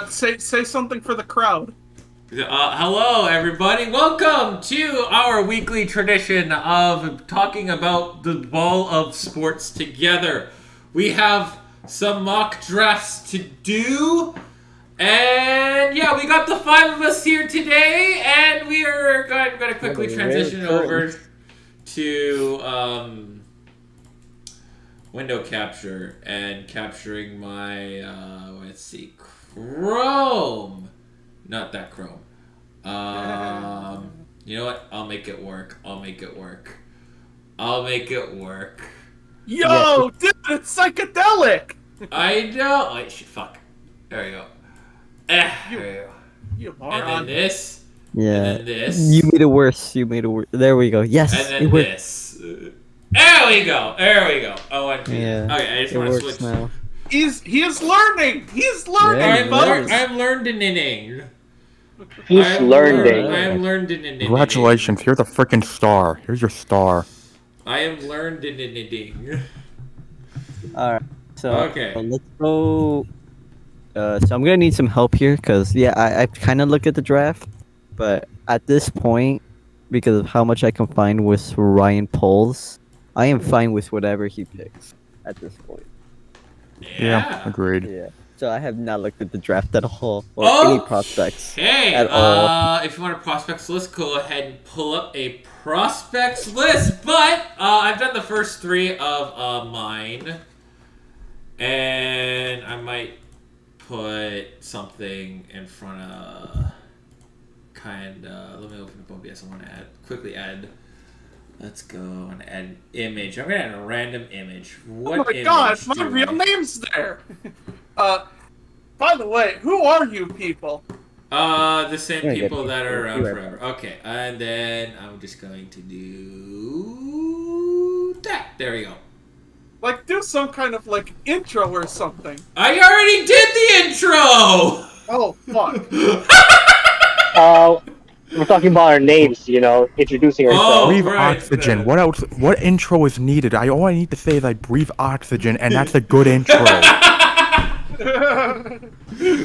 Say something for the crowd. Hello, everybody. Welcome to our weekly tradition of talking about the ball of sports together. We have some mock drafts to do. And yeah, we got the 5 of us here today. And we are going to quickly transition over to window capture and capturing my, let's see, Chrome. Not that Chrome. You know what? I'll make it work. Yo, dude, it's psychedelic. I know. Oh, fuck. There we go. There we go. You And moron. then this. Yeah. And then this. You made it worse. There we go. Yes. And then it worked. this. There we go. Oh, Yeah. Okay, I just It want to works switch. now. He is learning. He's learning, Yeah, folks. I'm learning. He's learning. I am learning. Congratulations, you're the freaking star. Here's your star. I am learning. All right. So Okay. let's go. So I'm gonna need some help here, cause I kind of look at the draft, but at this point, because of how much I can find with Ryan polls, I am fine with whatever he picks at this point. Yeah. Agreed. Yeah. So I have not looked at the draft at all, or any prospects. Okay. at all. If you want a prospects list, go ahead and pull up a prospects list. But I've done the first 3 of mine, and I might put something in front of let me open up OBS. I want to quickly add. Let's go and add an image. I'm gonna add a random image. What Oh my image gosh, my do real I- name's there. By the way, who are you people? The same Yeah, people good. that are around Right. forever. Okay, and then I'm just going to do that. There we go. Like, do some kind of like intro or something. I already did the intro. Oh fuck. We're talking about our names, introducing ourselves. Oh, Breathe right. oxygen. What else? What intro is needed? All I need to say is I breathe oxygen, and that's a good intro.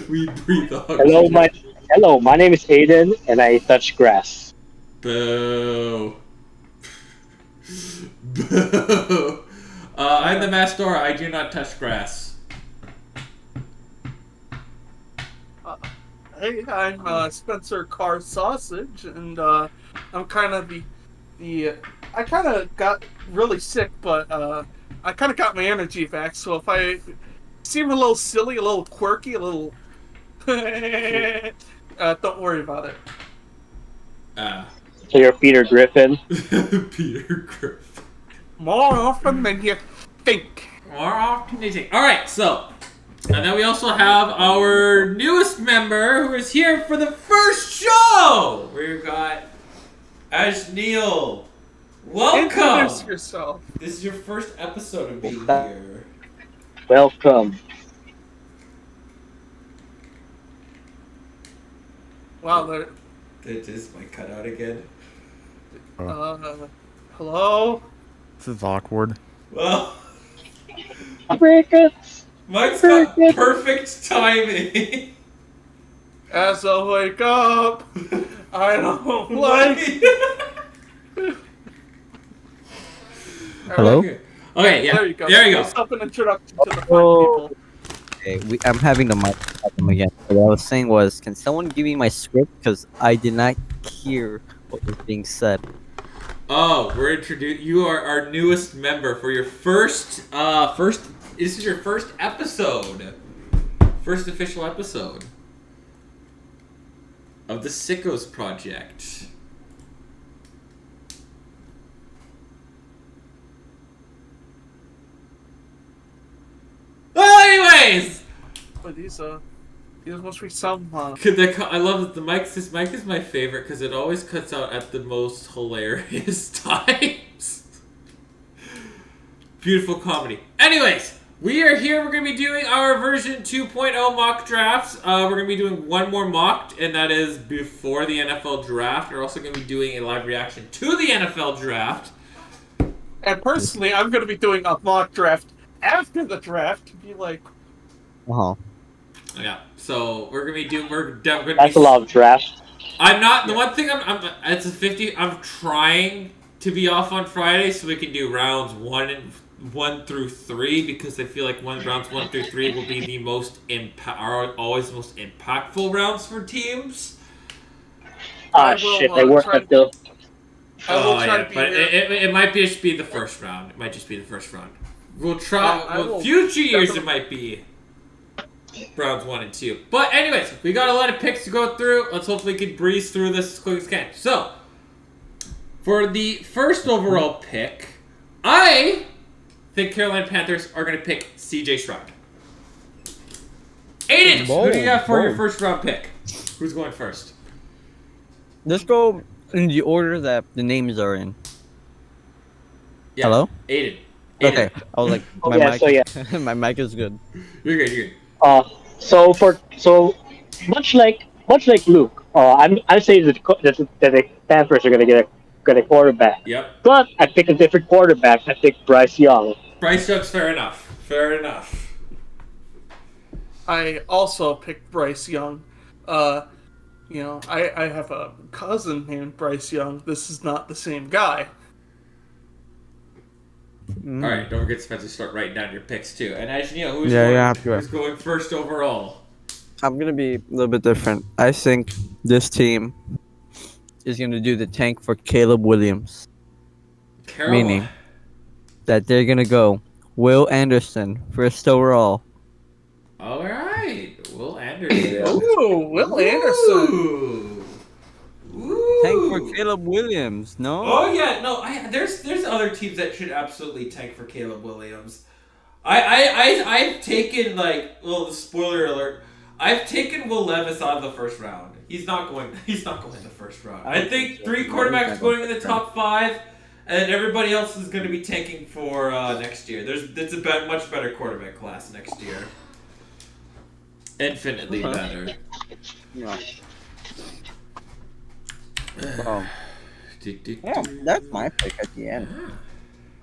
We breathe oxygen. Hello, my name is Aiden, and I touch grass. Boo. Boo. I'm the Mastora. I do not touch grass. Hey, I'm Spencer Carr Sausage, and I'm kind of the I kind of got really sick, but I kind of got my energy back. So if I seem a little silly, a little quirky, a little don't worry about it. So you're Peter Griffin. Peter Griffin. More often than you think. More often than you think. All right, so. And then we also have our newest member who is here for the first show. We've got Ash Neil. Welcome. Introduce yourself. This is your first episode of being here. Welcome. Wow, there. Did this mic cut out again? Hello. This is awkward. Well, Crickets. Mike's got perfect timing. As I wake up, I don't like. Hello? Okay, yeah. There you go. There you go. Just up an introduction to the fine Oh. people. Okay, I'm having the mic problem again. So what I was saying was, can someone give me my script? Because I did not hear what was being said. Oh, we're introduced. You are our newest member for your first. This is your first episode. First official episode of the Sickos project. Well, anyways. But these must be some. I love that the mic. This mic is my favorite because it always cuts out at the most hilarious times. Beautiful comedy. Anyways, we are here. We're going to be doing our version 2.0 mock drafts. We're going to be doing one more mock, and that is before the NFL draft. We're also going to be doing a live reaction to the NFL draft. And personally, I'm going to be doing a mock draft after the draft to be like, Uh-huh. Yeah. So we're gonna be doing. We're definitely. That's a lot of draft. I'm not. The one thing I'm. It's a 50. I'm trying to be off on Friday so we can do rounds 1 through 3 because I feel like rounds 1 through 3 will be the most are always the most impactful rounds for teams. Ah, I shit, will I work try. until. I will Oh try yeah, to be but here. it might just be the first round. It might just be the first round. We'll try. I will Future years definitely- it might be rounds 1 and 2. But anyways, we got a lot of picks to go through. Let's hopefully we can breeze through this as quick as we can. So, for the first overall pick, I think Carolina Panthers are going to pick C.J. Stroud. Aiden, who do you have for your first round pick? Who's going first? Let's go in the order that the names are in. Yeah, Hello? Aiden. Okay. I was like, Oh, my yeah, mic. so yeah. My mic is good. You're good. You're good. So much like Luke, I'm saying that the Panthers are gonna get a quarterback, Yep. but I pick a different quarterback. I pick Bryce Young. Bryce Young's fair enough. Fair enough. I also picked Bryce Young. I have a cousin named Bryce Young. This is not the same guy. All right, don't forget Spencer. Start writing down your picks too. And Ajnil, who's going first overall? I'm gonna be a little bit different. I think this team is gonna do the tank for Caleb Williams, Carolina. meaning that they're gonna go Will Anderson first overall. All right, Will Anderson. Ooh, Will Anderson. Ooh. Tank for Caleb Williams. No. Oh yeah, no. There's other teams that should absolutely tank for Caleb Williams. I've taken spoiler alert. I've taken Will Levis out of the first round. He's not going. He's not going in the first round. I think 3 quarterbacks going in the top 5, and everybody else is going to be tanking for next year. It's a much better quarterback class next year. Infinitely better. Yeah. Yeah, that's my pick at the end.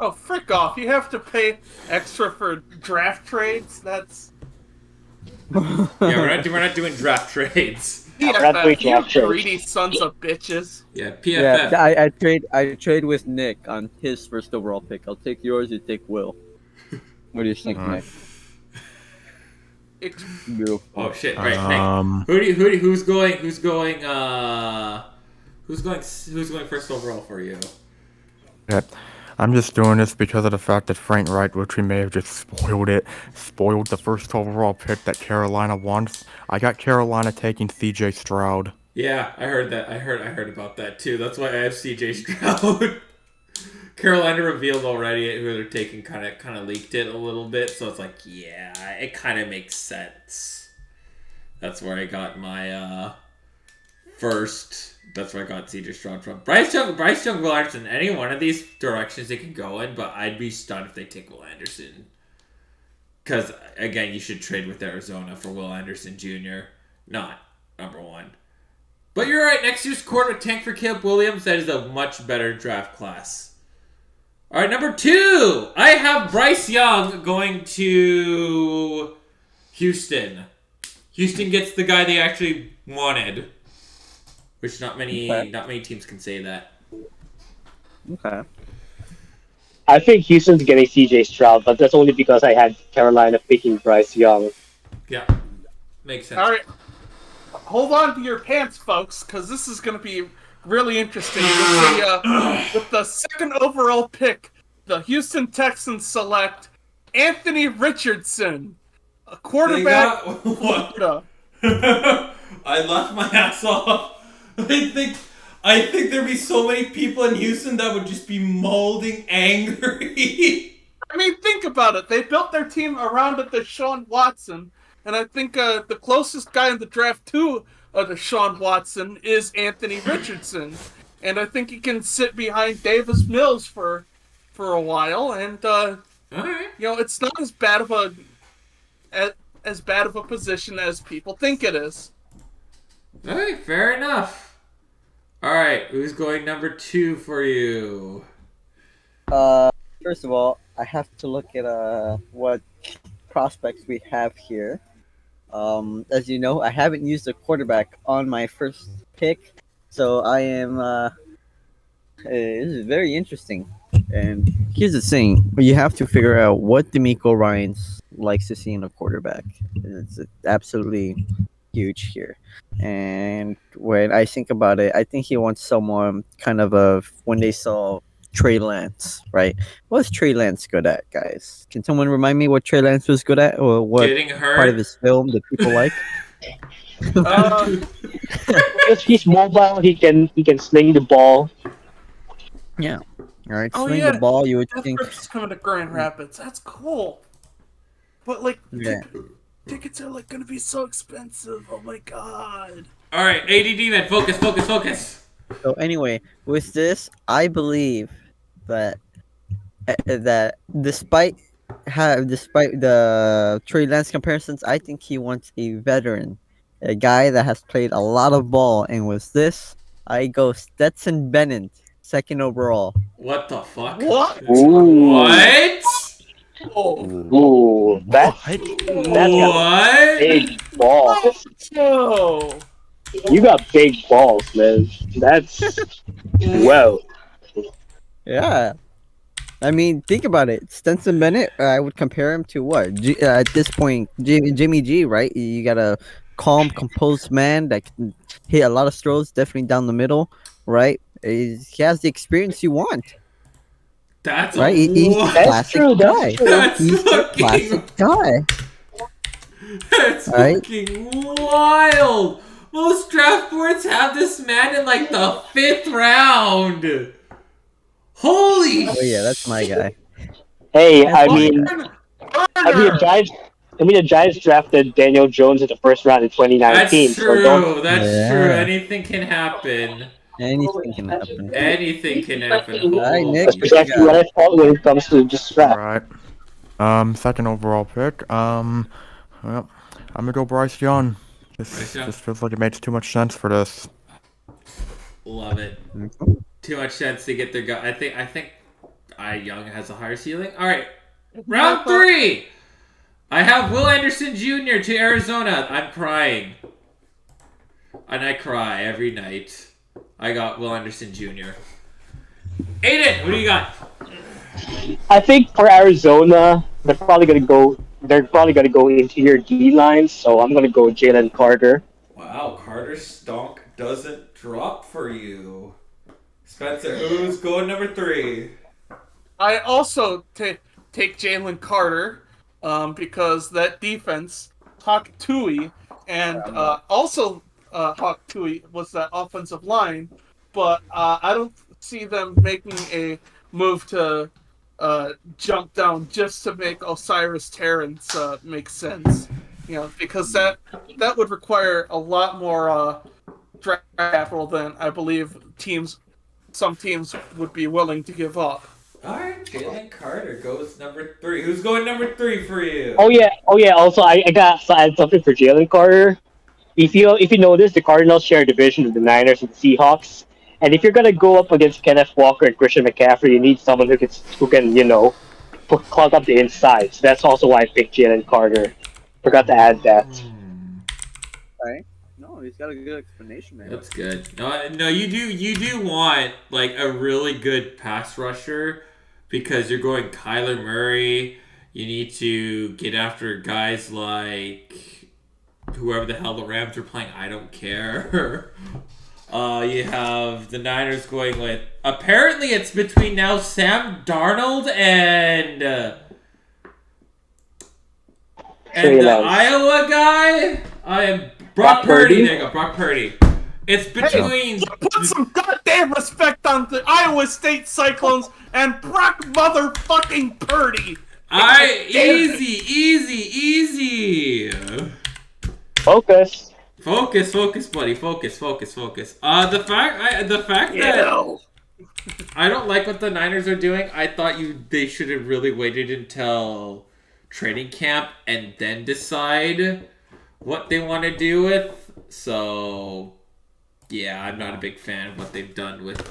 Oh, frick off. You have to pay extra for draft trades? That's... Yeah, we're not doing draft trades. not doing PFF, you draft trades. greedy sons of bitches. Yeah, PFF. Yeah, I trade with Nick on his first overall pick. I'll take yours. You take Will. What do you think, Nick? It's... Beautiful. Oh shit! Right, Nick. Who's going first overall for you? Yeah. I'm just doing this because of the fact that Frank Wright, which we may have just spoiled the first overall pick that Carolina wants. I got Carolina taking C.J. Stroud. Yeah, I heard that. I heard about that too. That's why I have C.J. Stroud. Carolina revealed already who they're taking. Kind of leaked it a little bit, so it's like, yeah, it kind of makes sense. That's where I got my first. That's where I got C.J. Stroud from. Bryce Young, Will Anderson. Any one of these directions they can go in, but I'd be stunned if they take Will Anderson. Because, again, you should trade with Arizona for Will Anderson Jr., not number 1. But you're right. Next year's quarterback tank for Caleb Williams. That is a much better draft class. All right, number 2. I have Bryce Young going to Houston. Houston gets the guy they actually wanted. Which not many teams can say that. Okay. I think Houston's getting C.J. Stroud, but that's only because I had Carolina picking Bryce Young. Yeah, makes sense. All right. Hold on to your pants, folks, because this is going to be really interesting. With the second overall pick, the Houston Texans select Anthony Richardson, a quarterback. What? I laughed my ass off. I think there'd be so many people in Houston that would just be molding angry. I mean, think about it. They built their team around Deshaun Watson, and I think the closest guy in the draft to Deshaun Watson is Anthony Richardson, and I think he can sit behind Davis Mills for a while, and Alright. it's not as bad of a position as people think it is. Alright, fair enough. Alright, who's going number 2 for you? First of all, I have to look at what prospects we have here. As you know, I haven't used a quarterback on my first pick, so I am. This is very interesting. And here's the thing: you have to figure out what D'Amico Ryans likes to see in a quarterback. It's absolutely huge here. And when I think about it, I think he wants someone kind of a when they saw Trey Lance, right? What's Trey Lance good at, guys? Can someone remind me what Trey Lance was good at, or what Getting part of hurt. his film that people like? Uh, He's mobile. He can sling the ball. Yeah. All right, oh swing the yeah, ball. You would Death think, Grips is coming to Grand Rapids. That's cool. But like, yeah. tickets are like gonna be so expensive. Oh my god. All right, ADD man, focus. So anyway, with this, I believe that that despite the Trey Lance comparisons, I think he wants a veteran, a guy that has played a lot of ball. And with this, I go Stetson Bennett, second overall. What the fuck? What? Ooh. What? Oh. Ooh, that's got What? big balls. Oh. You got big balls, man. That's well. Yeah. I mean, think about it. Stenson Bennett, I would compare him to what? At this point, Jimmy G, right? You got a calm, composed man that can hit a lot of throws, definitely down the middle, right? He has the experience you want, That's a right? He's a what? That's classic true. That's guy. true. That's He's a fucking. classic guy, That's right? fucking wild. Most draft boards have this man in like the 5th round. Holy Oh yeah, that's my guy. Hey, That's I my mean, guy. the Giants drafted Daniel Jones in the first round in 2019. That's So don't. true. That's Yeah. true. Anything can happen. Anything can happen. Anything can happen. Alright, Nick. That's Holy precisely what I thought when it comes to this All draft. right. Second overall pick. Well, I'm gonna go Bryce Young. Bryce Young. Just feels like it makes too much sense for this. Love it. Too much sense to get their guy. I think Young has a higher ceiling. All right, round 3. I have Will Anderson Jr. to Arizona. I'm crying, and I cry every night. I got Will Anderson Jr. Aiden, what do you got? I think for Arizona, they're probably gonna go. They're probably gonna go interior D line. So I'm gonna go Jalen Carter. Wow, Carter Stonk doesn't drop for you. Spencer, who's going number 3? I also take Jalen Carter because that defense, Hawk Tui, and also Hawk Tui was that offensive line, but I don't see them making a move to jump down just to make Osiris Terrence make sense. You know, because that would require a lot more draft capital than I believe some teams would be willing to give up. Alright, Jalen Carter goes number 3. Who's going number 3 for you? Oh yeah. Also, I got to add something for Jalen Carter. If you notice, the Cardinals share a division with the Niners and the Seahawks. And if you're gonna go up against Kenneth Walker and Christian McCaffrey, you need someone who can clog up the inside. So that's also why I picked Jalen Carter. Forgot to add that. Right? No, he's got a good explanation, man. That's good. No, you do want like a really good pass rusher because you're going Kyler Murray. You need to get after guys like whoever the hell the Rams are playing. I don't care. You have the Niners going with. Apparently, it's between now Sam Darnold and the Iowa guy. I am Brock Purdy. There you go, Brock Purdy. It's between. Put some goddamn respect on the Iowa State Cyclones and Brock motherfucking Purdy. Easy. Focus. Focus, buddy. Focus. The fact that I don't like what the Niners are doing. I thought they should have really waited until training camp and then decide what they want to do with. So, yeah, I'm not a big fan of what they've done with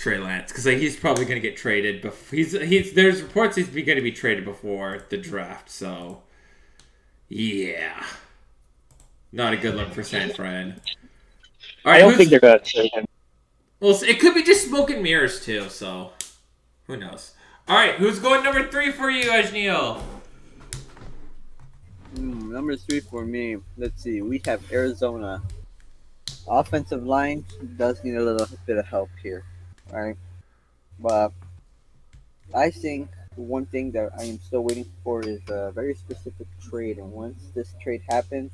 Trey Lance, because he's probably going to get traded. There's reports he's going to be traded before the draft. So, yeah, not a good look for San Fran. All right, I don't think they're gonna trade him. Well, it could be just smoke and mirrors too. So, who knows? All right, who's going number 3 for you, Ajniel? Number 3 for me. Let's see. We have Arizona. Offensive line does need a little bit of help here, right? But I think one thing that I am still waiting for is a very specific trade, and once this trade happens,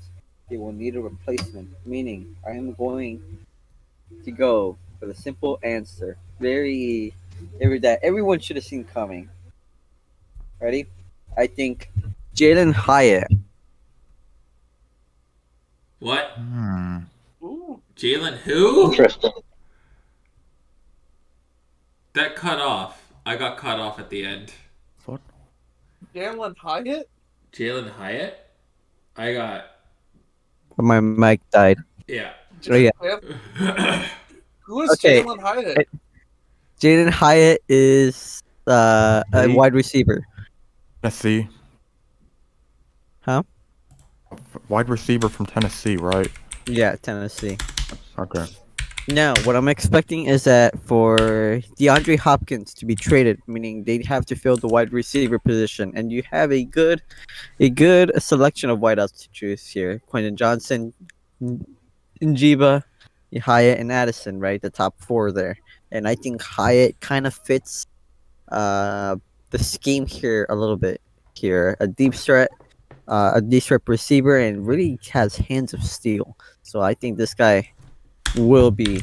they will need a replacement. Meaning, I am going to go for the simple answer, that everyone should have seen coming. Ready? I think Jalen Hyatt. What? Ooh. Jalen who? Interesting. That cut off. I got cut off at the end. What? Jalen Hyatt? Jalen Hyatt? I got... My mic died. Yeah. Oh, yeah. Who is Okay. Jalen Hyatt? Jaden Hyatt is a wide receiver. Tennessee. Huh? Wide receiver from Tennessee, right? Yeah, Tennessee. Okay. Now, what I'm expecting is that for DeAndre Hopkins to be traded, meaning they have to fill the wide receiver position, and you have a good selection of wideouts to choose here: Quentin Johnson, Njiba, Hyatt, and Addison. Right, the top 4 there, and I think Hyatt kind of fits the scheme here a little bit. Here, a deep threat receiver, and really has hands of steel. So I think this guy will be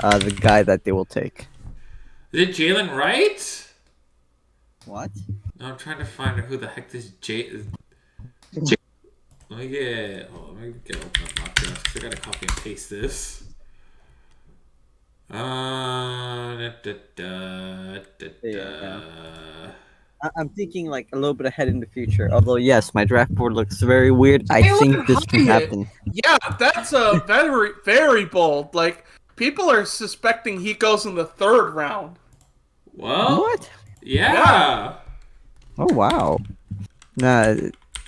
the guy that they will take. Is it Jalen Wright? What? No, I'm trying to find out who the heck this J is. Let me get open up my desk, 'cause I gotta copy and paste this. I'm thinking like a little bit ahead in the future. Although yes, my draft board looks very weird. I Jalen think this can Hyatt. happen. Yeah, that's a very, very bold. Like, people are suspecting he goes in the 3rd round. Well, What? yeah. Oh wow. Nah,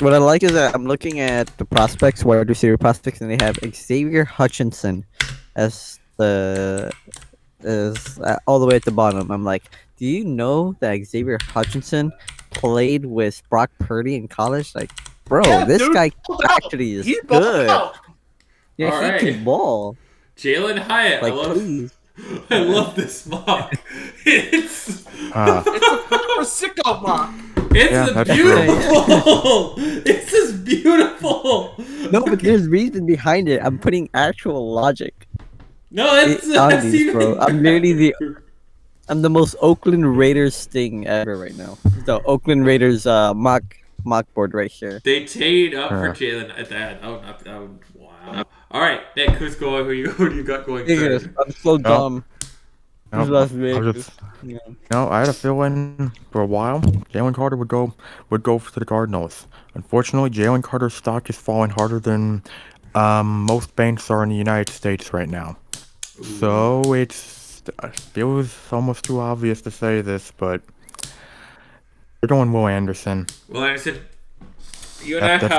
what I like is that I'm looking at the prospects, wide receiver prospects, and they have Xavier Hutchinson as all the way at the bottom. I'm like, do you know that Xavier Hutchinson played with Brock Purdy in college? Like, bro, Yeah, this dude, guy balled out. actually is He balled good. out. Yeah, All he right. can ball. Jalen Hyatt. Like, I love please. I love this mock. It's It's a proper sicko mock. it's that's beautiful. This is beautiful. No, but there's reason behind it. I'm putting actual logic No, that's on these, bro. even I'm literally better. I'm the most Oakland Raiders thing ever right now. The Oakland Raiders mock board right here. They teed up for Yeah. Jalen at that. Wow. All right, Nick, who do you got going Yes, third? I'm so dumb. No, Who's Las I Vegas? was just, Yeah. I had a feeling for a while Jalen Carter would go to the Cardinals. Unfortunately, Jalen Carter's stock is falling harder than most banks are in the United States right now. So it feels almost too obvious to say this, but they're going Will Anderson. Well, Anderson, you and I have.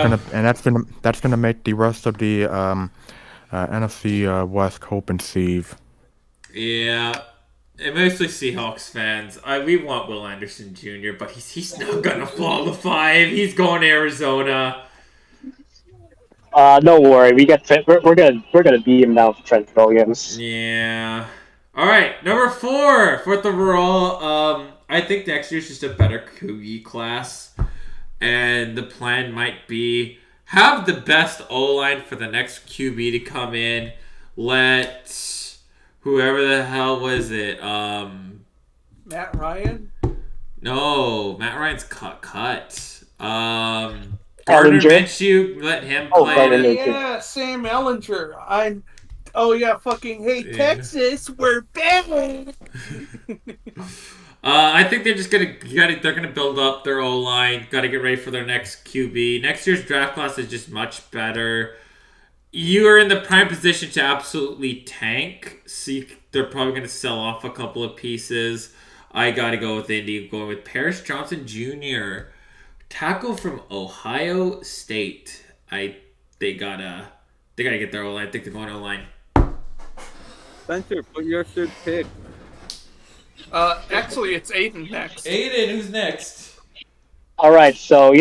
That's gonna make the rest of the NFC West hope and sieve. Yeah, and mostly Seahawks fans. We want Will Anderson Jr., but he's not gonna fall to 5. He's going to Arizona. Don't worry, we're gonna beat him down for Trent Williams. Yeah. All right, number 4, fourth overall. I think next year's just a better QB class, and the plan might be have the best O line for the next QB to come in. Let whoever the hell was it? Matt Ryan? No, Matt Ryan's cut. Gardner Ellinger? Minshew, let him Oh, play. Gardner it. Minshew. Yeah, Sam Ellinger. Oh yeah, fucking hey Yeah. Texas, we're back. I think they're just they're gonna build up their O line. Got to get ready for their next QB. Next year's draft class is just much better. You are in the prime position to absolutely tank. So they're probably going to sell off a couple of pieces. I got to go with Indy, going with Paris Johnson Jr., tackle from Ohio State. They gotta get their O-line. I think they're going O-line. Spencer, put your third pick. Actually, it's Aiden next. Aiden, who's next? All right, so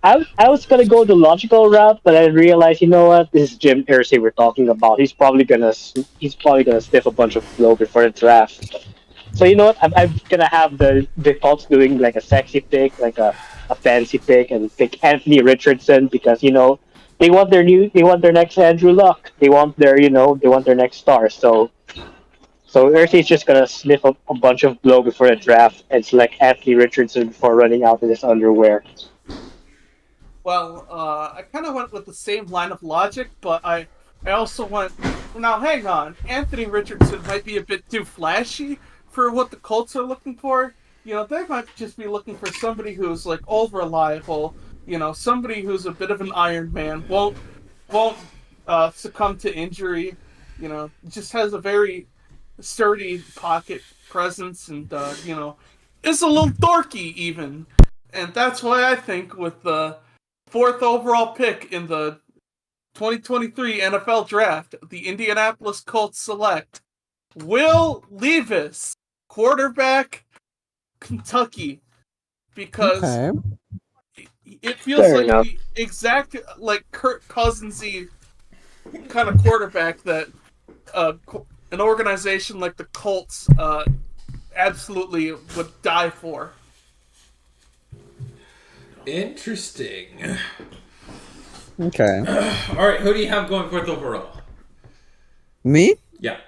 I was gonna go the logical route, but I realized, you know what, this is Jim Irsay we're talking about. He's probably gonna sniff a bunch of blow before the draft. So you know what, I'm gonna have the Colts doing like a sexy pick, like a fancy pick, and pick Anthony Richardson because they want their next Andrew Luck. They want their next star. So Irsay's just gonna sniff a bunch of blow before the draft and select Anthony Richardson before running out in his underwear. Well, I kind of went with the same line of logic, but I also went. Now, hang on. Anthony Richardson might be a bit too flashy for what the Colts are looking for. They might just be looking for somebody who's like old reliable. Somebody who's a bit of an Iron Man, won't succumb to injury. Just has a very sturdy pocket presence, and is a little dorky even. And that's why I think with the 4th overall pick in the 2023 NFL Draft, the Indianapolis Colts select Will Levis, quarterback, Kentucky, because it feels Fair like enough. the exact Kirk Cousins-y kind of quarterback that an organization like the Colts absolutely would die for. Interesting. Okay. All right, who do you have going 4th overall? Me? Yeah,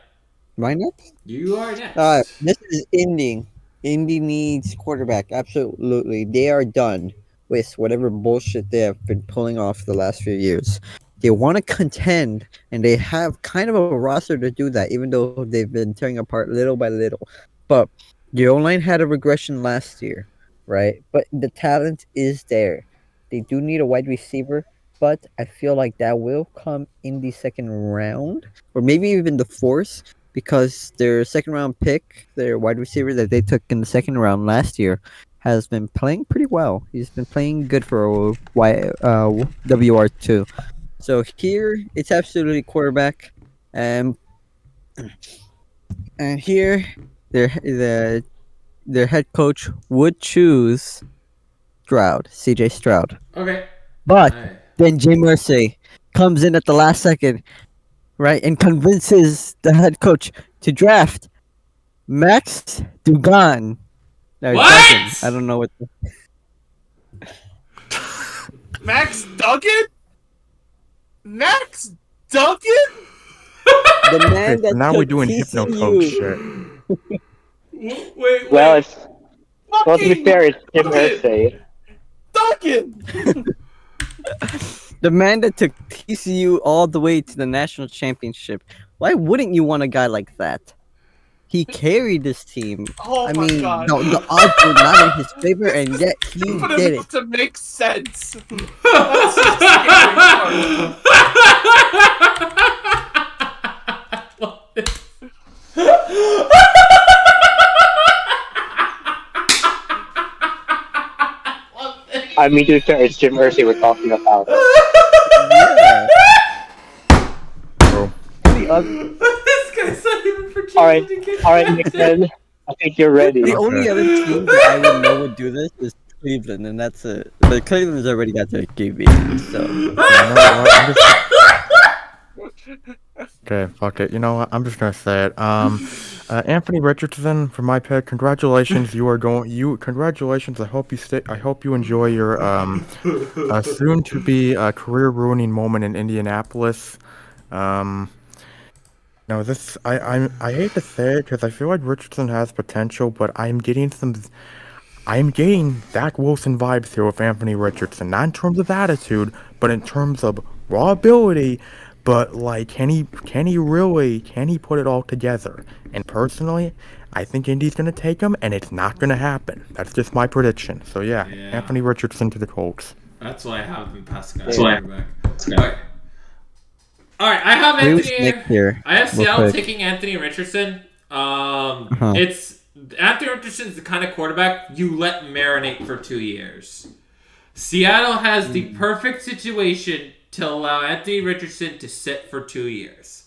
Right next? you are next. This is Indy. Indy needs quarterback. Absolutely. They are done with whatever bullshit they have been pulling off the last few years. They want to contend, and they have kind of a roster to do that, even though they've been tearing apart little by little. But the O-line had a regression last year, right? But the talent is there. They do need a wide receiver, but I feel like that will come in the second round, or maybe even the 4th, because their second round pick, their wide receiver that they took in the second round last year, has been playing pretty well. He's been playing good for WR2. So here, it's absolutely quarterback. And here, their head coach would choose CJ Stroud. Okay. But All right. then Jay Mercy comes in at the last second, right, and convinces the head coach to draft Max Dugan. No, What? Duggan. I don't know what. Max Duggan? Max Duggan? The Okay, man so that now took we're doing hypno coach TCU. shit. Wait. Well, to be Fucking fair, it's Jim Duggan! Irsay. Duggan! The man that took TCU all the way to the national championship. Why wouldn't you want a guy like that? He carried this team. Oh I my mean, god. the odds were not in his favor, and yet he Put did him it. to make sense. That's the scary part. I mean, to be fair, it's Jim Irsay we're talking about. Yeah. Bro. This guy's not even projected All right, to get all right, drafted. Nickman. I think you're ready. The only other team that I would know would do this is Cleveland, and that's it. But Cleveland has already got their QB, so. You know what? Okay, fuck it. You know what? I'm just gonna say it. Anthony Richardson for my pick. Congratulations, Congratulations. I hope you stay. I hope you enjoy your soon to be career-ruining moment in Indianapolis. No, this I hate to say it because I feel like Richardson has potential, but I'm getting Zach Wilson vibes here with Anthony Richardson. Not in terms of attitude, but in terms of raw ability. But like, can he put it all together? And personally, I think Indy's gonna take him, and it's not gonna happen. That's just my prediction. So yeah. Anthony Richardson to the Colts. That's why I have him passing out. That's why. Quarterback. Alright. All right, I have Agree with Anthony. Nick here, I have real Seattle quick. taking Anthony Richardson. Uh-huh. It's Anthony Richardson's the kind of quarterback you let marinate for 2 years. Seattle has the perfect situation to allow Anthony Richardson to sit for 2 years.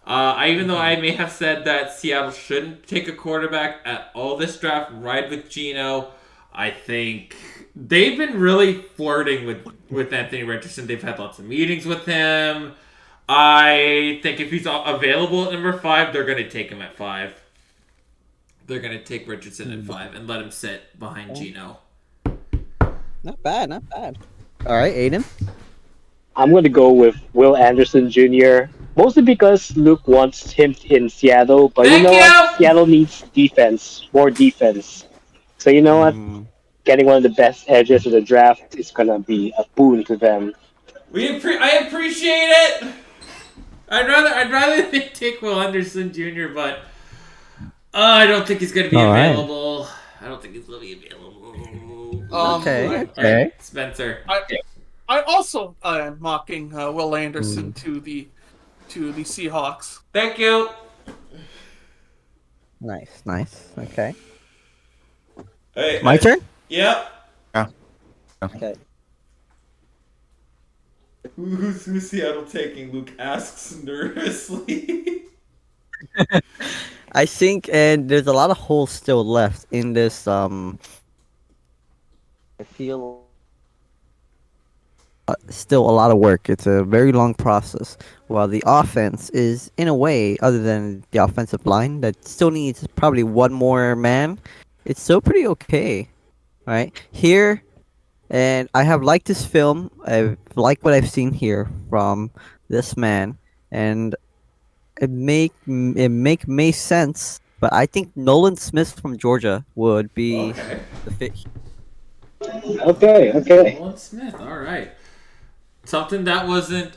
Even though I may have said that Seattle shouldn't take a quarterback at all this draft, ride with Geno. I think they've been really flirting with Anthony Richardson. They've had lots of meetings with him. I think if he's available at number 5, they're going to take him at 5. They're going to take Richardson at 5 and let him sit behind Geno. Not bad, not bad. All right, Aiden. I'm going to go with Will Anderson Jr. Mostly because Luke wants him in Seattle, but Thank you know you! what? Seattle needs defense, more defense. So you know what? Getting one of the best edges of the draft is going to be a boon to them. I appreciate it. I'd rather they take Will Anderson Jr., but I don't think he's going to be All right. available. I don't think he's going to be available. Okay, All okay. right, Spencer. I also am mocking Will Anderson to the Seahawks. Thank you. Nice, nice. Okay. Hey, My turn? Yep. Yeah. Okay. Who's Seattle taking? Luke asks nervously. I think, and there's a lot of holes still left in this. I feel still a lot of work. It's a very long process. While the offense is, in a way, other than the offensive line, that still needs probably one more man. It's still pretty okay, right? Here, and I have liked this film. I like what I've seen here from this man, and it make sense. But I think Nolan Smith from Georgia would be Okay. the fit. Okay. Nolan Smith. All right. Something that wasn't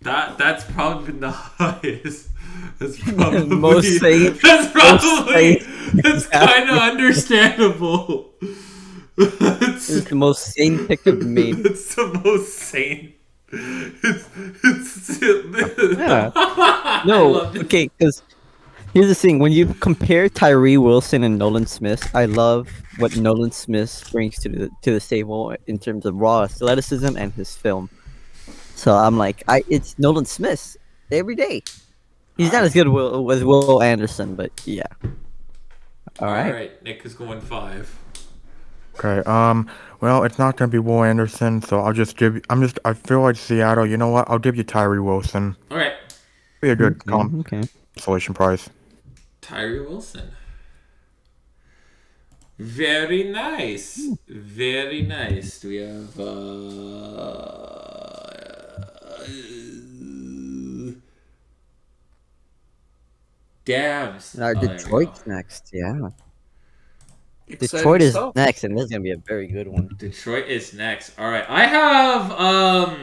that's probably been the highest. That's probably Most sane- That's probably sane- that's kind of understandable. This is the most sane pick I've made. It's the most sane. It's Yeah. I No, love it. okay, because here's the thing: when you compare Tyree Wilson and Nolan Smith, I love what Nolan Smith brings to the table in terms of raw athleticism and his film. So I'm like, it's Nolan Smith every day. He's not as good as Will Anderson, but yeah. All right. Nick is going 5. Okay. Well, it's not gonna be Will Anderson, so I'll just give. I feel like Seattle. You know what? I'll give you Tyree Wilson. All right, Be a good Okay. consolation prize. Tyree Wilson. Very nice. Very nice. We have Dams. Now Oh, there we Detroit's go. next. Yeah. Exciting Detroit is stuff. next, and this is gonna be a very good one. Detroit is next. All right. I have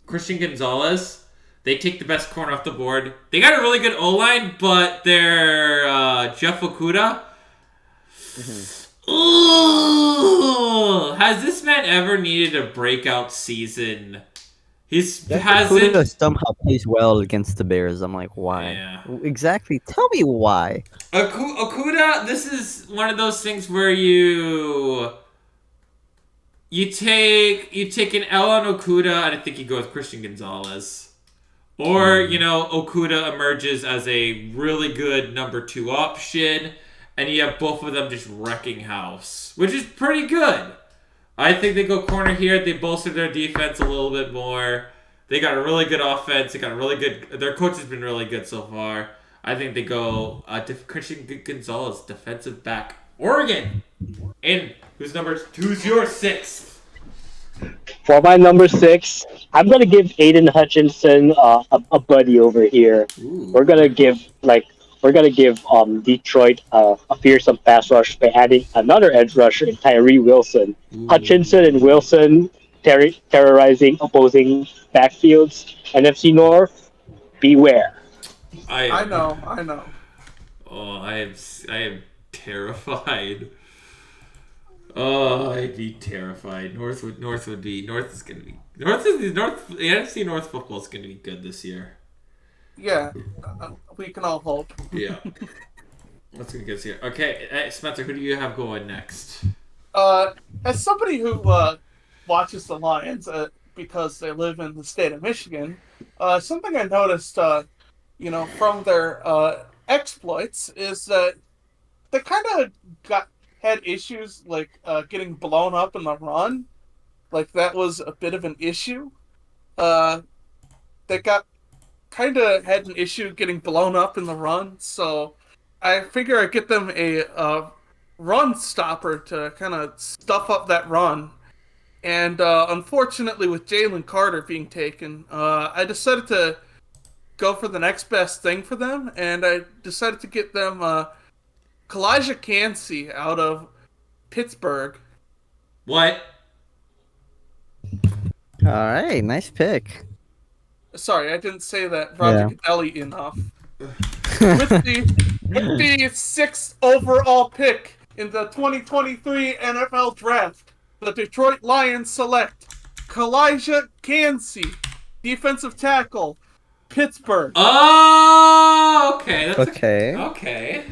Christian Gonzalez. They take the best corner off the board. They got a really good O-line, but they're Jeff Okuda. Ooh, has this man ever needed a breakout season? Hasn't. Okuda somehow plays well against the Bears. I'm like, why? Yeah. Exactly. Tell me why. Okuda, this is one of those things where you take an L on Okuda, and I think you go with Christian Gonzalez. Or, Okuda emerges as a really good number 2 option, and you have both of them just wrecking house, which is pretty good. I think they go corner here. They bolster their defense a little bit more. They got a really good offense. They got a really good. Their coach has been really good so far. I think they go Christian Gonzalez, defensive back, Oregon. And who's your 6th? For my number 6, I'm gonna give Aiden Hutchinson a buddy over here. Ooh. We're gonna give Detroit a fearsome pass rush by adding another edge rusher in Tyree Wilson. Ooh. Hutchinson and Wilson terrorizing opposing backfields. NFC North, beware. I know. Oh, I am terrified. Oh, I'd be terrified. North is gonna be North the NFC North football is gonna be good this year. Yeah, we can all hope. Yeah. What's gonna get us here? Okay, Spencer, who do you have going next? As somebody who watches the Lions because they live in the state of Michigan, something I noticed, from their exploits is that they kind of had issues like getting blown up in the run. Like that was a bit of an issue. They got kind of had an issue getting blown up in the run, so I figure I'd get them a run stopper to kind of stuff up that run. And unfortunately, with Jalen Carter being taken, I decided to go for the next best thing for them, and I decided to get them Kalijah Cansey out of Pittsburgh. What? All right, nice pick. Sorry, I didn't say that Roger Goodell enough. with the sixth overall pick in the 2023 NFL Draft, the Detroit Lions select Kalijah Cansey, defensive tackle, Pittsburgh. Oh, okay. That's Okay. Okay.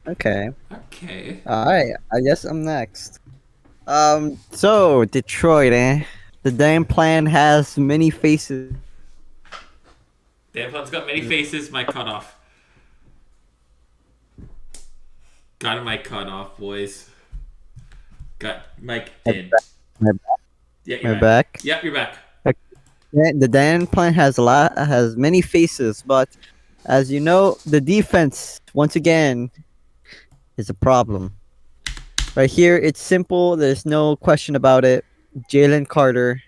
Okay. Okay. All right. I guess I'm next. So Detroit, the damn plan has many faces. Damn plan's got many faces. My cutoff. Got my cutoff, boys. Got Mike did. My back. Yeah, My you're back. Yep, you're back. Yeah, the Dan plan has many faces, but as you know, the defense once again is a problem. Right here, it's simple. There's no question about it. Jalen Carter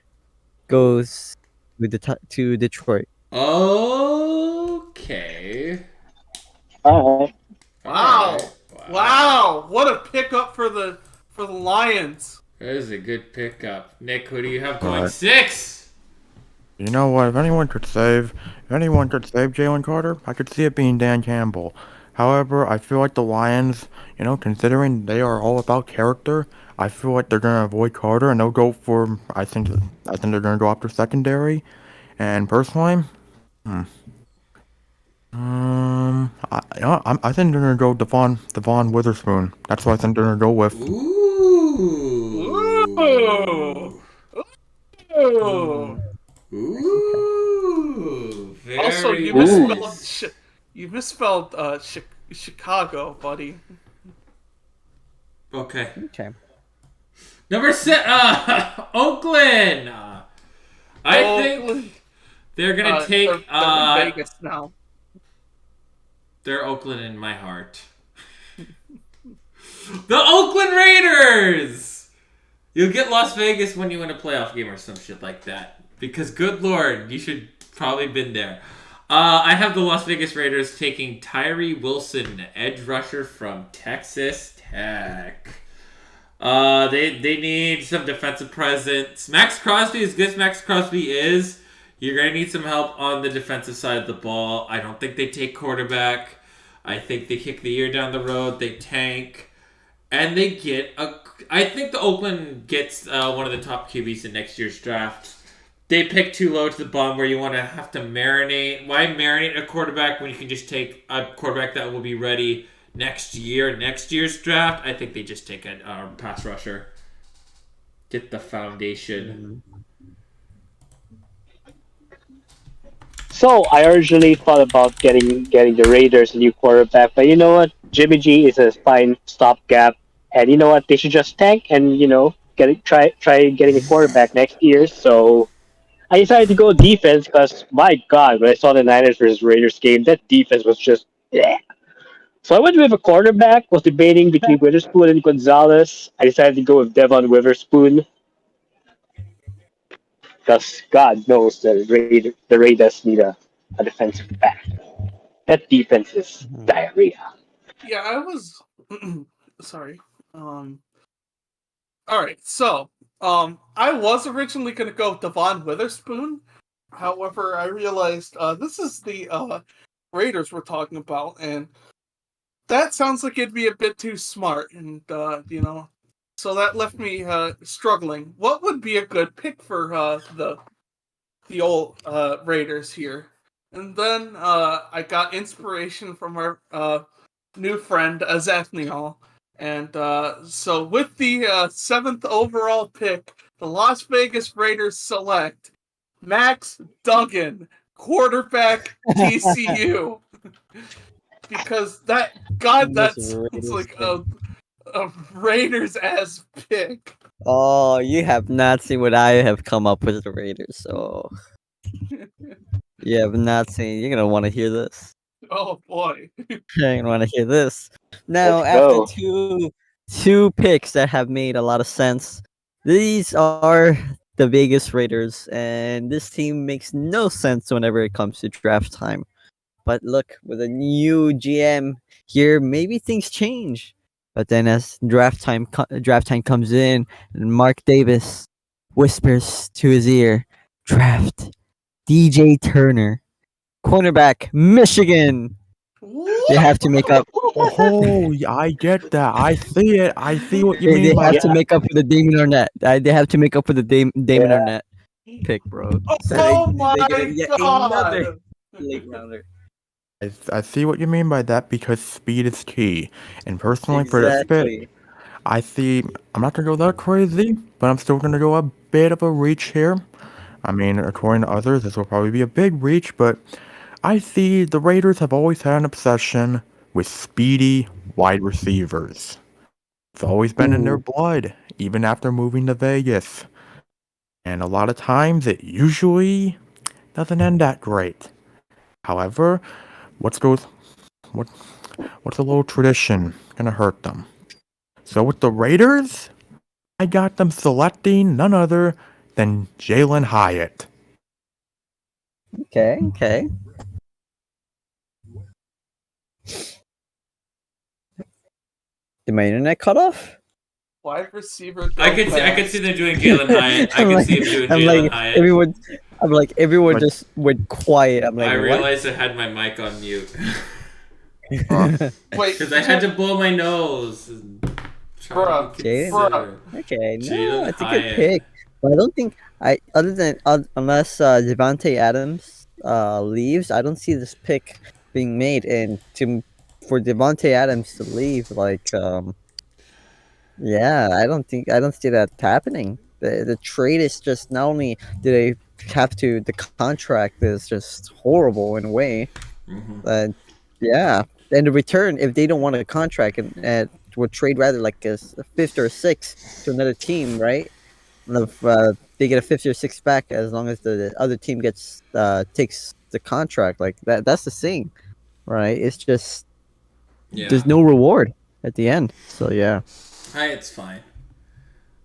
goes to Detroit. Okay. Alright. Wow. Wow, what a pickup for the Lions. That is a good pickup. Nick, who do you have going 6? You know what? If anyone could save Jalen Carter, I could see it being Dan Campbell. However, I feel like the Lions, considering they are all about character, I feel like they're gonna avoid Carter and they'll go for. I think they're gonna go after secondary. And personally, I think they're gonna go Devon Witherspoon. That's what I think they're gonna go with. Ooh. Ooh. Ooh. Very Also, you nice. misspelled Chicago, buddy. Okay. Okay. Number 6, Oakland. I think they're gonna take. They're in Vegas now. They're Oakland in my heart. The Oakland Raiders. You'll get Las Vegas when you win a playoff game or some shit like that. Because good lord, you should probably been there. I have the Las Vegas Raiders taking Tyree Wilson, edge rusher from Texas Tech. They need some defensive presence. Max Crosby, as good as Max Crosby is, you're going to need some help on the defensive side of the ball. I don't think they take quarterback. I think they kick the year down the road. They tank. And they get I think the Oakland gets one of the top QBs in next year's draft. They pick too low to the bottom where you want to have to marinate. Why marinate a quarterback when you can just take a quarterback that will be ready next year's draft? I think they just take a pass rusher. Get the foundation. So I originally thought about getting the Raiders a new quarterback, but you know what? Jimmy G is a fine stopgap, and you know what? They should just tank and try getting a quarterback next year. So I decided to go defense because my God, when I saw the Niners versus Raiders game, that defense was just yeah. So I went with a quarterback. Was debating between Witherspoon and Gonzalez. I decided to go with Devon Witherspoon because God knows the Raiders need a defensive back. That defense is diarrhea. Yeah, I was sorry. All right, so I was originally going to go Devon Witherspoon. However, I realized this is the Raiders we're talking about, and that sounds like it'd be a bit too smart. And so that left me struggling. What would be a good pick for the old Raiders here? And then I got inspiration from our new friend Zathniel. And so with the 7th overall pick, the Las Vegas Raiders select Max Duggan, quarterback TCU. Because that This sounds Raiders like thing. a Raiders ass pick. Oh, you have not seen what I have come up with the Raiders. So you have not seen. You're gonna want to hear this. Oh boy. You're gonna want to hear this. Now, Let's after go. two picks that have made a lot of sense, these are the Vegas Raiders, and this team makes no sense whenever it comes to draft time. But look, with a new GM here, maybe things change. But then, as draft time comes in, and Mark Davis whispers to his ear, "Draft DJ Turner, cornerback, Michigan." They have to make up. Oh, yeah, I get that. I see it. I see what you They mean by have that. to Yeah, make up for the Damon Arnett. They have to make up for the Damon yeah. Arnett pick, bro. So Oh they get my yet another god. late rounder. I see what you mean by that because speed is key. And personally, for this pick, Exactly. I see. I'm not gonna go that crazy, but I'm still gonna go a bit of a reach here. I mean, according to others, this will probably be a big reach, but I see the Raiders have always had an obsession with speedy wide receivers. It's always been in their Ooh. blood, even after moving to Vegas. And a lot of times, it usually doesn't end that great. However, what's goes what what's a little tradition gonna hurt them? So with the Raiders, I got them selecting none other than Jalen Hyatt. Okay. Okay. Did my internet cut off? Wide receiver. I Go could see fast. them doing Jalen Hyatt. I I'm could like, see him doing I'm Jalen like Hyatt. everyone. I'm like everyone But- just went quiet. I'm like, I what? realized I had my mic on mute Wait, because I had to blow my nose. And try to be Jalen? considerate. Okay, no, Jalen it's a good Hyatt. pick. But I don't think other than unless Devontae Adams leaves, I don't see this pick being made. And for Devontae Adams to leave, yeah, I don't see that happening. The trade is just not only do they have to the contract is just horrible in a way. Mhm. Yeah, and the return if they don't want a contract and would trade rather like a fifth or a sixth to another team, right? And if they get a fifth or sixth back as long as the other team gets takes the contract, like that's the thing, right? It's just Yeah. there's no reward at the end. So yeah. Hyatt's fine.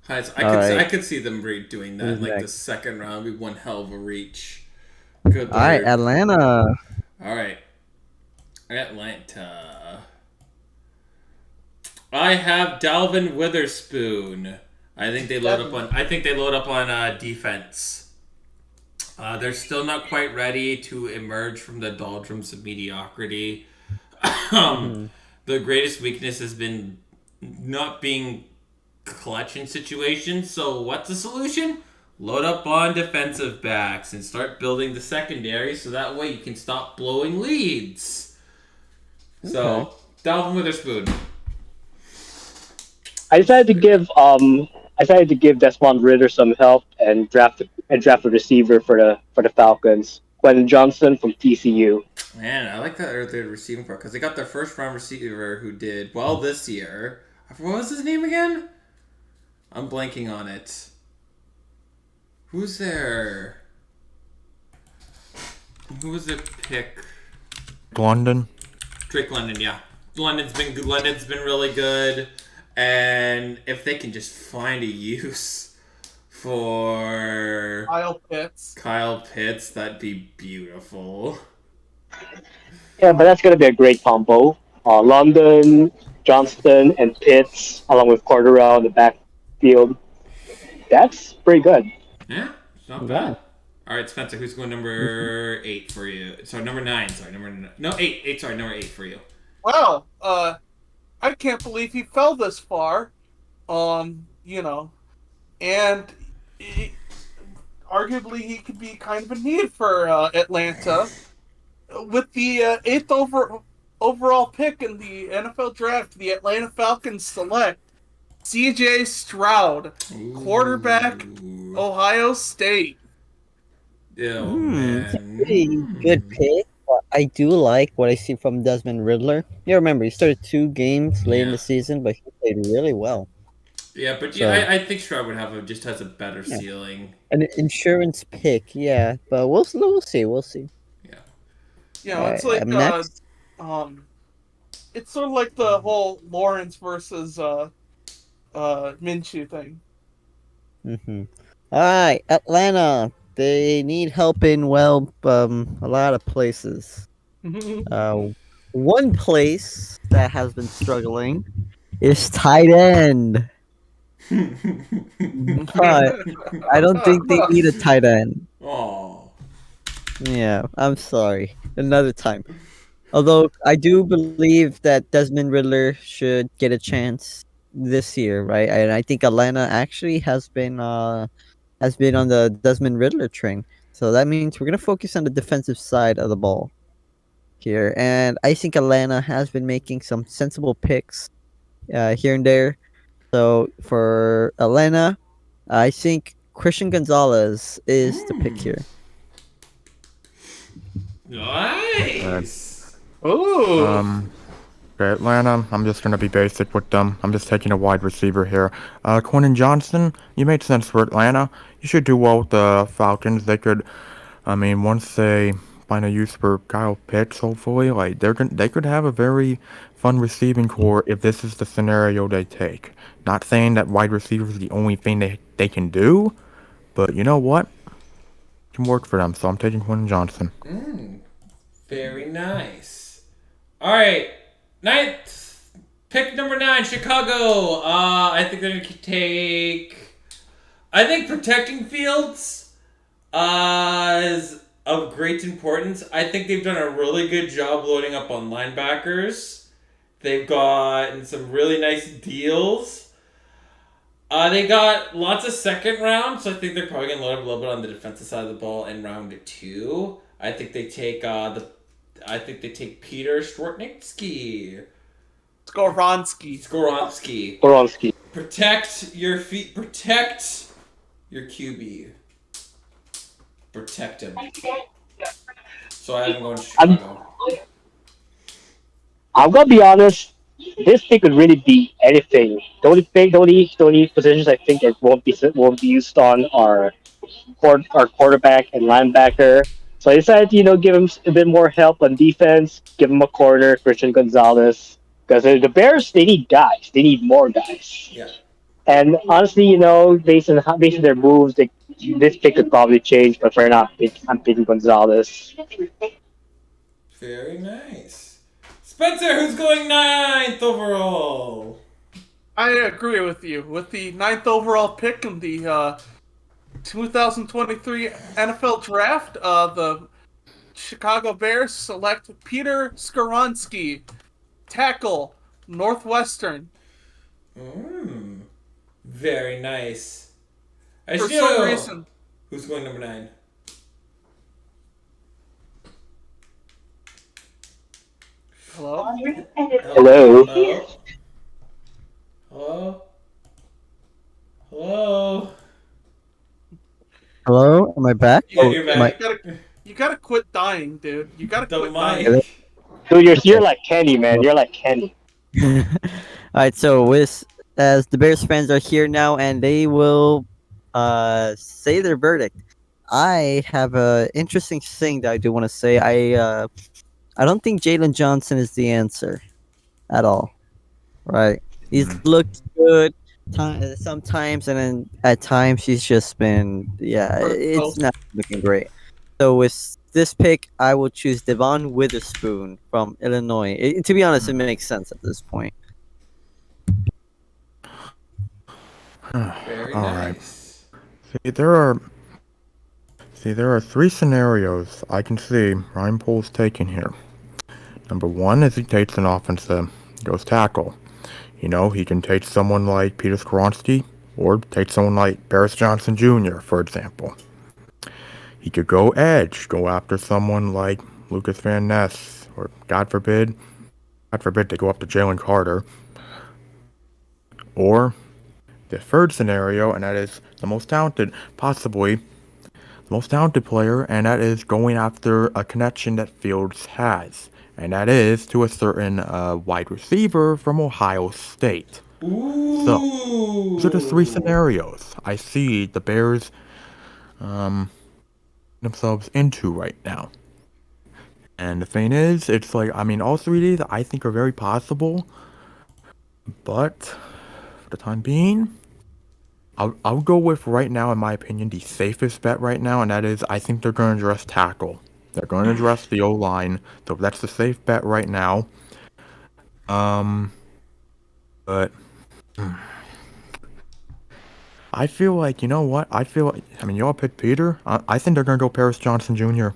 Hyatt's, I All could right. I could see them doing that Who's in like the next? second round. Be one hell of a reach. Good All right, lord. Atlanta. All right, Atlanta. I have Dalvin Witherspoon. I think they load up on. I think they load up on defense. They're still not quite ready to emerge from the doldrums of mediocrity. The greatest weakness has been not being clutch in situations. So what's the solution? Load up on defensive backs and start building the secondary so that way you can stop blowing leads. So, Dalvin Witherspoon. I decided to give Desmond Ritter some help and draft a receiver for the Falcons. Quentin Johnson from TCU. Man, I like that they're receiving part because they got their first round receiver who did well this year. What was his name again? I'm blanking on it. Who's there? Who was the pick? London. Drake London, yeah. London's been good. London's been really good, and if they can just find a use for Kyle Pitts, that'd be beautiful. Yeah, but that's gonna be a great combo. London, Johnston, and Pitts, along with Corderell in the backfield. That's pretty good. Yeah, it's not Yeah. bad. All right, Spencer, who's going number 8 for you? Sorry, number 9. Sorry, eight. Sorry, number 8 for you. Wow, I can't believe he fell this far. You know, and arguably he could be kind of a need for Atlanta with the overall pick in the NFL draft. The Atlanta Falcons select C.J. Stroud, quarterback, Ooh. Ohio State. Oh It's a man. pretty good pick. But I do like what I see from Desmond Riddler. Yeah, remember he started 2 games late in Yeah. the season, but he played really well. Yeah, but yeah, So I think Stroud would have just has a better yeah, ceiling. an insurance pick. Yeah, but we'll see. We'll see. Yeah. You All know, right, it's like next. um, it's sort of like the whole Lawrence versus Minshew thing. All right, Atlanta. They need help in a lot of places. Uh, one place that has been struggling is tight end, but I don't think they need a tight end. Oh. Yeah, I'm sorry. Another time. Although I do believe that Desmond Riddler should get a chance this year, right? And I think Atlanta actually has been on the Desmond Riddler train. So that means we're gonna focus on the defensive side of the ball here. And I think Atlanta has been making some sensible picks here and there. So for Atlanta, I think Christian Gonzalez is the pick Mm. here. Nice. Ooh. Um, okay, Atlanta, I'm just gonna be basic with them. I'm just taking a wide receiver here. Quentin Johnson, you made sense for Atlanta. You should do well with the Falcons. They could, I mean, once they find a use for Kyle Pitts, hopefully, like they could have a very fun receiving core if this is the scenario they take. Not saying that wide receiver is the only thing they can do, but you know what? It can work for them. So I'm taking Quentin Johnson. Very nice. All right, ninth pick number 9, Chicago. I think they're gonna take. I think protecting Fields is of great importance. I think they've done a really good job loading up on linebackers. They've gotten some really nice deals. They got lots of second round, so I think they're probably gonna load up a little bit on the defensive side of the ball in round 2. I think they take Peter Stwortnitsky. Skoronski. Skoronski. Boronsky. Protect your feet. Protect your QB. Protect him. So I have him going to Chicago. I'm gonna be honest. This pick could really be anything. The only positions I think that won't be used on are quarterback and linebacker. So I decided to give him a bit more help on defense. Give him a corner, Christian Gonzalez, because the Bears they need guys. They need more guys. Yeah. And honestly, based on their moves, this pick could probably change. But for now, I'm picking Gonzalez. Very nice. Spencer, who's going 9th overall? I agree with you. With the 9th overall pick in the 2023 NFL Draft, the Chicago Bears select Peter Skoronski, tackle, Northwestern. Very nice. For some reason. Who's going number 9? Hello? Hello. Hello? Hello? Hello, am I back? Yeah, you're back. You gotta quit dying, dude. You gotta The quit mic. dying. Dude, you're like Kenny, man. You're like Kenny. All right, so as the Bears fans are here now, and they will say their verdict. I have a interesting thing that I do want to say. I don't think Jalen Johnson is the answer at all. Right? He's looked good sometimes, and then at times he's just been it's not looking great. So with this pick, I will choose Devon Witherspoon from Illinois. To be honest, it makes sense at this point. Very All right. nice. See, there are 3 scenarios I can see Ryan Poles taking here. Number 1 is he takes an offensive, goes tackle. You know, he can take someone like Peter Skoronsky or take someone like Barris Johnson Jr., for example. He could go edge, go after someone like Lucas Van Ness, or God forbid they go up to Jalen Carter. Or the third scenario, and that is the most talented, possibly the most talented player, and that is going after a connection that Fields has, and that is to a certain wide receiver from Ohio State. Ooh. So, those are the three scenarios I see the Bears themselves into right now. And the thing is, it's like, I mean, all three of these I think are very possible, but for the time being, I'll go with right now, in my opinion, the safest bet right now, and that is I think they're going to address tackle. They're going to address the O-line, so that's the safe bet right now. But I feel like, you know what? I mean, y'all picked Peter. I think they're going to go Paris Johnson Jr.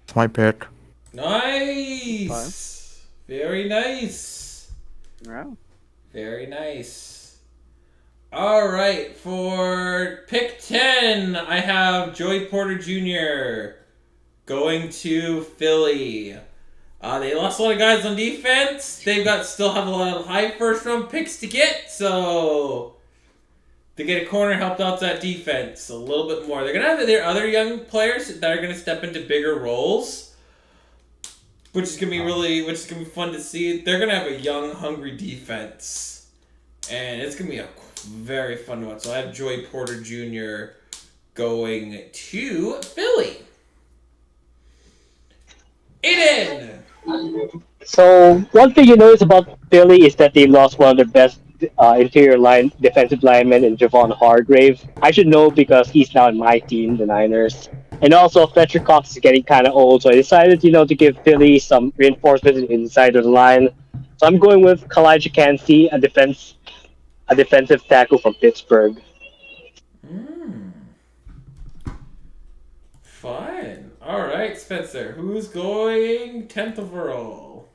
It's my pick. Nice. Very nice. Wow. Very nice. All right, for pick 10, I have Joey Porter Jr. going to Philly. They lost a lot of guys on defense. They've still have a lot of high first round picks to get, so to get a corner helped out that defense a little bit more. They're gonna have their other young players that are gonna step into bigger roles, which is gonna be fun to see. They're gonna have a young, hungry defense, and it's gonna be a very fun one. So I have Joey Porter Jr. going to Philly. Aiden! So one thing you notice about Philly is that they lost one of their best interior line defensive linemen in Javon Hargrave. I should know because he's now in my team, the Niners. And also Fletcher Cox is getting kind of old, so I decided, to give Philly some reinforcement inside of the line. So I'm going with Kalijah Kancey, a defensive tackle from Pittsburgh. Fine. All right, Spencer. Who's going 10th overall?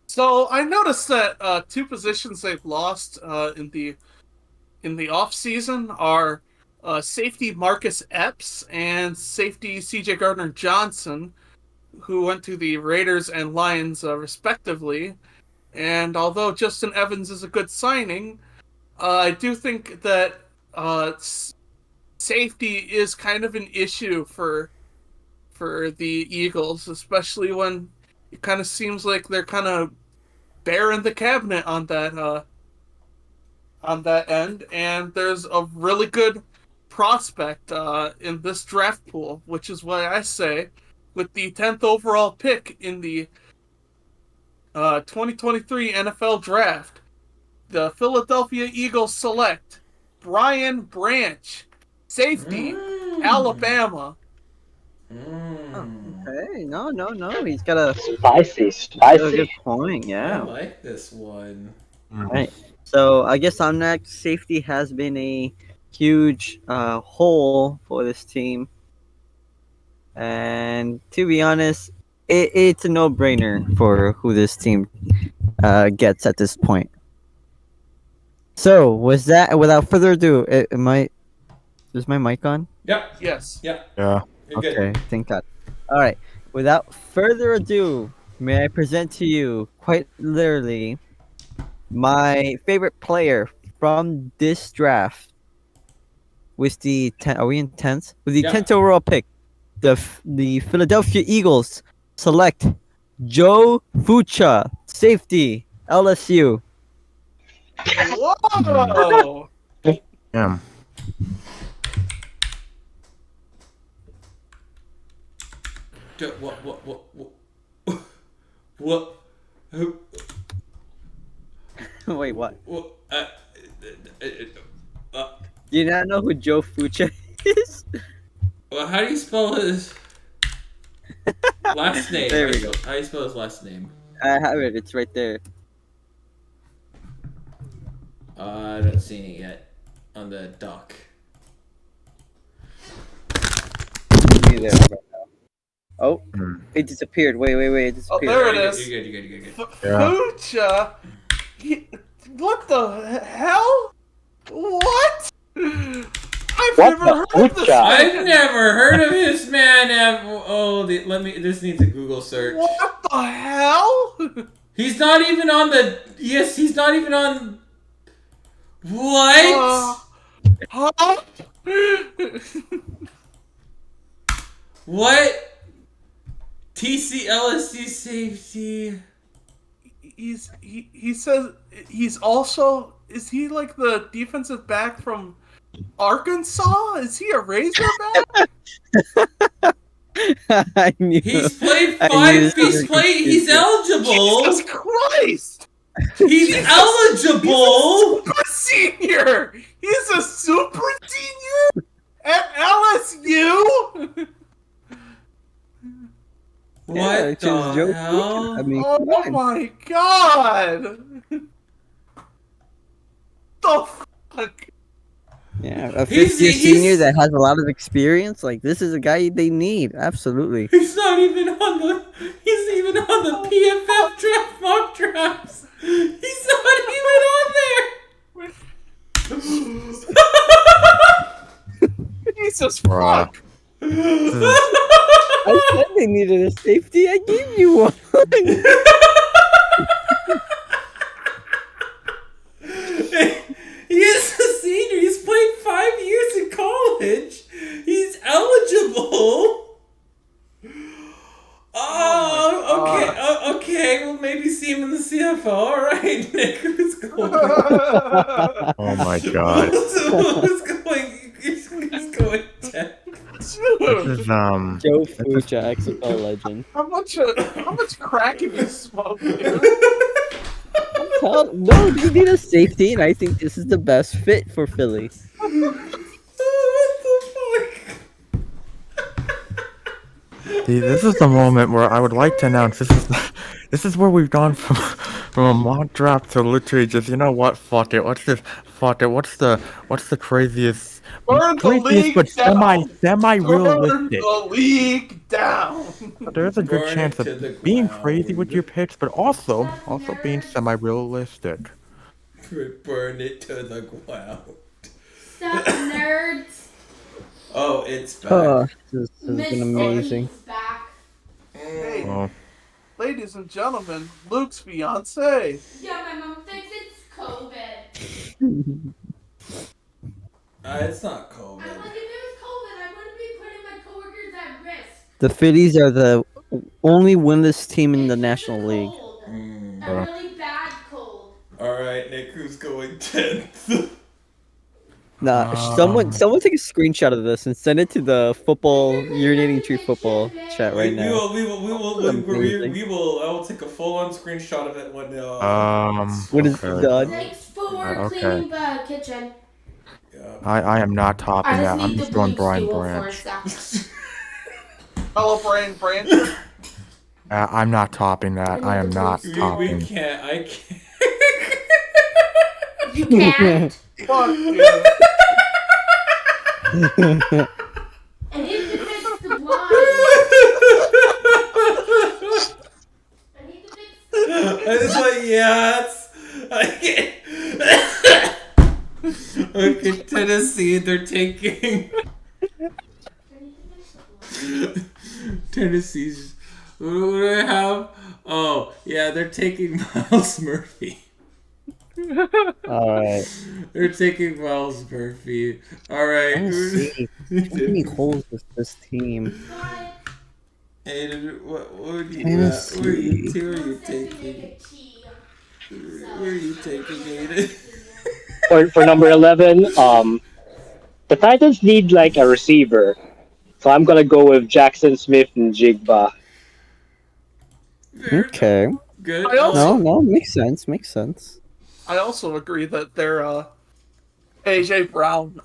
So I noticed that two positions they've lost in the off season are safety Marcus Epps and safety C.J. Gardner-Johnson, who went to the Raiders and Lions respectively. And although Justin Evans is a good signing, I do think that safety is kind of an issue for the Eagles, especially when it kind of seems like they're kind of bare in the cabinet on that end, and there's a really good prospect in this draft pool, which is why I say, with the 10th overall pick in the 2023 NFL Draft, the Philadelphia Eagles select Brian Branch, safety, Alabama. Hey, no. He's got a Spicy. good point. I Yeah. like this one. Right. So I guess on next, safety has been a huge hole for this team, and to be honest, it's a no-brainer for who this team gets at this point. So was that? Without further ado, is my mic on? Yep. Yes. Yep. Yeah. You're Okay, good. thank God. All right. Without further ado, may I present to you, quite literally, my favorite player from this draft with the 10. Are we in 10th? With the Yeah. 10th overall pick, the Philadelphia Eagles select Joe Fucha, safety, LSU. Whoa! Yeah. What? Who? Wait, what? What? Do you not know who Joe Fucha is? Well, how do you spell his last name? There we go. How do you spell his last name? I have it. It's right there. I don't see it yet on the doc. Be there right now. Oh, it disappeared. Wait. It Oh, disappeared. there it is. You're good. Yeah. Fucha. What the hell? What? I've What never the heard of this. fucha? I've never heard of this man. This needs a Google search. What the hell? He's not even on the. Yes, he's not even on. What? Huh? What? TCLSC safety. He says he's also, is he like the defensive back from Arkansas? Is he a Razorback? I knew. He's played I knew five. this was gonna He's eligible. Jesus Christ! He's eligible. He's a super senior. He's a super senior at LSU. What Yeah, it's just the Joe hell? Fucha. I mean, come Oh on. my god! The fuck? Yeah, a He's- fifth-year he's- senior that has a lot of experience. Like, this is a guy they need. Absolutely. He's not even on the. He's even on the PFF draft mock drafts. He's not even on there. Jesus Bruh. fuck! I said they needed a safety. I gave you one. He is a senior. He's played 5 years in college. He's eligible. Oh, okay. Okay. We'll maybe see him in the CFL. All right, Nick. Who's going? Oh my god. Who's going? He's going 10. This Dude, is Joe Fucha, XFL legend. how much crack have you smoked, dude? No, they need a safety, and I think this is the best fit for Philly. What the fuck? See, this is the moment where I would like to announce this is where we've gone from a mock draft to literally just, you know what, fuck it. What's the craziest Burn the craziest league but down. semi Burn realistic. the league down. There's a good Burn chance it to the of being ground. crazy with your picks, but also being semi realistic. Burn it to the ground. Stop, nerds. Oh, it's back. Oh, this has Miss been amazing. Sophie's back. Hey, Oh. ladies and gentlemen, Luke's fiance. Yeah, my mom thinks it's COVID. It's not I'm COVID. like, if it was COVID, I wouldn't be putting my coworkers at risk. The Phillies are the only winless team in the It's National just a League. cold. Mm. A really bad cold. All right, Nick, who's going 10th? Nah, someone take a screenshot of this and send it to the football urinating tree football chat right now. We will. I will take a full-on screenshot of it when. What is okay. done? Thanks for Okay. cleaning the kitchen. I am not topping I that. just I'm need just the going blue Brian stool Branch. for a sec. Hello, Brian Branch. I'm not topping that. I am not We topping. can't. I can't. You can't. Fuck you. I need to fix the blinds. I need to fix the I was like, yes. I can't. Okay, Tennessee, they're taking. Tennessee's. What do I have? Oh, yeah, they're taking Miles Murphy. Alright. They're taking Miles Murphy. All right. Let's see. How many holes is this team? Aiden, what would you Tennessee. Who are you Says we taking? make a tea. Where are you taking, Aiden? For number 11, the Titans need like a receiver. So I'm gonna go with Jackson Smith and Jigba. Okay. Good. I also- No, makes sense. I also agree that their AJ Brown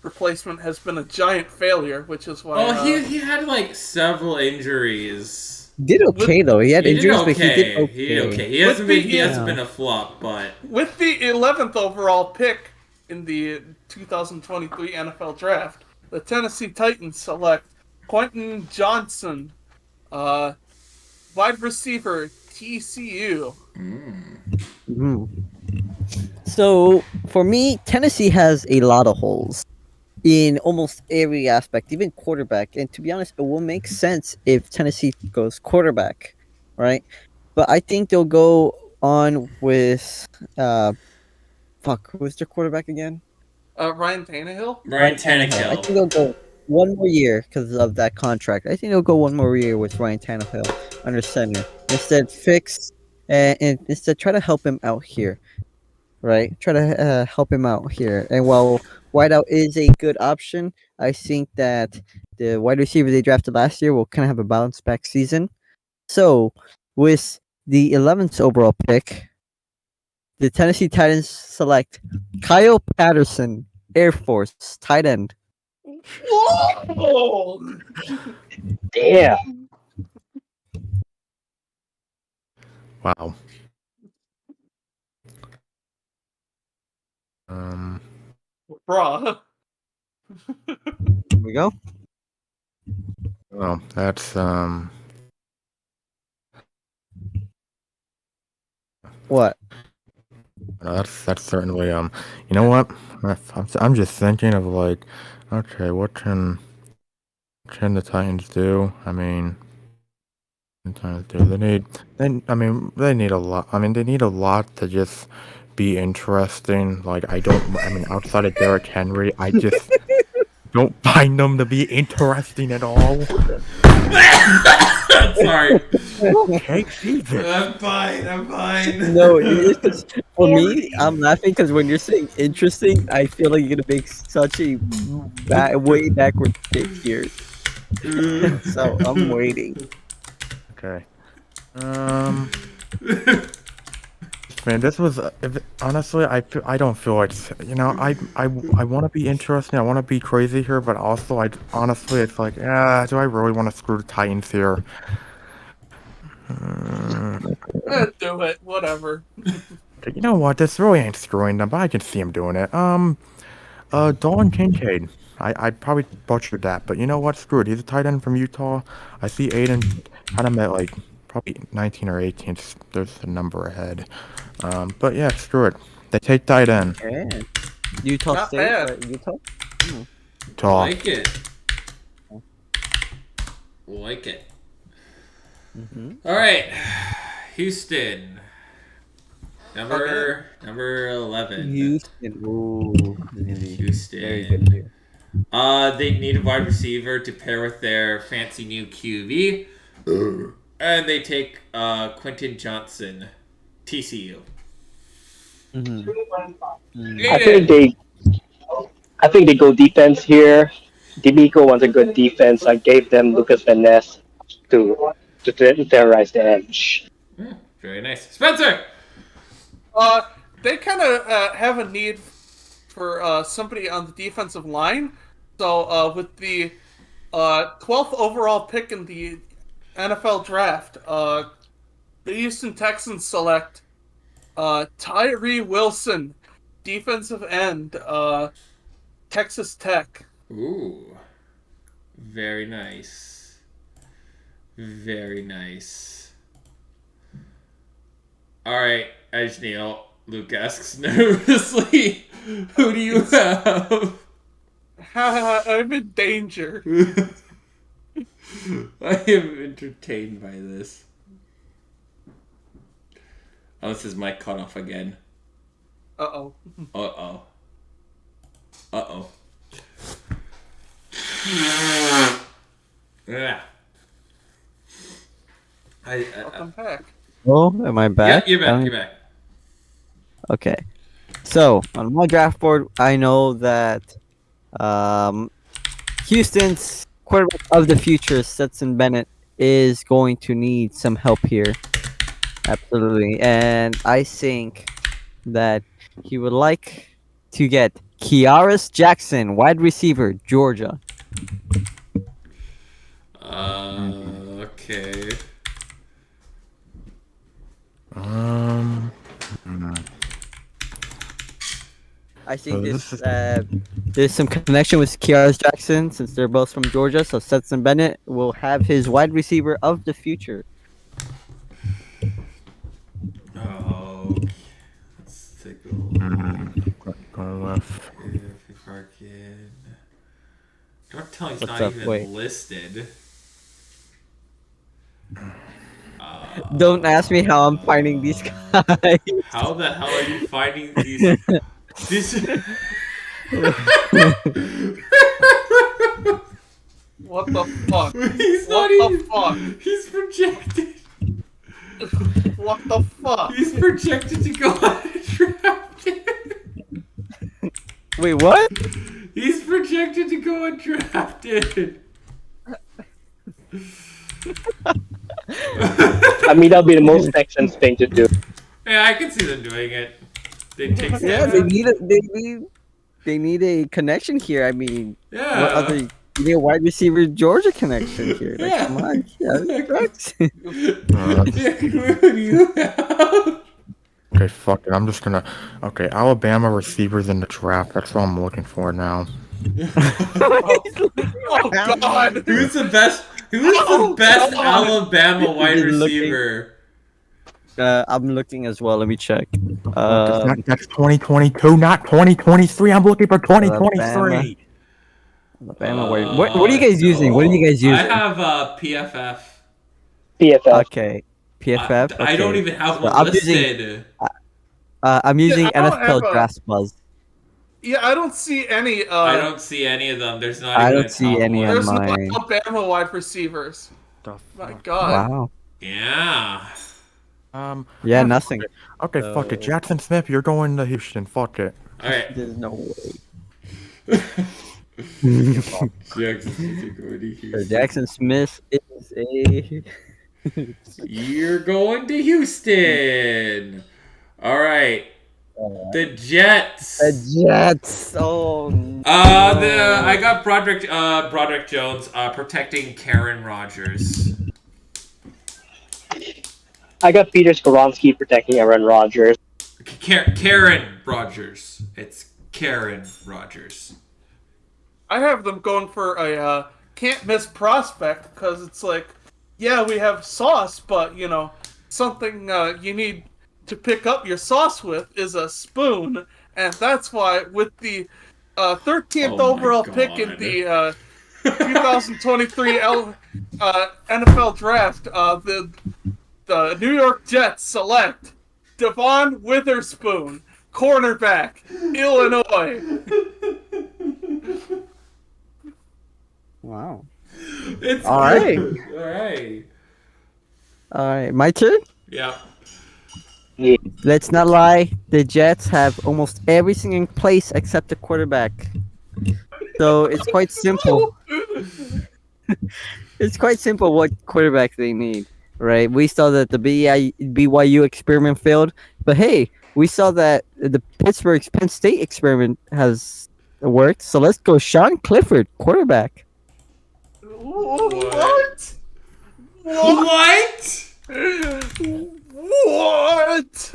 replacement has been a giant failure, which is why. Oh, he had like several injuries. Did okay though. He had He did injuries, but okay. he did okay. He did okay. He With hasn't the- been. He hasn't yeah. been a flop, but With the 11th overall pick in the 2023 NFL Draft, the Tennessee Titans select Quentin Johnson, wide receiver, TCU. Mm. So for me, Tennessee has a lot of holes in almost every aspect, even quarterback. And to be honest, it will make sense if Tennessee goes quarterback, right? But I think they'll go on with who's their quarterback again? Ryan Tannehill. Ryan Tannehill. I think Tannehill. they'll go one more year because of that contract. I think they'll go one more year with Ryan Tannehill under center. Instead, fix and instead try to help him out here, right? Try to help him out here. And while wideout is a good option, I think that the wide receiver they drafted last year will kind of have a bounce back season. So, with the 11th overall pick, the Tennessee Titans select Kyle Patterson, Air Force, tight end. Whoa! Damn. Wow. Um. Bruh. Here we go. Well, that's What? that's certainly you know what? I'm just thinking of like, okay, what can the Titans do? I mean, the Titans do they need a lot. I mean, they need a lot to just be interesting. Like outside of Derrick Henry, I just don't find them to be interesting at all. Sorry. Okay, Jesus. I'm fine. No, it's just, for me, I'm laughing because when you're saying interesting, I feel like you're gonna make such a way backward pick here. So I'm waiting. Okay. Man, this was honestly, I don't feel like I want to be interesting. I want to be crazy here, but also honestly, it's like, do I really want to screw the Titans here? Do it. Whatever. You know what? This really ain't screwing them, but I can see him doing it. Dalton Kincaid. I probably butchered that, but you know what? Screw it. He's a tight end from Utah. I see Aiden had him at like probably 19 or 18. There's a number ahead. But yeah, screw it. They take tight end. Yeah. Utah Not State, bad. right? Utah. Utah. Like it. Like it. All right, Houston. Number 11. Houston. Ooh. Very Houston. good here. They need a wide receiver to pair with their fancy new QB, and they take Quentin Johnson, TCU. I think they go defense here. D'Amico wants a good defense. I gave them Lucas Van Ness to terrorize the edge. Very nice, Spencer. They kind of have a need for somebody on the defensive line. So with the 12th overall pick in the NFL draft, the Houston Texans select Tyree Wilson, defensive end, Texas Tech. Ooh, very nice. Very nice. All right, Ajneel. Luke asks nervously, "Who do you have?" I'm in danger. I am entertained by this. Unless his mic cut off again. Uh-oh. Uh-oh. Uh-oh. Yeah. Welcome back. Oh, am I back? Yeah, you're back. You're back. Okay. So on my draft board, I know that Houston's quarterback of the future, Stetson Bennett, is going to need some help here. Absolutely. And I think that he would like to get Kiaris Jackson, wide receiver, Georgia. Okay. I think there's some connection with Kiaris Jackson since they're both from Georgia. So Stetson Bennett will have his wide receiver of the future. Oh, let's take a Go left. Don't tell he's What's not up? even Wait. listed. Don't ask me how I'm finding these guys. How the hell are you finding these? This. What the fuck? He's What not the even. fuck? He's projected. What the fuck? He's projected to go undrafted. Wait, what? He's projected to go undrafted. I mean, that'll be the most Texans thing to do. Yeah, I can see them doing it. They take steps. Yeah, they need a connection here. I mean, Yeah. what other? You need a wide receiver Georgia connection here. Like, Yeah. come on, yeah, that works. What do you have? Okay, fuck it. I'm just gonna. Okay, Alabama receivers in the draft. That's what I'm looking for now. Oh god! Who's the best? Who's the Oh, best God. Alabama wide He's looking. receiver? I'm looking as well. Let me check. That's 2022, not 2023. I'm looking for 2023. Alabama. Wait, what are you guys using? What are you guys I using? have PFF. PFF. Okay, PFF. I don't okay. even have So one I'm listed. using. I'm using I don't NFL have a- Draft Buzz. Yeah, I don't see any. I don't see any of them. There's not I even don't a see top any one. on There's no mine. Alabama wide receivers. The My fuck? god. Wow. Yeah. Yeah, nothing. Okay, fuck it. Jackson Smith, you're going to Houston. Fuck it. All right. There's no way. So Jackson Smith is a. You're going to Houston. All right. The Jets. The Jets. Oh. No. I got Broderick Jones protecting Karen Rodgers. I got Peter Skoronski protecting Aaron Rodgers. Karen Rodgers. It's Karen Rodgers. I have them going for a can't miss prospect because it's like, yeah, we have sauce, but you know, something you need to pick up your sauce with is a spoon, and that's why with the 13th Oh my overall pick in God. the 2023 NFL draft, the New York Jets select Devon Witherspoon, cornerback, Illinois. Wow. It's All right. good. All right. All right, my turn. Yeah. Yeah. Let's not lie. The Jets have almost everything in place except the quarterback. So it's quite simple. It's quite simple what quarterback they need, right? We saw that the BYU experiment failed, but hey, we saw that the Pittsburgh Penn State experiment has worked. So let's go, Sean Clifford, quarterback. What? What? What?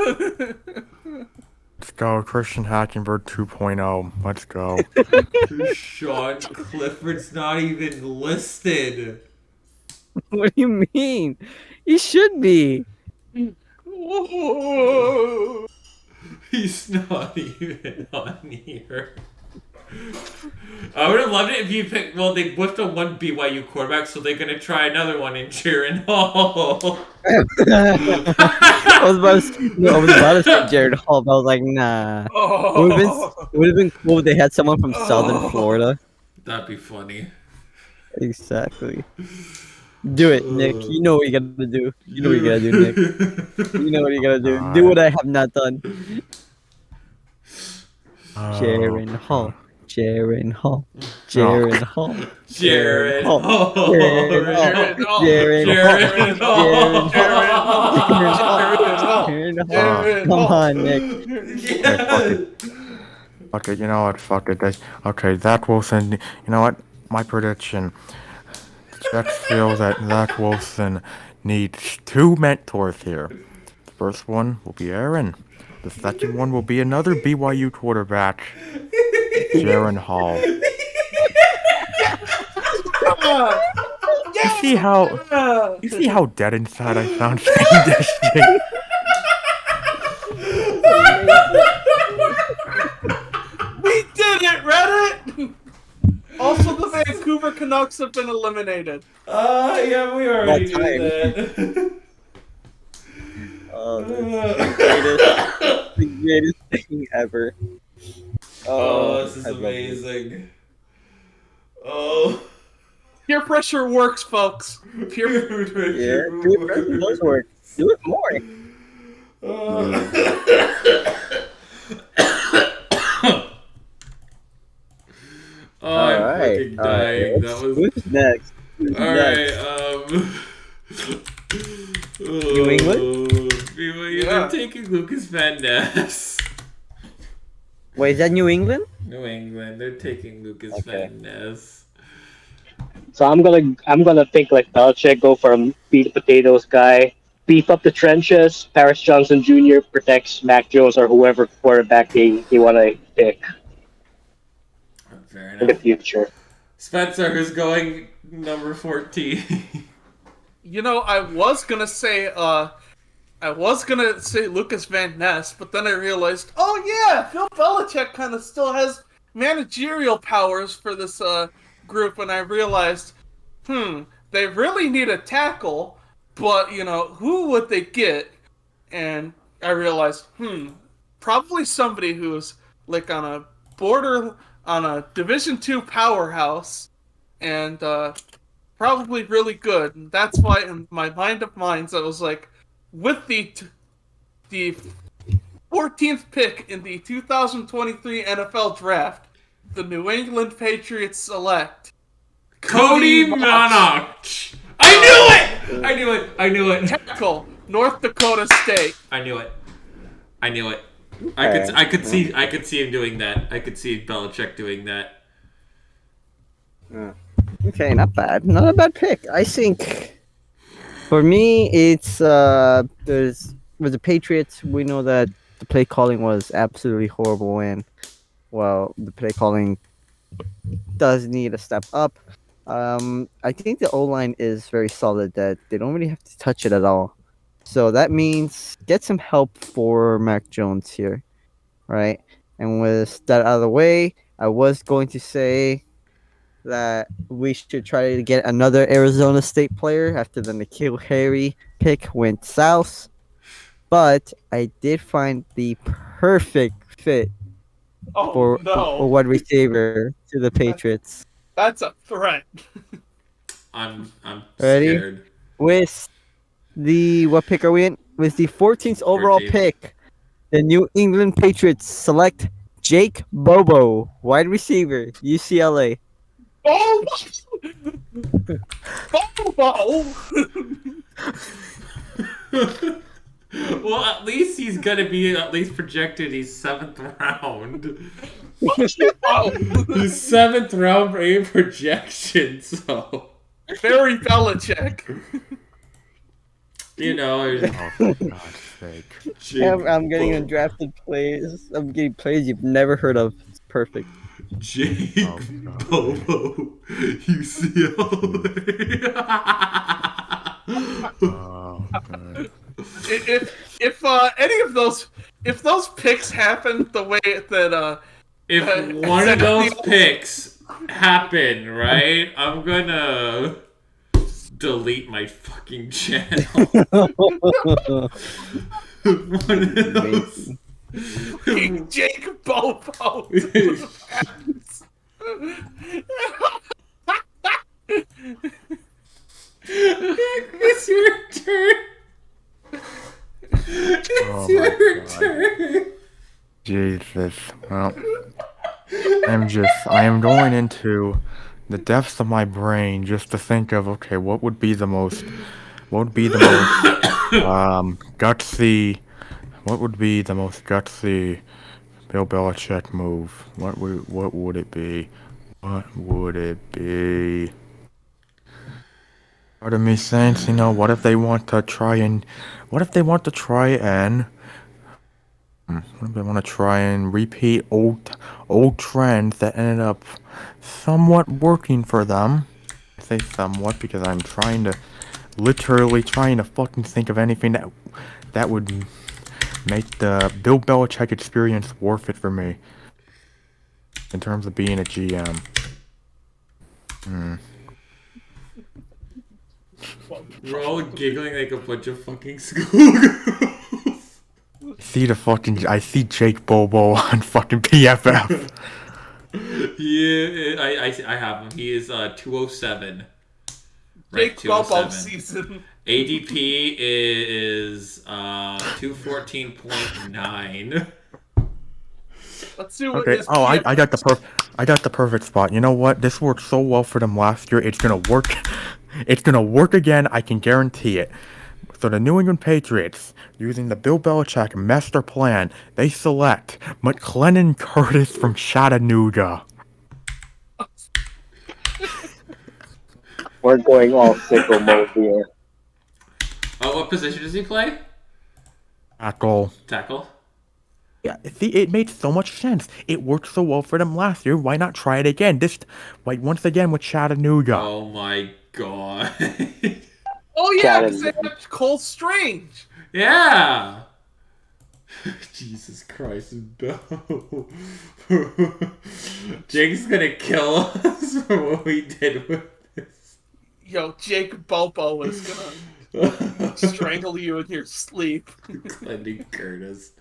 Let's go, Christian Hackenberg 2.0. Let's go. Sean Clifford's not even listed. What do you mean? He should be. He's not even on here. I would have loved it if you picked. Well, they whiffed on one BYU quarterback, so they're gonna try another one in Jaron Hall. I was about to say Jared Hall, but I was like, nah. Would have been cool if they had someone from Southern Florida. That'd be funny. Exactly. Do it, Nick. You know what you gotta do. You know what you gotta do, Nick. You know what you gotta do. Do what I have not done. Jaron Hall. Jaron Hall. Jaron Hall. Jared Hall. Hall. Jaron Hall. Jaron Hall. Jaron Hall. Come on, Nick. Okay, you know what? Fuck it. Okay, Zach Wilson. You know what? My prediction. Jets feel that Zach Wilson needs two mentors here. The first one will be Aaron. The second one will be another BYU quarterback, Jaron Hall. You see how dead inside I sound saying this shit? Canucks have been eliminated. Yeah, we already About time. knew that. Oh, the greatest thing ever. Oh, this is I love it. amazing. Oh. Peer pressure works, folks. Peer Yeah, peer pressure does work. Do it more. Oh, I'm Alright. fucking dying. That was. Who's next? Who's Alright, New England? BYU, Yeah. they're taking Lucas Van Ness. Wait, is that New England? New England, they're taking Lucas Okay. Van Ness. So I'm gonna think like Belichick, go for a beat the potatoes guy, beef up the trenches. Paris Johnson Jr. protects Mac Jones or whoever quarterback they want to pick Fair in the enough. future. Spencer, who's going number 14? You know, I was gonna say Lucas Van Ness, but then I realized, oh yeah, Bill Belichick kind of still has managerial powers for this group, and I realized, they really need a tackle, but you know, who would they get? And I realized, probably somebody who's like on a Division II powerhouse, and probably really good. And that's why, in my mind of minds, I was like, with the 14th pick in the 2023 NFL Draft, the New England Patriots select Cody Monarch! I knew it! tackle, North Dakota State. I knew it. Okay. I could see him doing that. I could see Belichick doing that. Okay, not bad. Not a bad pick. I think for me, it's with the Patriots. We know that the play calling was absolutely horrible, and well, the play calling does need a step up. I think the O line is very solid. That they don't really have to touch it at all. So that means get some help for Mac Jones here, right? And with that out of the way, I was going to say that we should try to get another Arizona State player after the N'Keal Harry pick went south. But I did find the perfect fit Oh for no, wide receiver to the Patriots. that's a threat. I'm Ready? scared. With the what pick are we in? With the 14th overall 14th. pick, the New England Patriots select Jake Bobo, wide receiver, UCLA. Oh, Bobo. Well, at least he's gonna be at least projected. He's 7th round. Oh, He's 7th round A projection. So very Belichick. you know, Oh, for God's sake. I'm getting undrafted players. I'm getting players you've never heard of. It's perfect. Jake Oh, God. Bobo UCLA. Oh, God. If any of those picks happen the way that If one of those picks happen, right, I'm gonna delete my fucking channel. One of those. Jake Bobo. It's your turn. Oh, It's your my God. turn. Jesus. Well, I am going into the depths of my brain just to think of, okay, what would be the most gutsy, what would be the most gutsy Bill Belichick move? What would it be? What would it be? Part of me thinks, what if they want to try and repeat old trends that ended up somewhat working for them. I say somewhat because I'm literally trying to fucking think of anything that would make the Bill Belichick experience worth it for me in terms of being a GM. We're all giggling like a bunch of fucking schoolgirls. I see Jake Bobo on fucking PFF. Yeah, I have him. He is 207. Jake Bobo 207. season. ADP is 214.9. Let's see what Okay. his Oh, I PFF got the perfect spot. You know what? This worked so well for them last year. It's gonna work. It's gonna work again. I can guarantee it. So the New England Patriots, using the Bill Belichick master plan, they select McLennan Curtis from Chattanooga. We're going all sicko mode here. What position does he play? Tackle. Tackle. Yeah, see, it made so much sense. It worked so well for them last year. Why not try it again? Once again with Chattanooga. Oh my god. Oh yeah, because they have Cole Strange. Yeah. Jesus Christ, no. Jake's gonna kill us for what we did with this. Yo, Jake Bobo is gonna strangle you in your sleep. Clendy Curtis.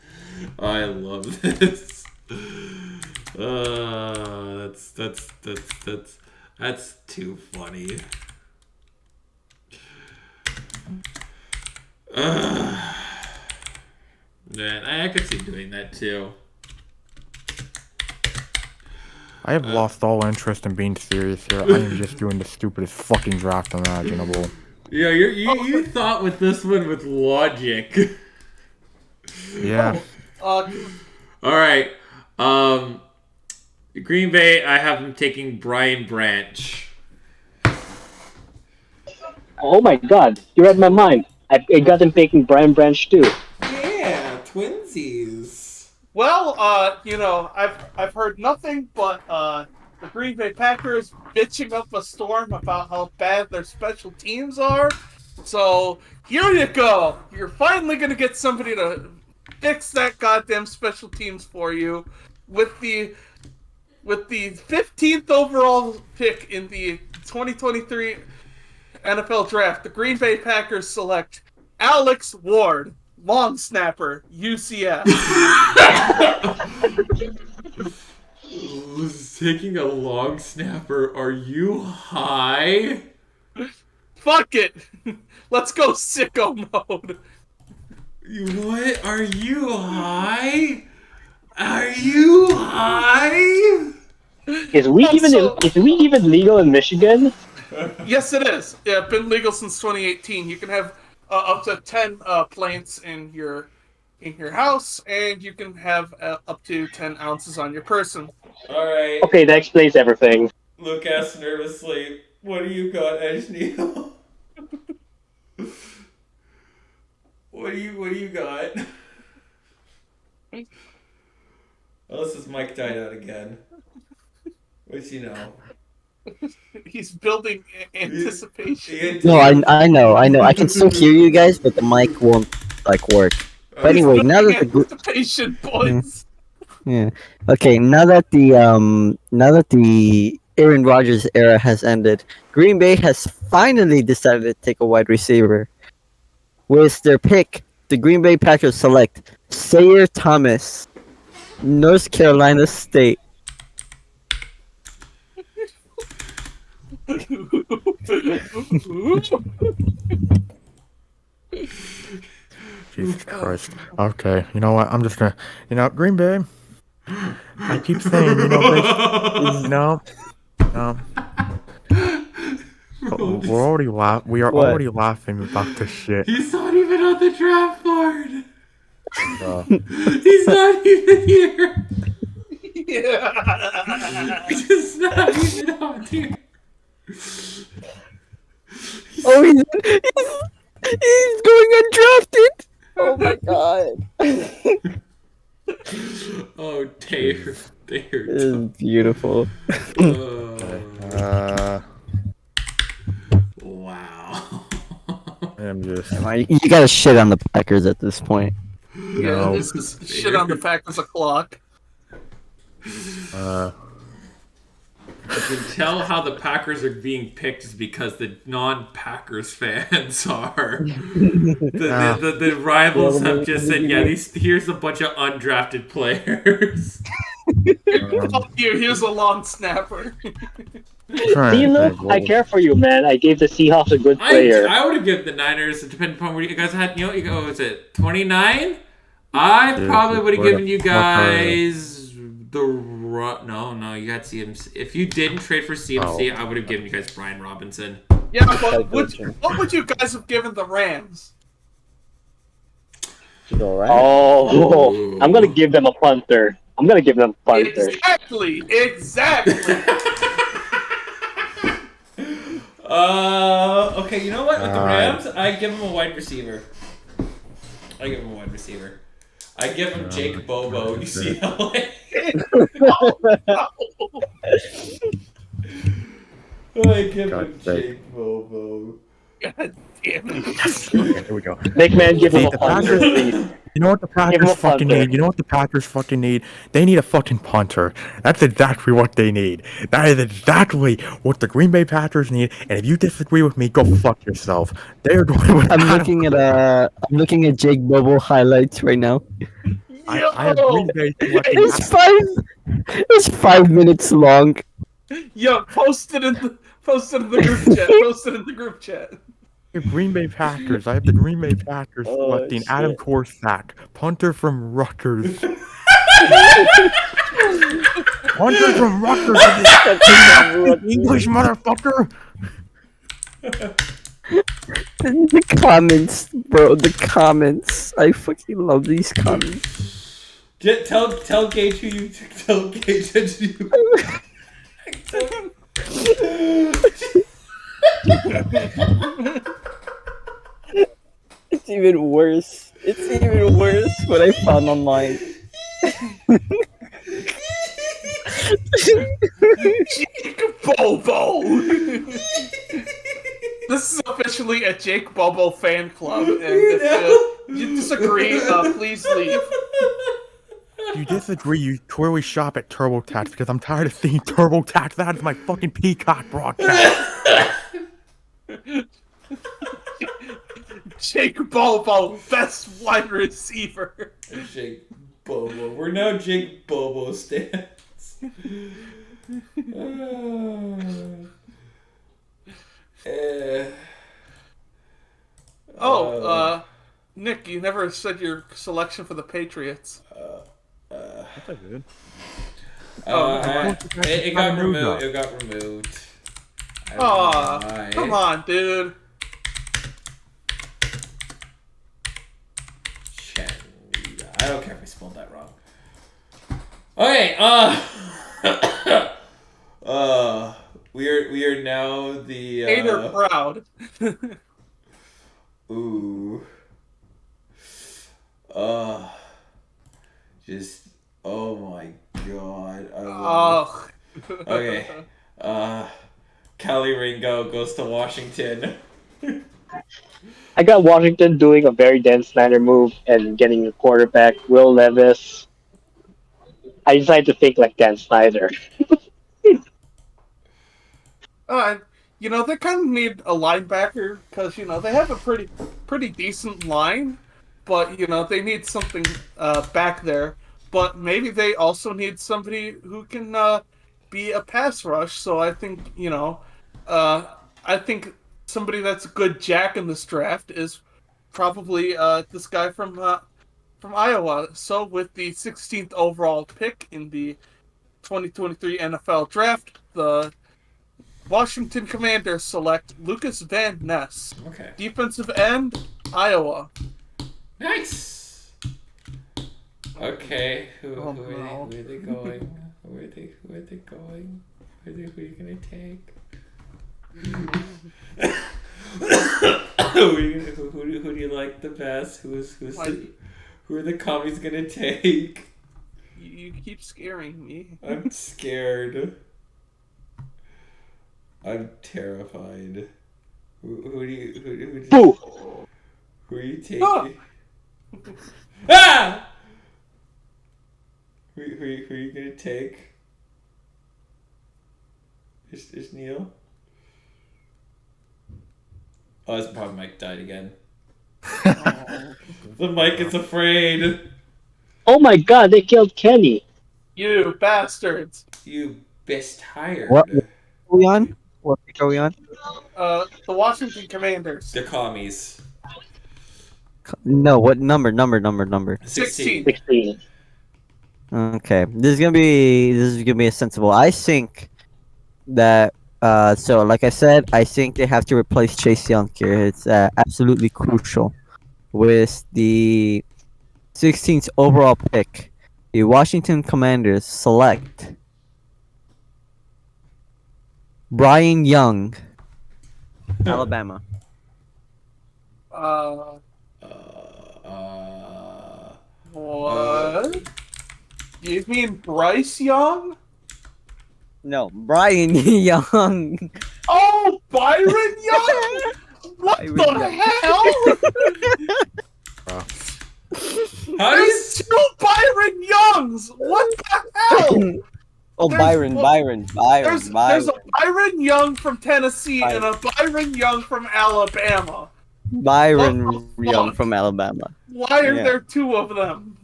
I love this. That's too funny. Man, I could see doing that too. I have lost all interest in being serious here. I am just doing the stupidest fucking draft imaginable. Yeah, you thought with this one with logic. Yeah. All right. Green Bay, I have them taking Brian Branch. Oh my god, you read my mind. I got them taking Brian Branch too. Yeah, twinsies. Well, I've heard nothing but the Green Bay Packers bitching up a storm about how bad their special teams are. So here you go. You're finally gonna get somebody to fix that goddamn special teams for you with the 15th overall pick in the 2023 NFL Draft. The Green Bay Packers select Alex Ward, long snapper, UCF. Taking a long snapper. Are you high? Fuck it. Let's go sicko mode. What? Are you high? Are you high? Is weed even legal in Michigan? Yes, it is. Yeah, been legal since 2018. You can have up to 10 plants in your house, and you can have up to 10 ounces on your person. All right. Okay, that explains everything. Luke asks nervously, "What do you got, Edge Neil? What do you got?" Oh, this is Mike died out again. What's he know? He's building anticipation. No, I know. I can still hear you guys, but the mic won't work. But anyway, now that the Anticipation, boys. yeah, okay, now that the Aaron Rodgers era has ended, Green Bay has finally decided to take a wide receiver. With their pick, the Green Bay Packers select Sayer Thomas, North Carolina State. Jesus Christ. Okay, you know what? I'm just gonna, Green Bay. I keep saying, no. We are What? already laughing about this shit. He's not even on the draft board. He's not even here. Yeah. He's not even on here. Oh, he's going undrafted. Oh my god. Oh, Taylor. This is beautiful. Wow. I'm just. You gotta shit on the Packers at this point. Yeah, this is shit on the Packers o'clock. can tell how the Packers are being picked is because the non-Packers fans are. The rivals have just said, yeah, here's a bunch of undrafted players. Fuck you, here's a long snapper. See, look, I care for you, man. I gave the Seahawks a good player. I would have given the Niners, depending upon where you guys had, what was it, 29? I probably would have given you guys no, you got CMC. If you didn't trade for CMC, I would have given you guys Brian Robinson. Yeah, but what would you guys have given the Rams? Oh, I'm gonna give them a punter. Exactly. Okay, you know what? With the Rams, I give him a wide receiver. I give him Jake Bobo, UCLA. I give him Jake Bobo. God damn it. Okay, here we go. Big man, give him a punter, please. You know what the Packers fucking need? They need a fucking punter. That's exactly what they need. That is exactly what the Green Bay Packers need. And if you disagree with me, go fuck yourself. They're going with I'm looking at Jake Bobo highlights right now. I have Green Bay selecting. It's 5 minutes long. Yo, post it in the group chat. Green Bay Packers. I have the Green Bay Packers selecting Adam Korsak, punter from Rutgers. Punter from Rutgers. English motherfucker. The comments, bro. The comments. I fucking love these comments. Tell Gage who you tell Gage that you. It's even worse. What I found online. Jake Bobo. This is officially a Jake Bobo fan club, and if you disagree, please leave. If you disagree, you clearly shop at TurboTax because I'm tired of seeing TurboTax. That is my fucking Peacock broadcast. Jake Bobo, best wide receiver. Jake Bobo. We're now Jake Bobo stands. Nick, you never said your selection for the Patriots. That's a good. It got removed. Come on, dude. I don't care if I spelled that wrong. Okay, we are now the Hater proud. Ooh. Just oh my god. Okay. Kelly Ringo goes to Washington. I got Washington doing a very Dan Snyder move and getting a quarterback, Will Levis. I decided to think like Dan Snyder. They kind of need a linebacker because they have a pretty decent line, but they need something back there. But maybe they also need somebody who can be a pass rush. So I think somebody that's a good jack in this draft is probably this guy from Iowa. So with the 16th overall pick in the 2023 NFL Draft, the Washington Commanders select Lucas Van Ness. Okay. Defensive end, Iowa. Nice. Okay, who are they going? Who are they going? Who are you gonna take? Who do you like the best? Who are the commies gonna take? You keep scaring me. I'm scared. I'm terrified. Who are you taking? Ah! Who are you gonna take? Is Neil? Oh, his probably mic died again. The mic is afraid. Oh my god, they killed Kenny. You bastards. You best hired. What are we on? What pick are we on? The Washington Commanders. They're commies. No, what number? 16. 16. Okay, this is gonna be a sensible. I think that so like I said, I think they have to replace Chase Young here. It's absolutely crucial. With the 16th overall pick, the Washington Commanders select Brian Young, Alabama. What? You mean Bryce Young? No, Brian Young. Oh, Byron Young? What Byron the Young. hell? How do you? There's 2 Byron Youngs! What the hell? Oh, There's Byron. There's a Byron Young from Tennessee and a Byron Young from Alabama. Byron What the Young fuck? from Alabama. Why are Yeah. there 2 of them?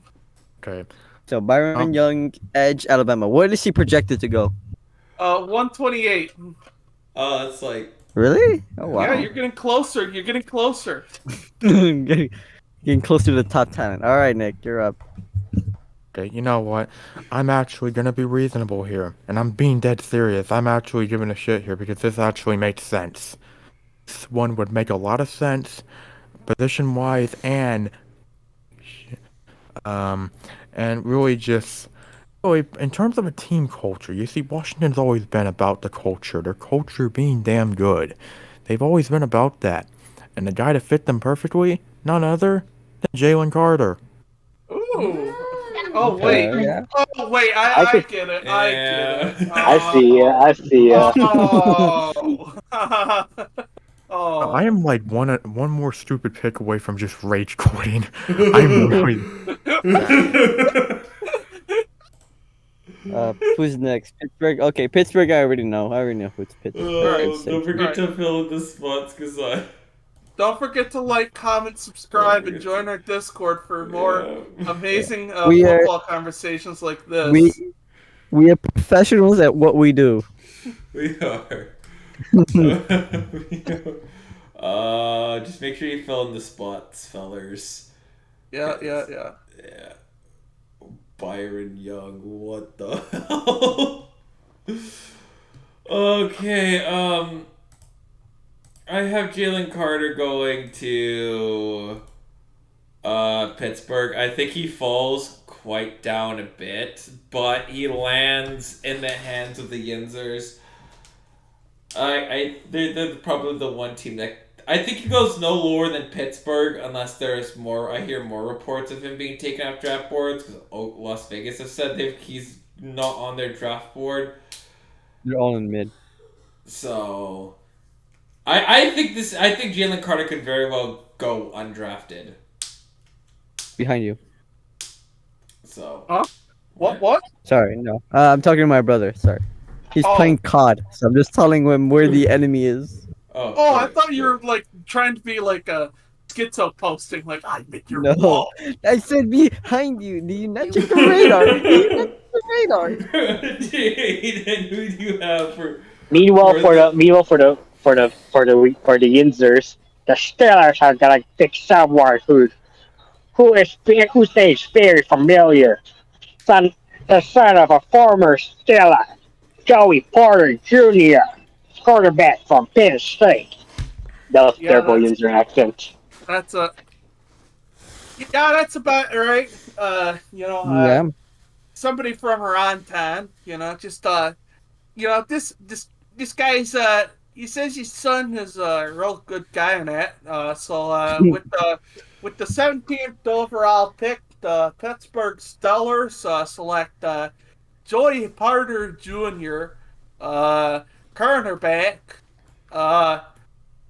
Okay. So Byron Young, Edge, Alabama. Where is he projected to go? 128. Oh, that's like. Really? Oh wow. Yeah, you're getting closer. You're getting closer. getting closer to the top talent. All right, Nick, you're up. Okay, you know what? I'm actually gonna be reasonable here, and I'm being dead serious. I'm actually giving a shit here because this actually makes sense. This one would make a lot of sense, position-wise, and really just really in terms of a team culture. You see, Washington's always been about the culture, their culture being damn good. They've always been about that, and the guy to fit them perfectly, none other than Jalen Carter. Ooh. Oh wait. yeah. Oh wait. I get it. I get it. I see ya. I see ya. Oh. Oh. I am like one more stupid pick away from just rage quitting. I'm really. Who's next? Pittsburgh. Okay, Pittsburgh. I already know. who it's Pittsburgh. Oh, Safe. don't forget to fill in the spots, cause I. Don't forget to like, comment, subscribe, and join our Discord for more amazing We are- football conversations like this. We are professionals at what we do. We are. Just make sure you fill in the spots, fellers. Yeah. Yeah. Byron Young, what the hell? Okay, I have Jalen Carter going to Pittsburgh. I think he falls quite down a bit, but he lands in the hands of the Yinzers. They're probably the one team that I think he goes no lower than Pittsburgh unless there's more. I hear more reports of him being taken off draft boards because Las Vegas has said he's not on their draft board. They're all in mid. So, I think Jalen Carter could very well go undrafted. Behind you. So. Huh? What? Sorry, no. I'm talking to my brother. Sorry. He's Oh. playing COD, so I'm just telling him where the enemy is. Oh, I thought you were like trying to be like a schizo posting, like I make your No. wall. I said behind you. Do you not check the radar? Do you not check the radar? Jaden, who do you have for? Meanwhile, for the Yinzers, the Steelers are gonna pick someone whose name is very familiar. The son of a former Steeler, Joey Porter Jr., quarterback from Penn State. That was Yeah, terrible that's- Yinzer accent. That's that's about right. Yeah. Somebody from around town, just this guy's he says his son is a real good guy in that. With the 17th overall pick, the Pittsburgh Steelers select Joey Porter Jr., cornerback,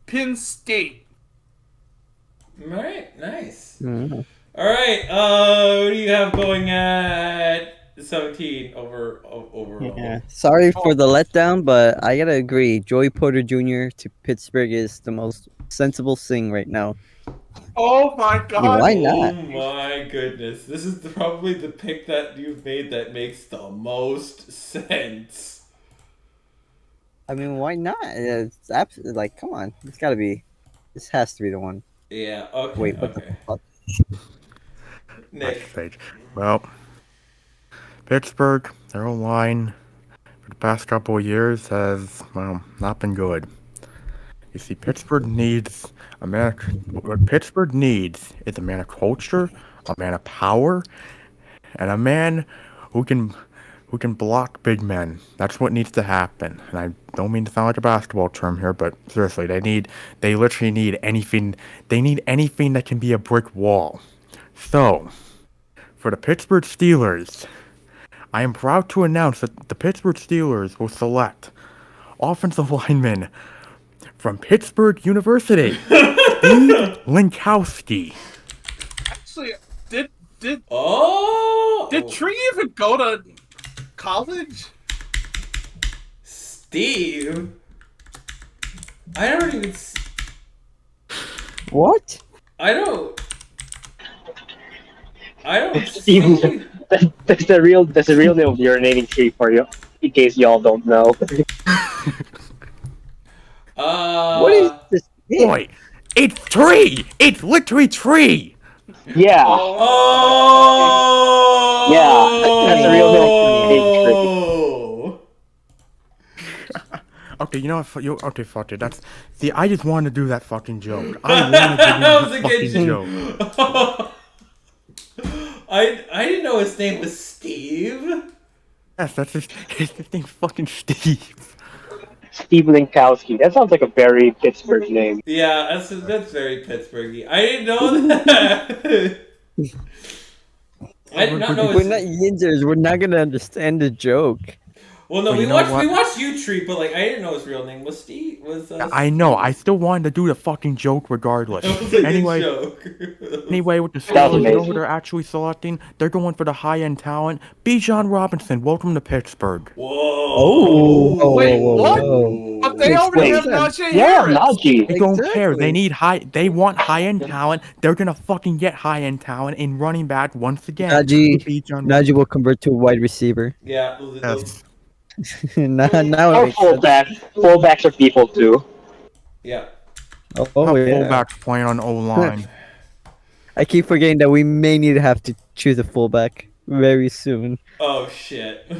Penn State. Alright, nice. Mhm. Alright, what do you have going at 17 overall. Yeah. Sorry for the letdown, but I gotta agree. Joey Porter Jr. to Pittsburgh is the most sensible thing right now. Oh my god. Why Oh not? my goodness. This is probably the pick that you've made that makes the most sense. I mean, why not? It's absolutely like, come on. It's gotta be. This has to be the one. Yeah, okay, Wait, what okay. the fuck? Nick. Stage. Well, Pittsburgh, their own line for the past couple of years has, well, not been good. You see, Pittsburgh needs a man. What Pittsburgh needs is a man of culture, a man of power, and a man who can block big men. That's what needs to happen. And I don't mean to sound like a basketball term here, but seriously, they literally need anything. They need anything that can be a brick wall. So, for the Pittsburgh Steelers, I am proud to announce that the Pittsburgh Steelers will select offensive lineman from Pittsburgh University, Steve Linkowski. Actually, did Oh! Tree even go to college? Steve? I don't even... What? I don't Steve, see... that's the real name of urinating tree for you, in case y'all don't know. What is this? Boy, it's tree! It's literally tree! Yeah, Oh! Yeah, that's a real name. Okay, you know what? Okay, fuck it. See, I just wanted to do that fucking joke. I wanted to That was do a that good fucking joke. joke. I didn't know his name was Steve. Yes, that's his name's fucking Steve. Steve Linkowski. That sounds like a very Pittsburgh name. Yeah, that's very Pittsburghy. I didn't know that. I did not know We're his... not yinzers. We're not gonna understand the joke. Well, no, Well, we you know watched what? You Treat, but like I didn't know his real name was Steve. I know. I still wanted to do the fucking joke regardless. That was a Anyway, good joke. anyway, with the That was Steelers, you know who amazing. they're actually selecting? They're going for the high-end talent. Bijan Robinson. Welcome to Pittsburgh. Whoa. Oh, Wait, whoa, what? whoa. But they Makes already no have sense. Najee Yeah, Harris. Najee. They don't care. They Exactly. need They want high-end talent. They're gonna fucking get high-end talent in running back once again. Najee, with Bijan Najee will convert to a wide receiver. Yeah. Yes. now it Or makes sense. fullbacks. Fullbacks are people too. Yeah. Oh, yeah. Fullbacks playing on O-line. I keep forgetting that we may need to have to choose a fullback very soon. Oh shit.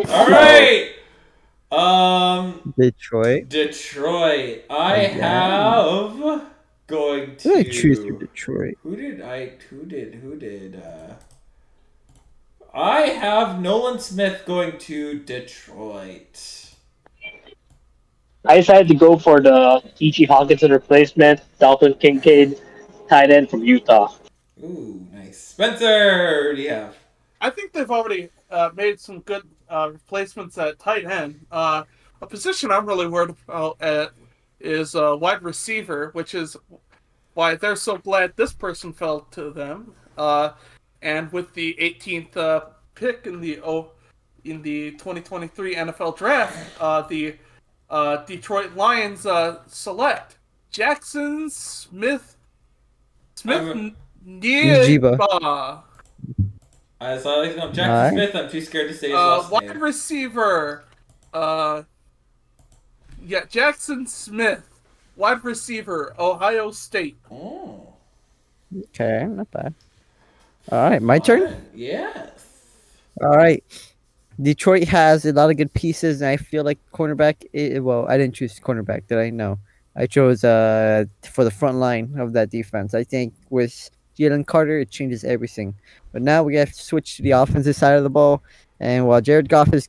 All right. Detroit. Detroit. I Again. have going Who did I choose for to. Detroit? Who did? I have Nolan Smith going to Detroit. I decided to go for the T.G. Hawkinson replacement, Dalton Kincaid, tight end from Utah. Ooh, nice. Spencer, who do you have? I think they've already made some good replacements at tight end. A position I'm really worried about is wide receiver, which is why they're so glad this person fell to them. And with the 18th pick in the 2023 NFL Draft, the Detroit Lions select Jackson Smith I'm- Njigba. I saw like no, Jackson Alright. Smith. I'm too scared to say his last Wide name. receiver. Jackson Smith, wide receiver, Ohio State. Oh. Okay, not bad. All right, my turn. Yes. All right. Detroit has a lot of good pieces, and I feel like cornerback. Well, I didn't choose cornerback, did I? No, I chose for the front line of that defense. I think with Jalen Carter, it changes everything. But now we have to switch to the offensive side of the ball, and while Jared Goff is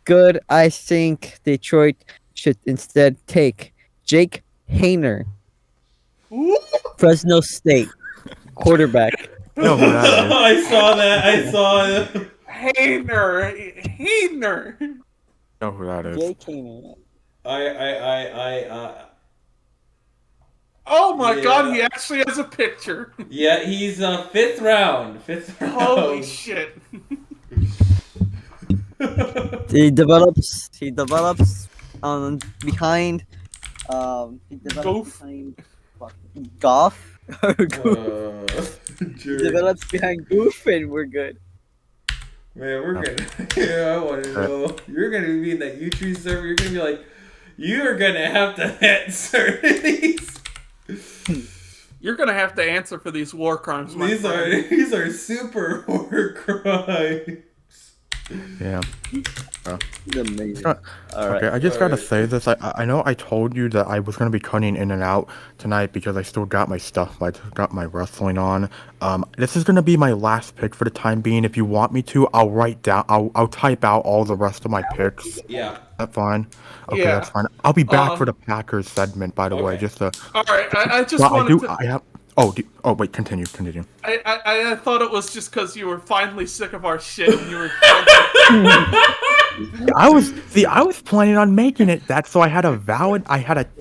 good, I think Detroit should instead take Jake Hayner, Ooh, Fresno State quarterback. know who that is. I saw that. I saw it. Hayner. Know who that is. Jake Hayner. Oh my Yeah. god, he actually has a picture. Yeah, he's fifth round. Holy shit. He develops behind he develops Goof. behind fuck, Goff. He Jerry. develops behind Goof, and we're good. Man, we're gonna. Yeah, I want to know. You're gonna be in that U3 server. You're gonna be like, you're gonna have to answer these. You're gonna have to answer for these war crimes, my friend. These are super war crimes. Yeah. He's amazing. Uh, All right. Okay, I just gotta Alright. say this. I know I told you that I was gonna be cutting in and out tonight because I still got my stuff. I got my wrestling on. This is gonna be my last pick for the time being. If you want me to, I'll write down. I'll type out all the rest of my picks. Yeah. That's fine. Okay, Yeah. that's fine. I'll be back for the Packers segment, by the way. Okay. Just to. Alright, I just Well, wanted to. I have. Oh, oh wait. Continue. I thought it was just because you were finally sick of our shit and you were. I was planning on making it that so I had a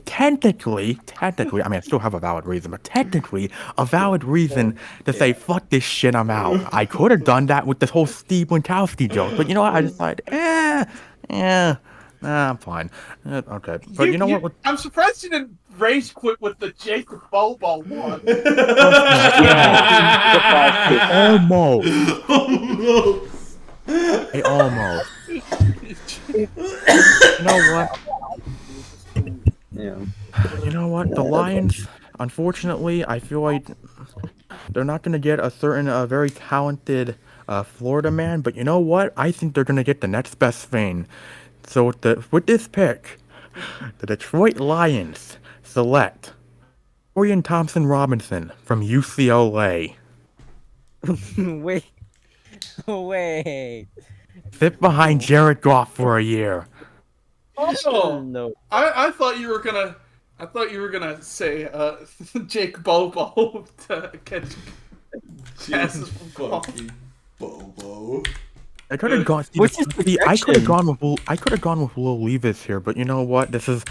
technically, I mean I still have a valid reason, but technically a valid reason to say fuck this shit, I'm out. I could have done that with this whole Steve Winkowski joke, but you know what? I decided, nah, I'm fine. Okay, but you know what? I'm surprised you didn't rage quit with the Jacob Bobo one. Almost. I almost. You know what? Yeah. You know what? The Lions, unfortunately, I feel like they're not going to get a certain very talented Florida man, but you know what? I think they're going to get the next best thing. So with this pick, the Detroit Lions select Orion Thompson Robinson from UCLA. Wait. Sit behind Jared Goff for a year. Oh, No. I thought you were gonna. I thought you were gonna say Jake Bobo to catch passes from Goff. Fucking Bobo. I could have gone. What's his I could have projection? gone with Will Levis here, but you know what? This is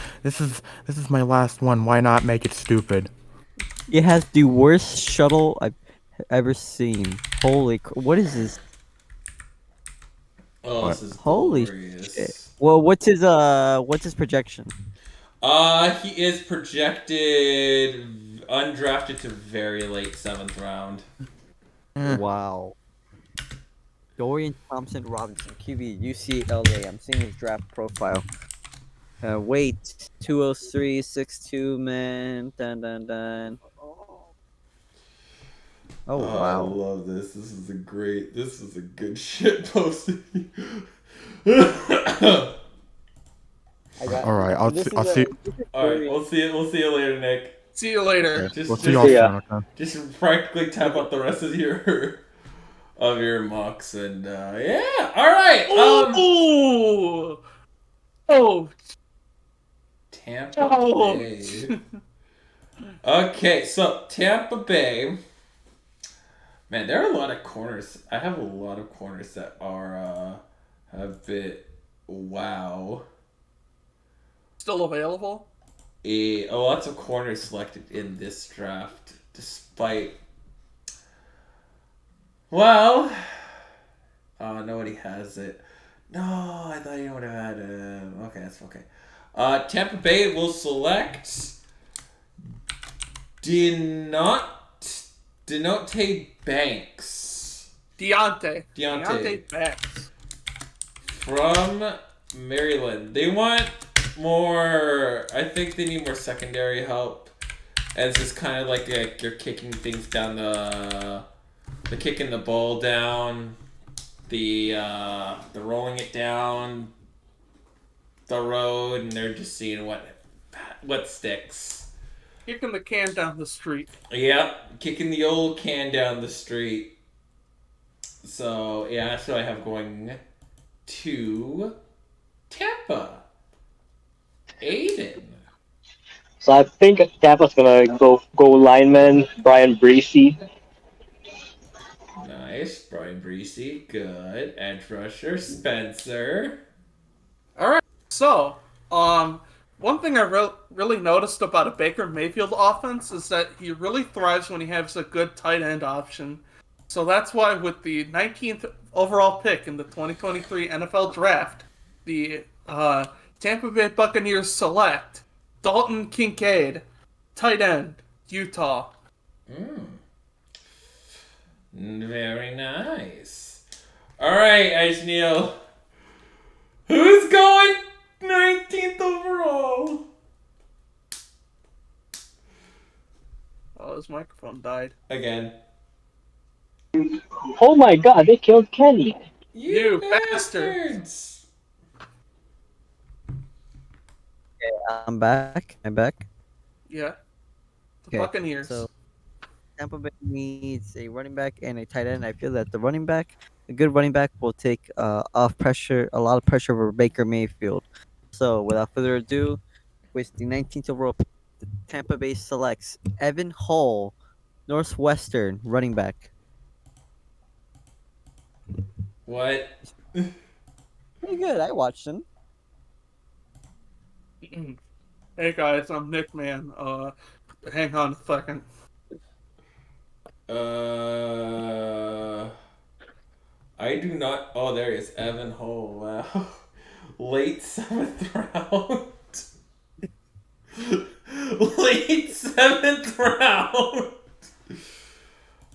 my last one. Why not make it stupid? He has the worst shuttle I've ever seen. What is this? Oh, this is Holy glorious. shit. Well, what's his projection? He is projected undrafted to very late 7th round. Wow. Dorian Thompson Robinson, QB, UCLA. I'm seeing his draft profile. Weight 203, 6'2", man. Dun. Oh I wow. love this. This is a good shit posting. All right, I'll see. All right, we'll see you later, Nick. See you later. We'll see y'all ya. soon. Okay. Just practically tap out the rest of your mocks and yeah. All right. Ooh! Oh! Tampa Oh! Bay. Okay, so Tampa Bay. Man, there are a lot of corners. I have a lot of corners that are a bit wow. Still available? Lots of corners selected in this draft, despite. Well, nobody has it. No, I thought you would have had it. Okay, that's okay. Tampa Bay will select Denote Banks. Deontay Banks. From Maryland. They want more. I think they need more secondary help. And it's just kind of like you're kicking things down they're kicking the ball down, the rolling it down the road, and they're just seeing what sticks. Kicking the can down the street. Yep, kicking the old can down the street. So yeah, that's what I have going to Tampa. Aiden. So I think Tampa's gonna go lineman Brian Breesy. Nice, Brian Breesy. Good. Edge rusher Spencer. Alright, so, one thing I really noticed about a Baker Mayfield offense is that he really thrives when he has a good tight end option. So that's why with the 19th overall pick in the 2023 NFL Draft, the Tampa Bay Buccaneers select Dalton Kincaid, tight end, Utah. Very nice. All right, Ice Neil. Who's going 19th overall? Oh, his microphone died. Again. Oh my god, they killed Kenny. You bastards! I'm back. I'm back. Yeah. The Okay, Buccaneers. So Tampa Bay needs a running back and a tight end. I feel that the running back, a good running back, will take off pressure, a lot of pressure over Baker Mayfield. So without further ado, with the 19th overall pick, the Tampa Bay selects Evan Hall, Northwestern running back. What? Pretty good. I watched him. Hey guys, I'm Nick Man. Hang on a second. I do not. Oh, there he is, Evan Hole. Wow, late 7th round. Late 7th round.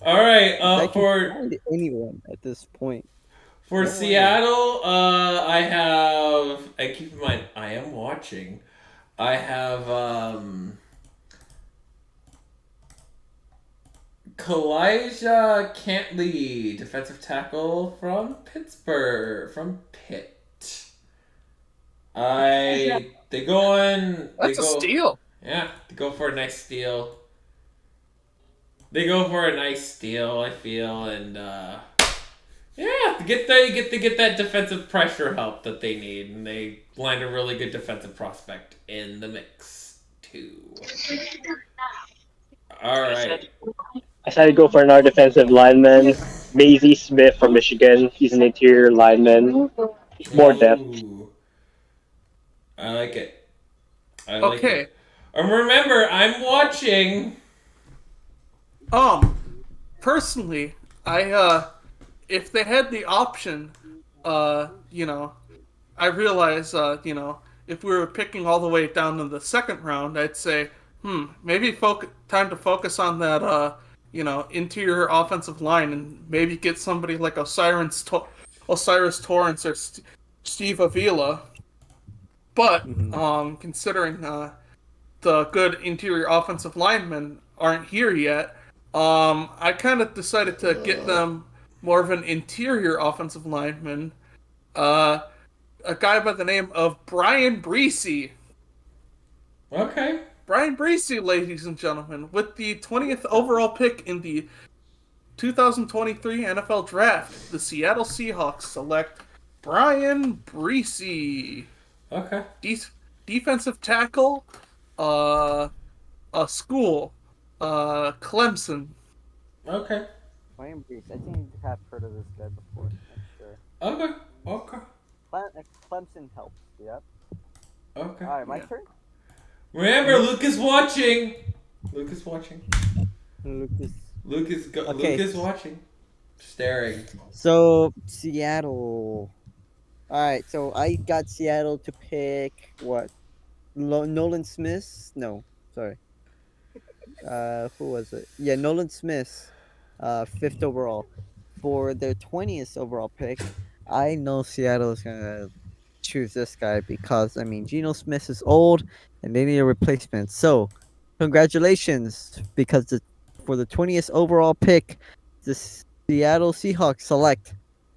All right. I can For find anyone at this point. For No way. Seattle, I have. I keep in mind, I am watching. I have Kalijah Cantley, defensive tackle from Pittsburgh, from Pitt. They go on. That's a steal. Yeah, they go for a nice steal. They go for a nice steal, I feel, and yeah, to get that defensive pressure help that they need, and they land a really good defensive prospect in the mix too. All right. I decided to go for another defensive lineman, Maisie Smith from Michigan. He's an interior lineman. More depth. Ooh. I like it. I like Okay. it. Remember, I'm watching. Personally, if they had the option, I realize, if we were picking all the way down in the second round, I'd say, maybe time to focus on that, interior offensive line and maybe get somebody like Osiris Torrance or Steve Avila. But, considering, the good interior offensive linemen aren't here yet, I kind of decided to get them more of an interior offensive lineman, a guy by the name of Brian Breesy. Okay. Brian Breesy, ladies and gentlemen, with the 20th overall pick in the 2023 NFL Draft, the Seattle Seahawks select Brian Breesy. Okay. Defensive tackle, a school, Clemson. Okay. Brian Brees. I think I have heard of this guy before. I'm sure. Okay. Okay. Clemson helps. Yep. Okay. All right, my turn. Remember, Luke is watching. Luke is watching. Lucas. Luke Okay. is watching. Staring. So Seattle. All right, so I got Seattle to pick what? Nolan Smith? No, sorry. Who was it? Yeah, Nolan Smith, 5th overall. For their 20th overall pick, I know Seattle is gonna choose this guy because Geno Smith is old and they need a replacement. So, congratulations, because for the 20th overall pick, the Seattle Seahawks select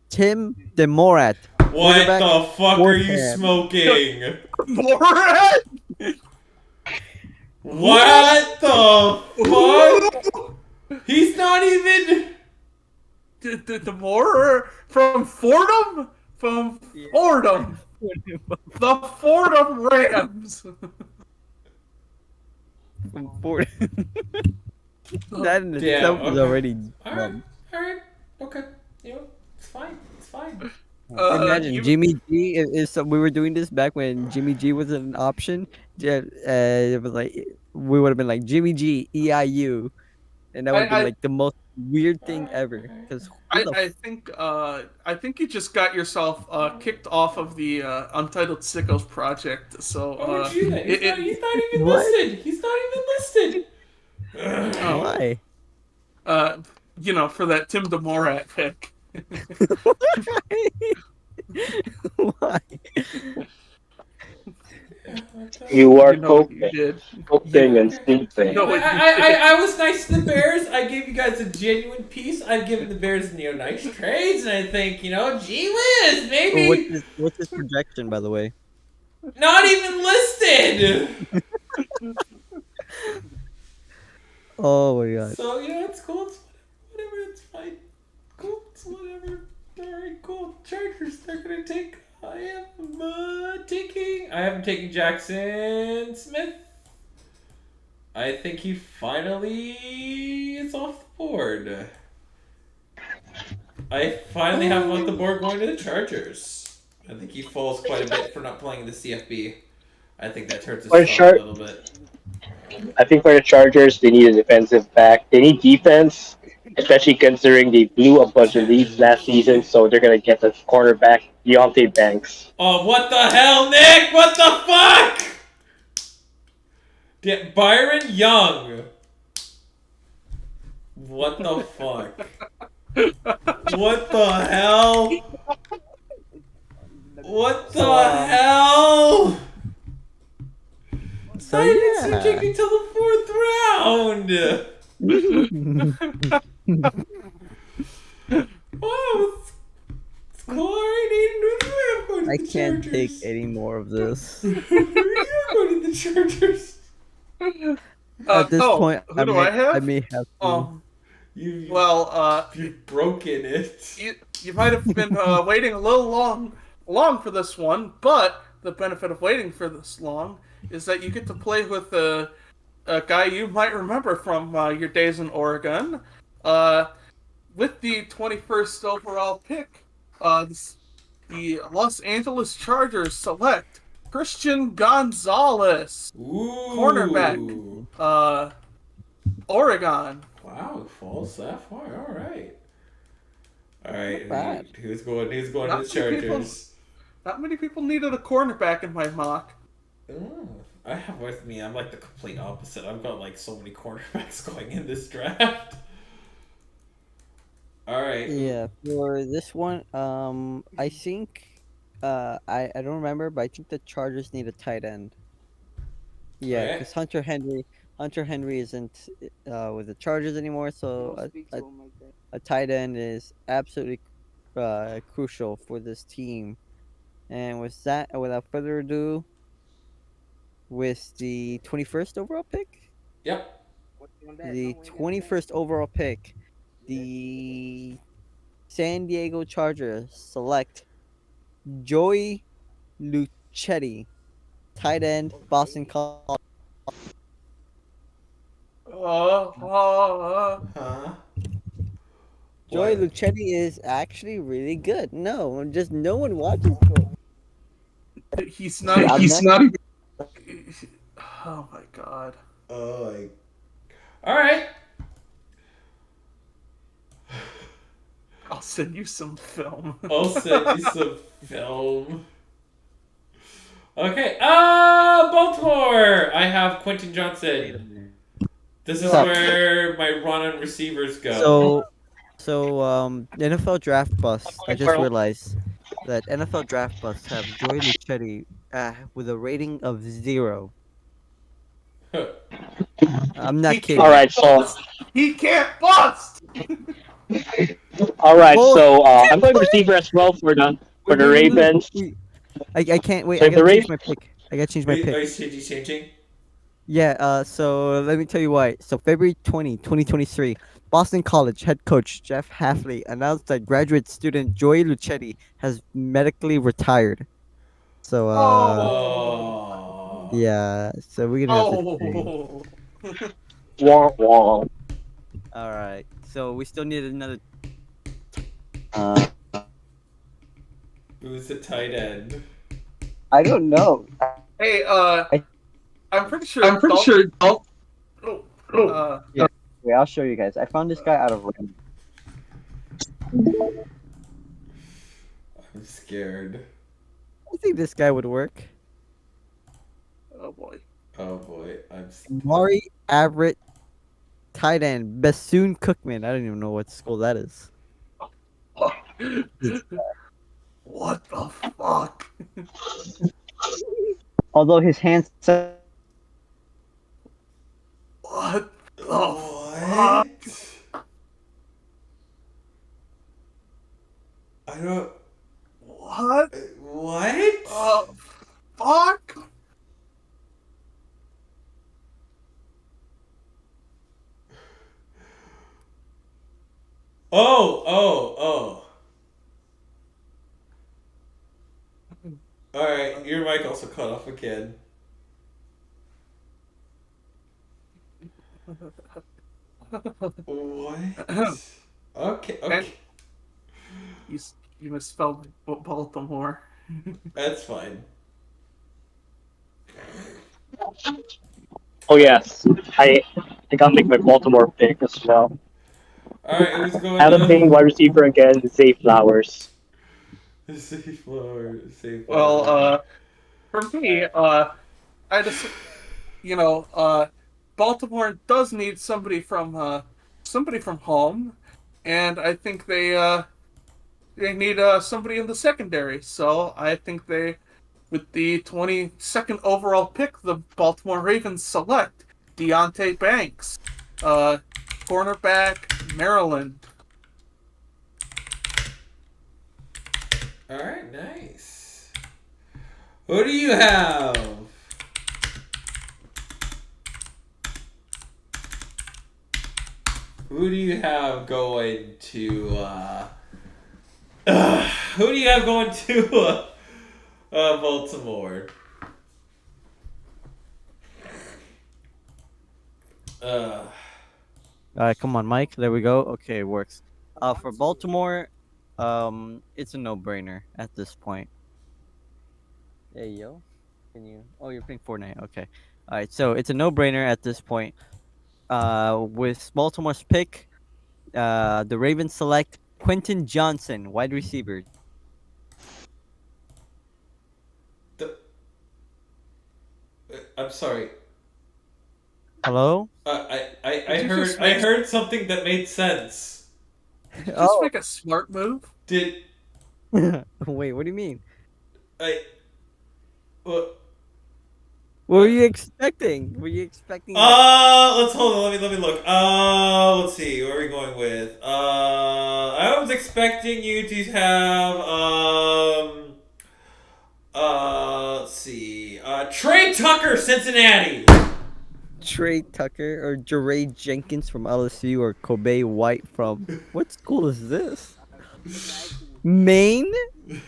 Tim DeMorat. What the fuck are you Warhead. smoking? Morat? What the fuck? He's not even. The more from Fordham? From Fordham. The Fordham Rams. That in Damn, itself is okay. already Alright, alright, okay. You know, it's fine. It's fine. Imagine you, Jimmy G. We were doing this back when Jimmy G was an option. It was like we would have been like Jimmy G EIU, and that would have been I, like the most weird thing Alright, ever. alright. Because who I, the I think I think you just got yourself kicked off of the Untitled Sickos project. So Why would you do that? He's it not even What? listed. He's not even listed. oh, why? for that Tim DeMorat pick. Why? You are You know what you coping, did. coping and sleeping. No, what you I was nice to the Bears. I gave you guys a genuine piece. I've given the Bears nice trades, and I think, gee whiz, maybe What's his projection, by the way? not even listed. Oh my god. So, it's cool. It's whatever, it's fine. Cool, it's whatever. Alright, cool. Chargers, they're gonna take. I haven't taken Jackson Smith. I think he finally is off the board. I finally have him off the board going to the Chargers. I think he falls quite a bit for not playing in the CFB. I think that hurts his For stock a sure. little bit. I think for the Chargers, they need a defensive back. They need defense, especially considering they blew a bunch of leads last season. So they're gonna get the cornerback Deontay Banks. Oh, what the hell, Nick? What the fuck? Byron Young. What the fuck? What the hell? What the hell? So I didn't see taking till the 4th round. Wow, it's cool. Alright, Aiden, I can't take any more of this. You're going to the Chargers. At this point, who do I have? I may have to. You've broken it. You might have been waiting a little long for this one, but the benefit of waiting for this long is that you get to play with a guy you might remember from your days in Oregon. With the 21st overall pick, the Los Angeles Chargers select Christian Gonzalez, Ooh. cornerback, Oregon. Wow, it falls that far. All right. Not bad. Who's going to the Not many people- Chargers? Not many people needed a cornerback in my mock. Ooh, I have with me. I'm like the complete opposite. I've got like so many cornerbacks going in this draft. All right. Yeah, for this one, I think, I don't remember, but I think the Chargers need a tight end. Yeah, Okay. because Hunter Henry isn't with the Chargers anymore, so a tight end is absolutely crucial for this team. And with that, without further ado, with the 21st overall pick, Yep. the 21st overall pick, the San Diego Chargers select Joey Luchetti, tight end, Boston College. Huh? Joey What? Luchetti is actually really good. No, just no one watches Joey. He's not. He's not even. Oh my god. Oh. All right. I'll send you some film. I'll send you some film. Okay. Baltimore. I have Quentin Johnson. This is Suck. where my run-on receivers go. So, NFL draft busts. I just realized that NFL draft busts have Joey Luchetti with a rating of 0. I'm not kidding. All right, so He can't bust. I'm going to receiver as well for the Ravens. I can't wait. So I the gotta change Ravens- my pick. I gotta change my Wait, pick. are you changing? Yeah, so let me tell you why. So February 20, 2023, Boston College head coach Jeff Hafley announced that graduate student Joey Luchetti has medically retired. So, Oh. yeah, so we're gonna have to change. Wah, wah. Alright, so we still need another... Who's the tight end? I don't know. Hey, I'm pretty sure. Oh, Yeah. Wait, I'll show you guys. I found this guy out of random. I'm scared. I think this guy would work. oh boy. Oh boy, I'm. Mari Everett, tight end. Bassoon Cookman. I don't even know what school that is. What the fuck? Although his hands. What the What? I don't. what? What? Fuck? Oh. Alright, your mic also cut off again. What? Okay. And- You misspelled Baltimore. That's fine. Oh yes, I gotta make my Baltimore pick as well. Alright, it was going Adam Payne, wide receiver again. Zay Flowers. Safe flower. Safe flower. Well, for me, I just, Baltimore does need somebody from home, and I think they need somebody in the secondary. So I think with the 22nd overall pick, the Baltimore Ravens select Deontay Banks, cornerback, Maryland. Alright, nice. Who do you have? Who do you have going to, who do you have going to, Baltimore? Alright, come on, Mike. There we go. Okay, it works. For Baltimore, it's a no-brainer at this point. Hey, yo. Can you... Oh, you're playing Fortnite. Okay. Alright, so it's a no-brainer at this point. With Baltimore's pick, the Ravens select Quentin Johnson, wide receiver. I'm sorry. Hello? I heard something that made sense. Did you just make a smart move? Did Wait, what do you mean? what? What were you expecting? Were you expecting? Let's hold on. Let me look. Let's see. Where are we going with? I was expecting you to have let's see. Trey Tucker, Cincinnati. Trey Tucker or Jeray Jenkins from LSU or Kobe White from what school is this? Maine?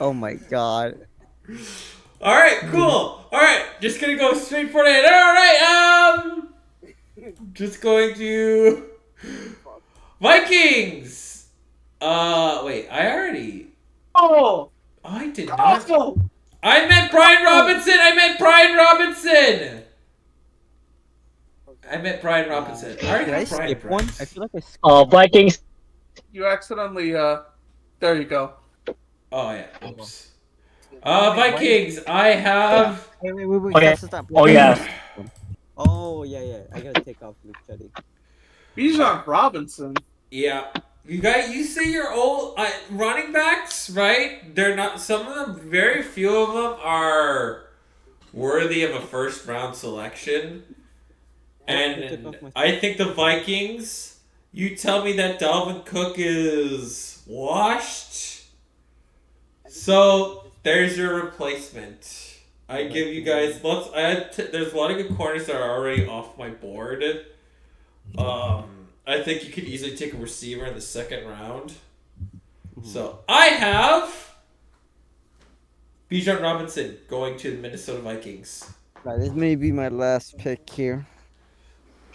Oh my god. All right, cool. All right, just gonna go straight for it. All right, just going to Vikings. Wait, I already. Oh, I did not. oh, I meant Brian Robinson. I meant Brian Robinson. I already Did I have Brian skip one? Robinson. I feel like I skipped. Vikings. you accidentally. There you go. Oh yeah. Oops. Vikings. I have. Wait. Oh, yeah. Stop. Oh, yeah. Oh yeah. I gotta take off Luke Cuddy. Bijan Robinson. Yeah. You say your old running backs, right? They're not. Some of them, very few of them are worthy of a first round selection. And I think the Vikings. You tell me that Dalvin Cook is washed. So there's your replacement. I give you guys. There's a lot of good corners that are already off my board. I think you could easily take a receiver in the second round. So I have Bijan Robinson going to the Minnesota Vikings. Right, this may be my last pick here.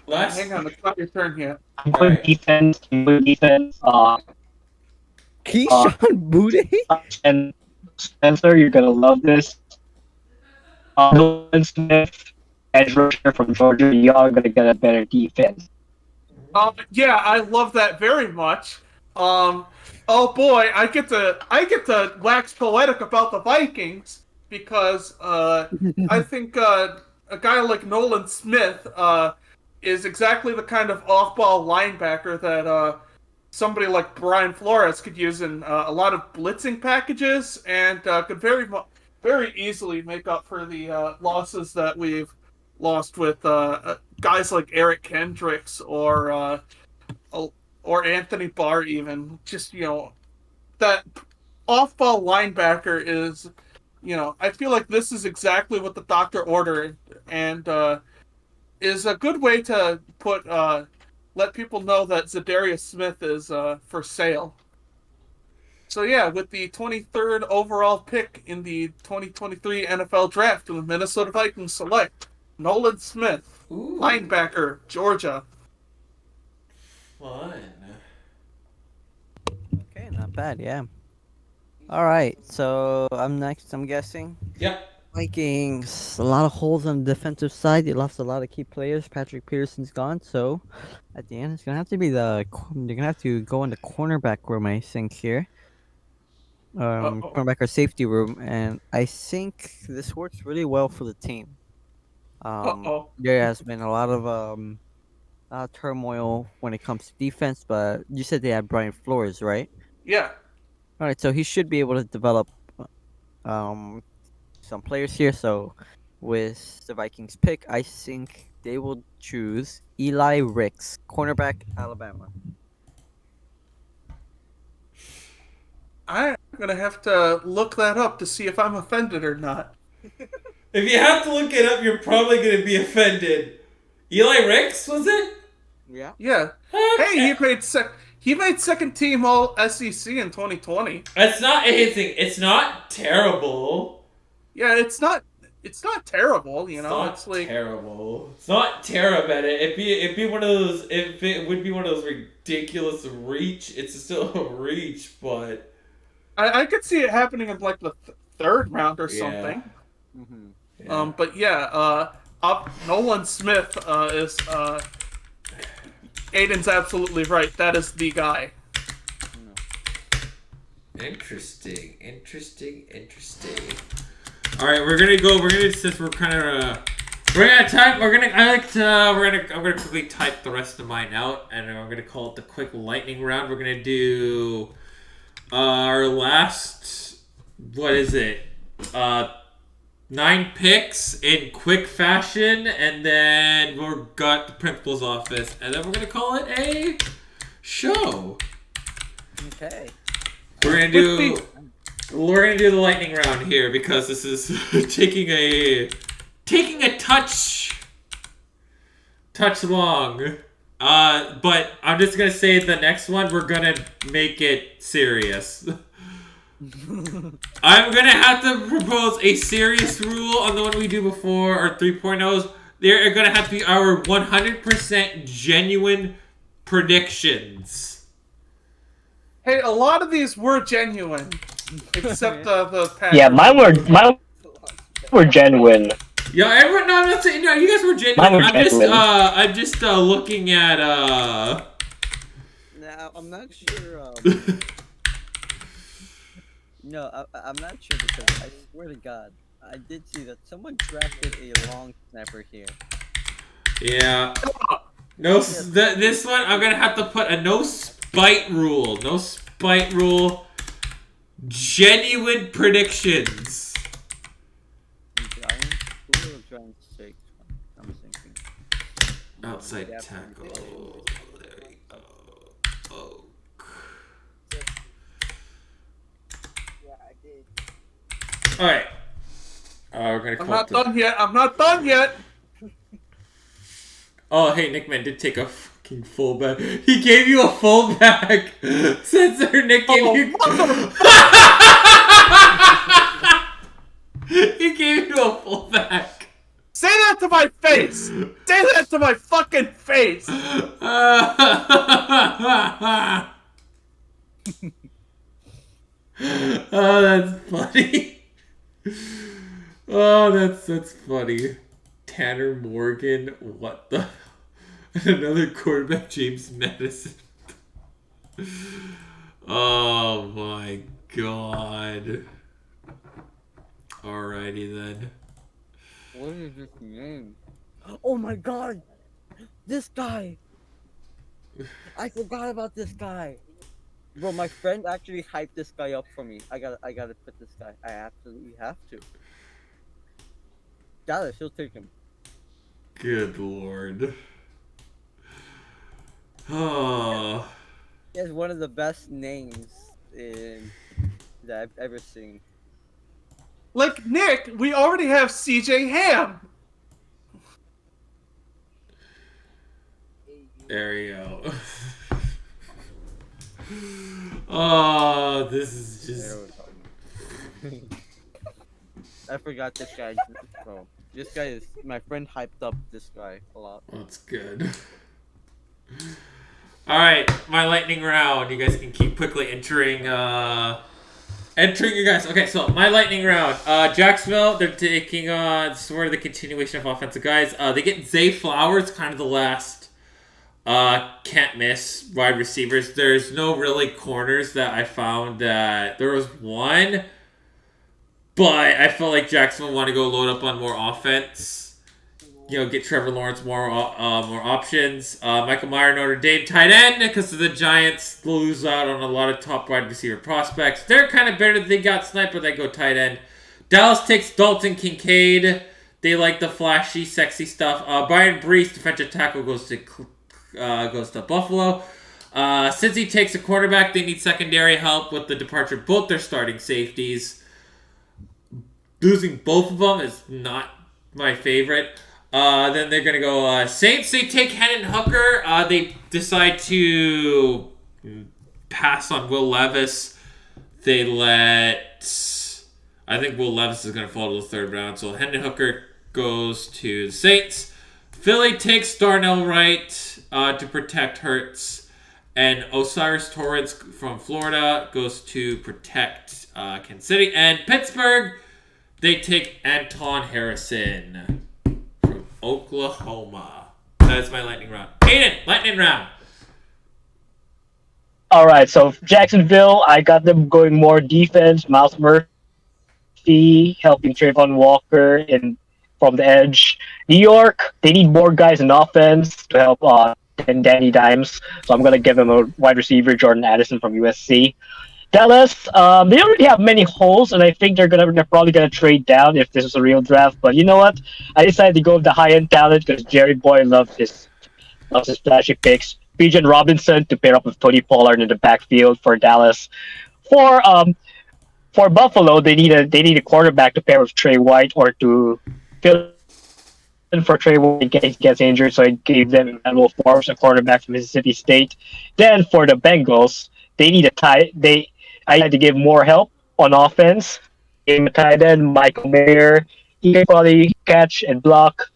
Hang on, it's not your turn yet. Good defense. Keyshawn Boutte? And Spencer, you're gonna love this. Nolan Smith, edge rusher from Georgia, y'all are gonna get a better defense. Yeah, I love that very much. Oh boy, I get to wax poetic about the Vikings because I think a guy like Nolan Smith is exactly the kind of off-ball linebacker that somebody like Brian Flores could use in a lot of blitzing packages and could very easily make up for the losses that we've lost with guys like Eric Kendricks or Anthony Barr even. Just, that off-ball linebacker is, I feel like this is exactly what the doctor ordered and is a good way to let people know that Zadarius Smith is for sale. So yeah, with the 23rd overall pick in the 2023 NFL Draft, the Minnesota Vikings select Nolan Smith, Ooh. linebacker, Georgia. Fun. Okay, not bad, yeah. All right, so I'm next, I'm guessing. Yep. Vikings, a lot of holes on the defensive side. They lost a lot of key players. Patrick Peterson's gone, so at the end, it's gonna have to be they're gonna have to go in the cornerback room, I think here. Cornerback or safety room, and I think this works really well for the team. Uh-oh. There has been a lot of turmoil when it comes to defense, but you said they had Brian Flores, right? Yeah. All right, so he should be able to develop some players here. So with the Vikings pick, I think they will choose Eli Ricks, cornerback, Alabama. I'm gonna have to look that up to see if I'm offended or not. If you have to look it up, you're probably going to be offended. Eli Ricks, was it? Yeah. Yeah. Hey, he made second team All SEC in 2020. It's not anything. It's not terrible. Yeah, it's not terrible, It's not It's like terrible. It's not terrible at it. It'd be one of those. If it would be one of those ridiculous reach, it's still a reach, but I could see it happening in like the third round or something. Mm-hmm. yeah. But yeah, Nolan Smith is Aiden's absolutely right. That is the guy. Interesting. All right, we're gonna since we're kind of we're out of time. I'm gonna quickly type the rest of mine out, and I'm gonna call it the quick lightning round. We're gonna do our last, what is it? 9 picks in quick fashion, and then we've got the principal's office, and then we're gonna call it a show. Okay. We're gonna do the lightning round here because this is taking a touch long. But I'm just gonna say the next one we're gonna make it serious. I'm gonna have to propose a serious rule on the one we do before, our 3.0s. They're gonna have to be our 100% genuine predictions. Hey, a lot of these were genuine, except the Packers. Yeah, mine were genuine. Yeah, everyone. No, I'm not saying. No, you guys were genuine. Mine were genuine. I'm just looking at. Now I'm not sure. No, I'm not sure because I swear to God, I did see that someone drafted a long snapper here. Yeah. No, this one I'm gonna have to put a no spite rule. No spite rule. Genuine predictions. Giants? Who will Giants take? I'm thinking. Outside Yeah, tackle. There we go. Oh. Yeah, I did. All right. We're gonna. I'm not done yet. Oh, hey, Nickman did take a fucking fullback. He gave you a fullback. Censor Nick gave you. He gave you a fullback. Say that to my face. Say that to my fucking face. Oh, that's funny. Oh, that's funny. Tanner Morgan, what the? Another quarterback, James Madison. Oh my god. Alrighty then. What is this name? Oh my god! This guy! I forgot about this guy! Bro, my friend actually hyped this guy up for me. I gotta put this guy. I absolutely have to. Dallas, he'll take him. Good lord. Oh. He has one of the best names that I've ever seen. Like Nick, we already have CJ Ham. There you go. Oh, this is just. I forgot this guy. Bro, this guy is my friend hyped up this guy a lot. That's good. Alright, my lightning round. You guys can keep quickly entering your guys. Okay, so my lightning round. Jacksonville, they're taking sort of the continuation of offensive guys. They get Zay Flowers, kind of the last can't miss wide receivers. There's no really corners that I found that there was one, but I felt like Jacksonville want to go load up on more offense. You know, get Trevor Lawrence more options. Michael Meyer, Notre Dame, tight end, because the Giants lose out on a lot of top wide receiver prospects. They're kind of better. They got sniped, but they go tight end. Dallas takes Dalton Kincaid. They like the flashy, sexy stuff. Brian Brees, defensive tackle, goes to Buffalo. Cincy takes a quarterback. They need secondary help with the departure of both their starting safeties. Losing both of them is not my favorite. Then they're going to go Saints. They take Hendon Hooker. They decide to pass on Will Levis. They I think Will Levis is going to fall to the third round. So Hendon Hooker goes to the Saints. Philly takes Darnell Wright to protect Hurts. And Osiris Torrance from Florida goes to protect Kansas City. And Pittsburgh, they take Anton Harrison from Oklahoma. That's my lightning round. Aiden, lightning round. All right, so Jacksonville, I got them going more defense. Miles Murphy helping Trayvon Walker from the edge. New York, they need more guys in offense to help Danny Dimes. So I'm going to give them a wide receiver, Jordan Addison from USC. Dallas, they don't really have many holes, and I think they're probably gonna trade down if this is a real draft. But you know what? I decided to go with the high-end talent because Jerry Boy loves his flashy picks. Bijan Robinson to pair up with Tony Pollard in the backfield for Dallas. For Buffalo, they need a quarterback to pair with Trey White or to fill in for Trey White in case he gets injured. So I gave them Emmanuel Forbes, a quarterback from Mississippi State. Then for the Bengals, they need I had to give more help on offense. Game tight end, Michael Mayer. He can probably catch and block.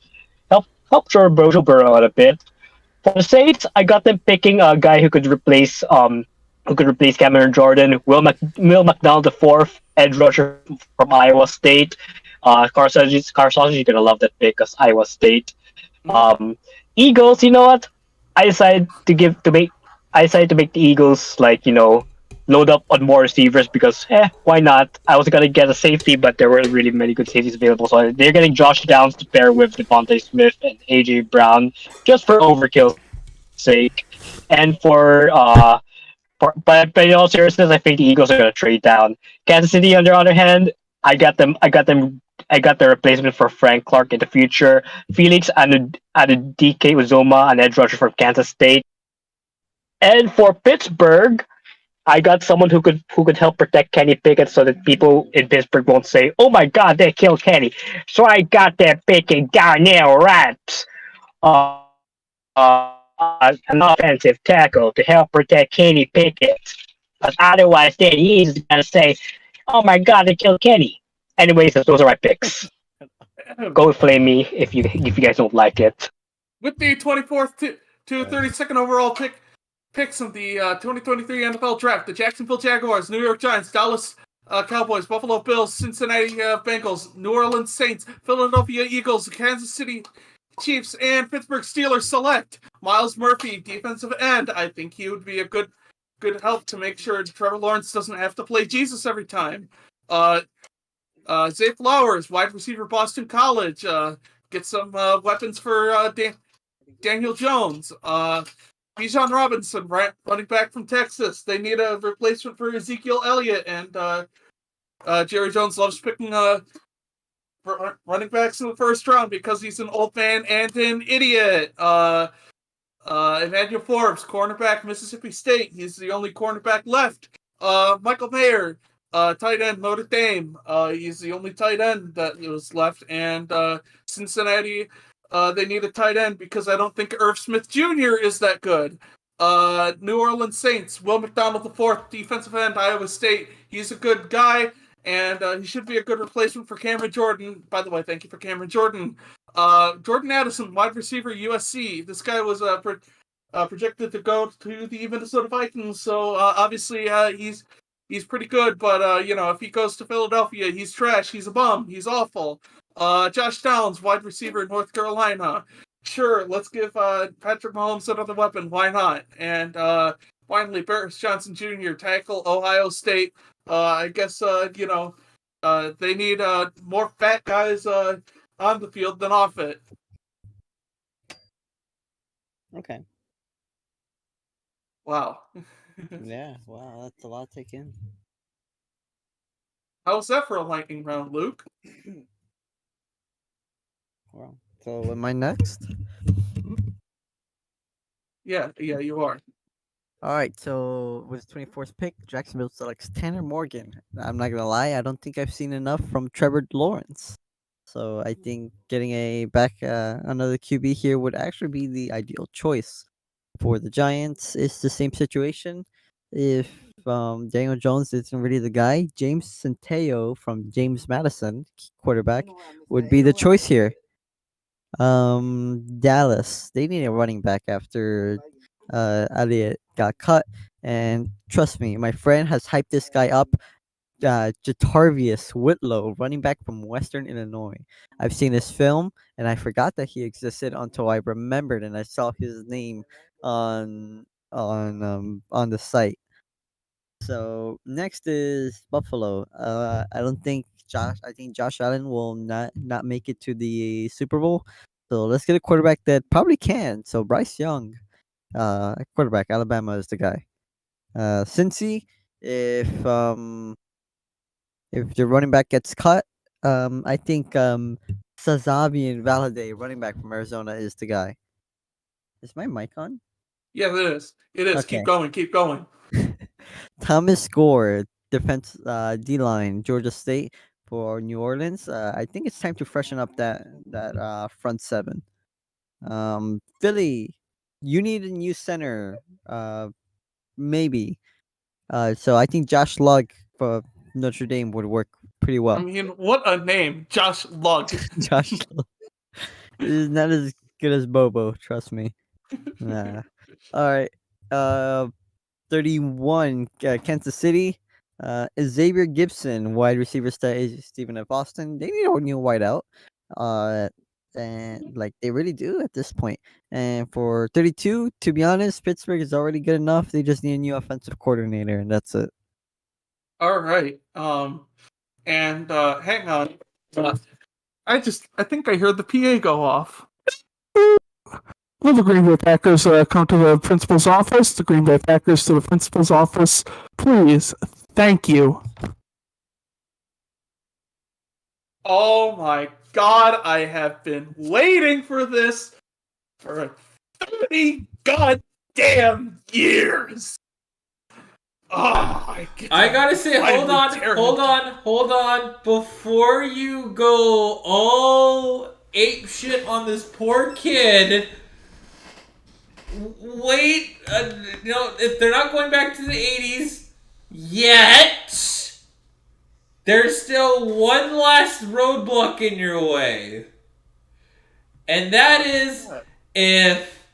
Help Joe Burrow out a bit. For the Saints, I got them picking a guy who could replace Cameron Jordan. Will McDonald IV, edge rusher from Iowa State. Carson, you're gonna love that pick because Iowa State. Eagles, you know what? I decided to make the Eagles load up on more receivers because, why not? I was going to get a safety, but there weren't really many good safeties available. So they're getting Josh Downs to pair with Devontae Smith and A.J. Brown just for overkill's sake. And but in all seriousness, I think the Eagles are going to trade down. Kansas City, on the other hand, I got the replacement for Frank Clark in the future. Felix added DK Uzoma, an edge rusher from Kansas State. And for Pittsburgh, I got someone who could help protect Kenny Pickett so that people in Pittsburgh won't say, "Oh my God, they killed Kenny." So I got that picking Darnell Wright, an offensive tackle to help protect Kenny Pickett. Because otherwise, then he's gonna say, "Oh my God, they killed Kenny." Anyways, those are my picks. Go flame me if you guys don't like it. With the 24th to 32nd overall pick, picks of the 2023 NFL Draft: the Jacksonville Jaguars, New York Giants, Dallas Cowboys, Buffalo Bills, Cincinnati Bengals, New Orleans Saints, Philadelphia Eagles, Kansas City Chiefs, and Pittsburgh Steelers select Miles Murphy, defensive end. I think he would be a good help to make sure Trevor Lawrence doesn't have to play Jesus every time. Zay Flowers, wide receiver, Boston College. Get some weapons for Daniel Jones. Bijan Robinson, running back from Texas. They need a replacement for Ezekiel Elliott, and Jerry Jones loves picking running backs in the first round because he's an old man and an idiot. Emmanuel Forbes, cornerback, Mississippi State. He's the only cornerback left. Michael Mayer, tight end, Notre Dame. He's the only tight end that was left. And Cincinnati, they need a tight end because I don't think Irv Smith Jr. is that good. New Orleans Saints, Will McDonald IV, defensive end, Iowa State. He's a good guy, and he should be a good replacement for Cameron Jordan. By the way, thank you for Cameron Jordan. Jordan Addison, wide receiver, USC. This guy was projected to go to the Minnesota Vikings, so obviously he's pretty good. But if he goes to Philadelphia, he's trash. He's a bum. He's awful. Josh Downs, wide receiver in North Carolina. Sure, let's give Patrick Mahomes another weapon. Why not? And finally, Barris Johnson Jr., tackle, Ohio State. I guess they need more fat guys on the field than off it. Okay. Wow. Yeah. Wow, that's a lot to take in. How was that for a lightning round, Luke? Wow. So am I next? Yeah, you are. All right, so with the 24th pick, Jacksonville selects Tanner Morgan. I'm not gonna lie, I don't think I've seen enough from Trevor Lawrence. So I think getting another QB here would actually be the ideal choice. For the Giants, it's the same situation. If Daniel Jones isn't really the guy, James Centeo from James Madison, quarterback, would be the choice here. Dallas, they need a running back after Elliott got cut, and trust me, my friend has hyped this guy up. Jatarvius Whitlow, running back from Western Illinois. I've seen his film, and I forgot that he existed until I remembered and I saw his name on the site. So next is Buffalo. I don't think I think Josh Allen will not make it to the Super Bowl. So let's get a quarterback that probably can. So Bryce Young, quarterback, Alabama is the guy. Cincy, if the running back gets cut, I think Sazavian Valade, running back from Arizona, is the guy. Is my mic on? Yeah, it is. It is. Okay. Keep going. Thomas Gore, defense D line, Georgia State for New Orleans. I think it's time to freshen up that front seven. Philly, you need a new center. Maybe. So I think Josh Lugg for Notre Dame would work pretty well. I mean, what a name, Josh Lugg. Josh Lugg is not as good as Bobo. Trust me. Nah. All right. 31, Kansas City. Xavier Gibson, wide receiver, Stephen F. Austin. They need a new wideout. And like they really do at this point. And for 32, to be honest, Pittsburgh is already good enough. They just need a new offensive coordinator, and that's it. All right. And hang on. I think I heard the PA go off. Will the Green Bay Packers come to the principal's office? The Green Bay Packers to the principal's office, please. Thank you. Oh my God! I have been waiting for this for 30 goddamn years. Oh, I gotta say, hold on. Before you go all ape shit on this poor kid, wait. If they're not going back to the 80s yet, there's still one last roadblock in your way. And that is if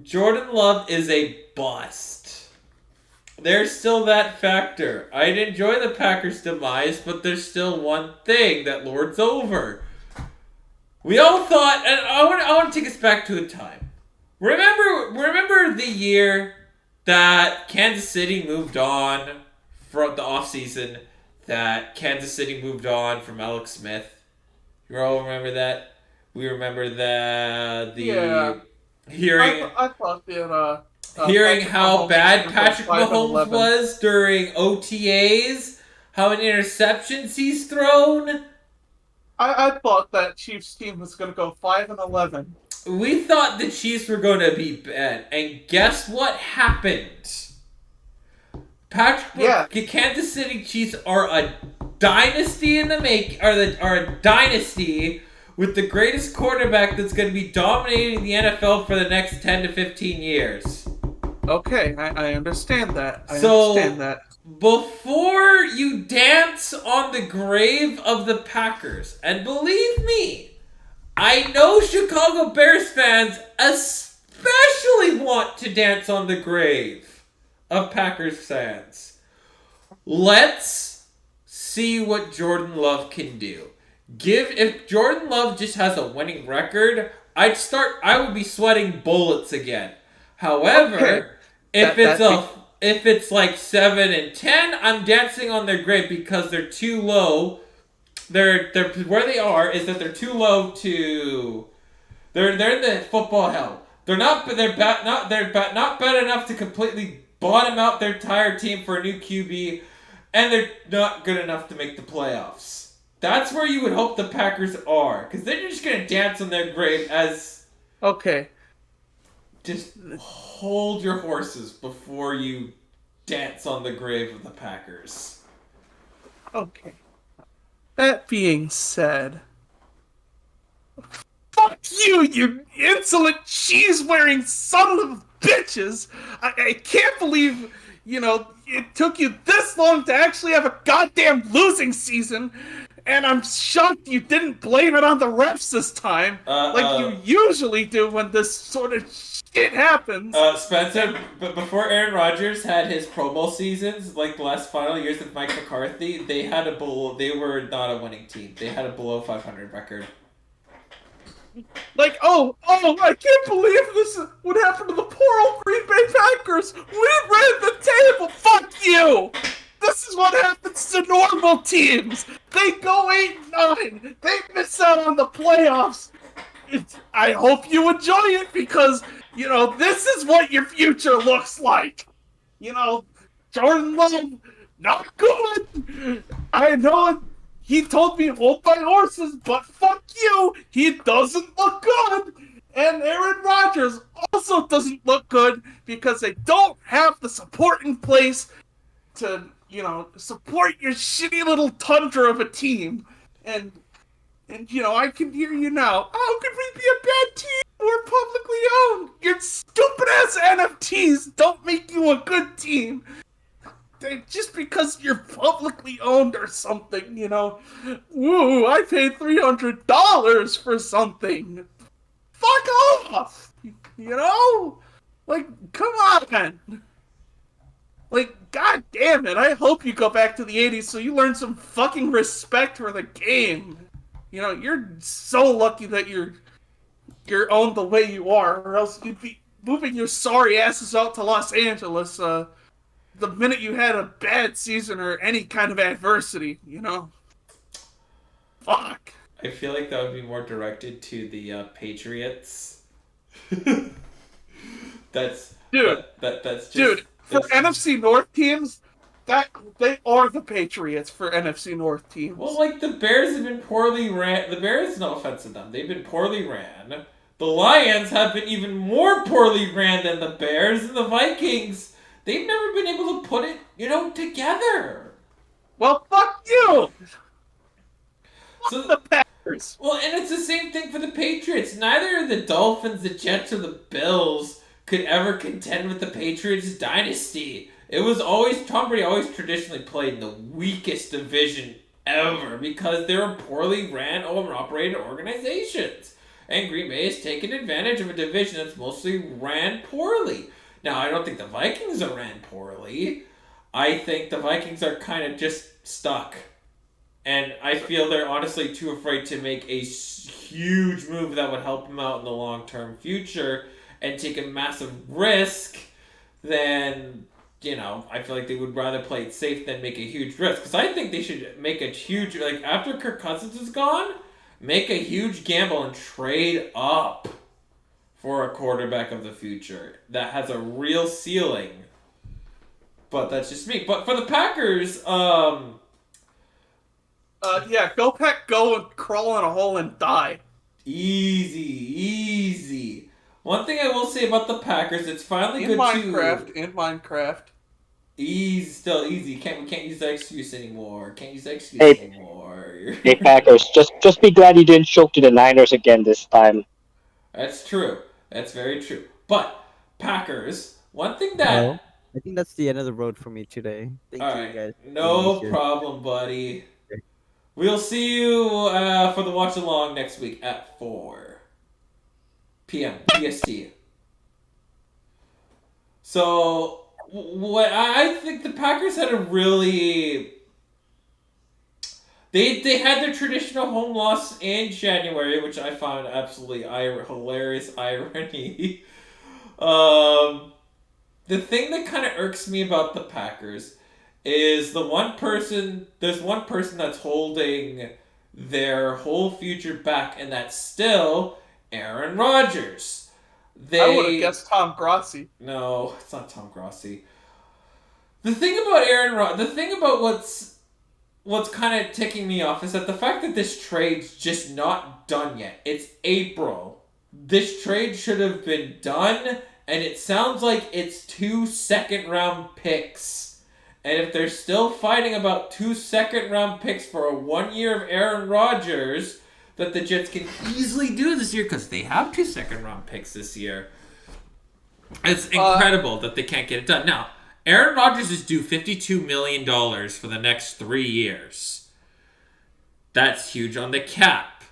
Jordan Love is a bust. There's still that factor. I'd enjoy the Packers' demise, but there's still one thing that lords over. We all thought, and I want to take us back to a time. Remember the year that Kansas City moved on from the offseason, that Kansas City moved on from Alex Smith? You all remember that? We remember hearing I thought that hearing Patrick how Mahomes bad was Patrick 5 and Mahomes 11. was during OTAs, how many interceptions he's thrown. I thought that Chiefs team was going to go 5 and 11. We thought the Chiefs were going to be bad, and guess what happened? The Kansas City Chiefs are a dynasty in the are a dynasty with the greatest quarterback that's going to be dominating the NFL for the next 10 to 15 years. Okay, I understand that. I understand that. Before you dance on the grave of the Packers, and believe me, I know Chicago Bears fans especially want to dance on the grave of Packers fans. Let's see what Jordan Love can do. If Jordan Love just has a winning record, I would be sweating bullets again. However, if it's like 7 and 10, I'm dancing on their grave because they're too low. They're where they are is that they're too low to. They're in the football hell. They're not bad enough to completely bottom out their entire team for a new QB, and they're not good enough to make the playoffs. That's where you would hope the Packers are, because they're just gonna dance on their grave as. Okay. Just hold your horses before you dance on the grave of the Packers. Okay. That being said, fuck you, you insolent cheese-wearing son of bitches! I can't believe, it took you this long to actually have a goddamn losing season, and I'm shocked you didn't blame it on the refs this time, like you usually do when this sort of shit happens. Spencer, but before Aaron Rodgers had his Pro Bowl seasons, like the last final years with Mike McCarthy, they were not a winning team. They had a below 500 record. Like, I can't believe this would happen to the poor old Green Bay Packers. We ran the table. Fuck you. This is what happens to normal teams. They go 8-9. They miss out on the playoffs. I hope you enjoy it because, this is what your future looks like. Jordan Love, not good. I know he told me hold my horses, but fuck you. He doesn't look good. And Aaron Rodgers also doesn't look good because they don't have the support in place to, support your shitty little tundra of a team. And I can hear you now. How could we be a bad team? We're publicly owned. Your stupid ass NFTs don't make you a good team. Just because you're publicly owned or something, Woo, I paid $300 for something. Fuck off! Like, come on! Like, god damn it, I hope you go back to the 80s so you learn some fucking respect for the game. You're so lucky that you're owned the way you are, or else you'd be moving your sorry asses out to Los Angeles, the minute you had a bad season or any kind of adversity, Fuck. I feel like that would be more directed to the Patriots. That's just for NFC North teams, they are the Patriots for NFC North teams. Well, like the Bears have been poorly ran. The Bears, no offense to them, they've been poorly ran. The Lions have been even more poorly ran than the Bears, and the Vikings, they've never been able to put it, together. Well, fuck you. So the Packers. Well, and it's the same thing for the Patriots. Neither the Dolphins, the Jets, or the Bills could ever contend with the Patriots dynasty. It was always, Tom Brady always traditionally played in the weakest division ever because they were poorly ran or operated organizations. And Green Bay has taken advantage of a division that's mostly ran poorly. Now, I don't think the Vikings are ran poorly. I think the Vikings are kind of just stuck. And I feel they're honestly too afraid to make a huge move that would help them out in the long-term future and take a massive risk than, I feel like they would rather play it safe than make a huge risk. Because I think they should make a huge, after Kirk Cousins is gone, make a huge gamble and trade up for a quarterback of the future that has a real ceiling. But that's just me. But for the Packers, go Pack, go and crawl in a hole and die. Easy. One thing I will say about the Packers, it's finally In Minecraft. Easy. We can't use that excuse anymore. Hey Packers, just be glad you didn't choke to the Niners again this time. That's true. That's very true. But Packers, one thing that Well, I think that's the end of the road for me today. Thank all you right, guys. no problem, buddy. We'll see you for the watch along next week at 4 p.m. PST. So, what I think the Packers had a really... They had their traditional home loss in January, which I found absolutely hilarious irony. The thing that kind of irks me about the Packers is there's one person that's holding their whole future back, and that's still Aaron Rodgers. I would have guessed Tom Grossi. No, it's not Tom Grossi. The thing about what's kind of ticking me off is that the fact that this trade's just not done yet. It's April. This trade should have been done, and it sounds like it's 2 second-round picks. And if they're still fighting about 2 second-round picks for a 1 year of Aaron Rodgers, that the Jets can easily do this year because they have 2 second-round picks this year. It's incredible that they can't get it done. Now, Aaron Rodgers is due $52 million for the next 3 years. That's huge on the cap.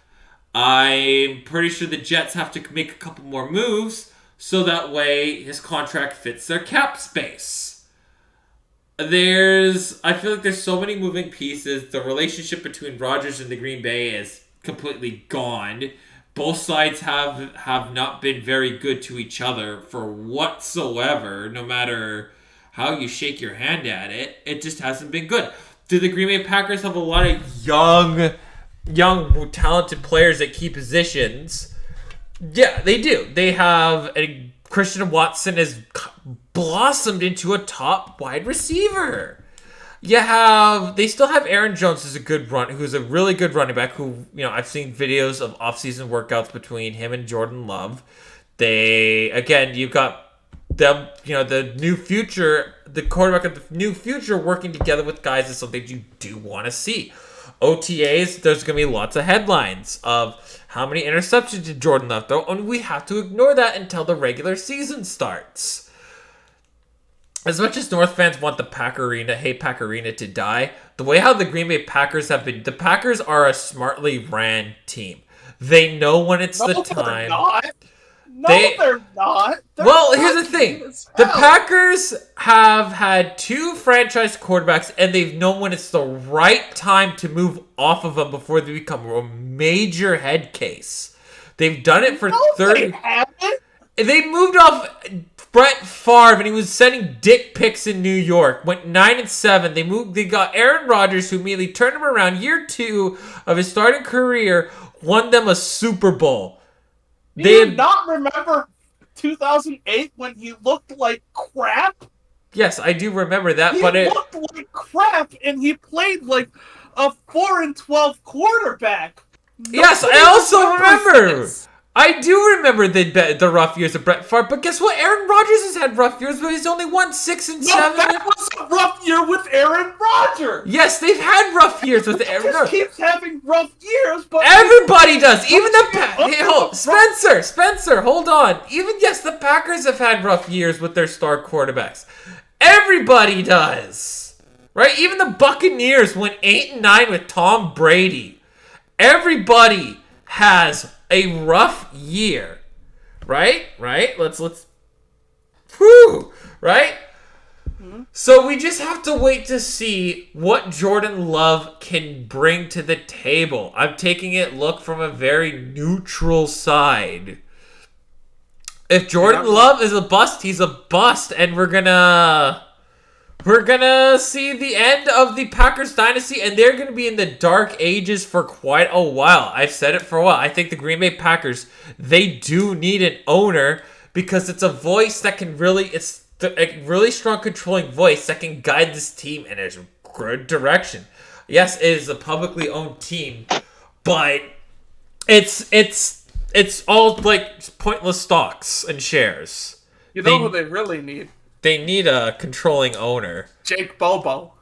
I'm pretty sure the Jets have to make a couple more moves so that way his contract fits their cap space. I feel like there's so many moving pieces. The relationship between Rodgers and the Green Bay is completely gone. Both sides have not been very good to each other for whatsoever, no matter how you shake your hand at it. It just hasn't been good. Do the Green Bay Packers have a lot of young, talented players at key positions? Yeah, they do. They have Christian Watson has blossomed into a top wide receiver. They still have Aaron Jones who's a really good running back who, I've seen videos of off-season workouts between him and Jordan Love. You've got them, the quarterback of the new future working together with guys is something you do want to see. OTAs, there's going to be lots of headlines of how many interceptions did Jordan Love throw, and we have to ignore that until the regular season starts. As much as North fans want the Pack Arena to die, the way how the Green Bay Packers have been, the Packers are a smartly ran team. They know when it's the time. They're not. Here's the thing. The Packers have had 2 franchise quarterbacks, and they've known when it's the right time to move off of them before they become a major head case. They've done it for 30. They moved off Brett Favre, and he was sending dick pics in New York. Went 9-7. They got Aaron Rodgers, who immediately turned him around. Year 2 of his starting career, won them a Super Bowl. Do you not remember 2008 when he looked like crap? Yes, I do remember that, He looked like crap, and he played like a 4-12 quarterback. Yes, I also remember. I do remember the rough years of Brett Favre, but guess what? Aaron Rodgers has had rough years, but he's only won 6 and 7. That was a rough year with Aaron Rodgers. Yes, they've had rough years with Aaron Rodgers. He keeps having rough years, but everybody does. Even the Spencer, hold on. The Packers have had rough years with their star quarterbacks. Everybody does, right? Even the Buccaneers went 8-9 with Tom Brady. Everybody has a rough year, right? Let's Whew, right? So we just have to wait to see what Jordan Love can bring to the table. I'm taking it look from a very neutral side. If Jordan Love is a bust, he's a bust, and we're gonna see the end of the Packers dynasty, and they're gonna be in the dark ages for quite a while. I've said it for a while. I think the Green Bay Packers, they do need an owner because it's a voice that can it's a really strong controlling voice that can guide this team in a good direction. Yes, it is a publicly owned team, but it's all like pointless stocks and shares. You know who they really need? They need a controlling owner. Jake Bobo.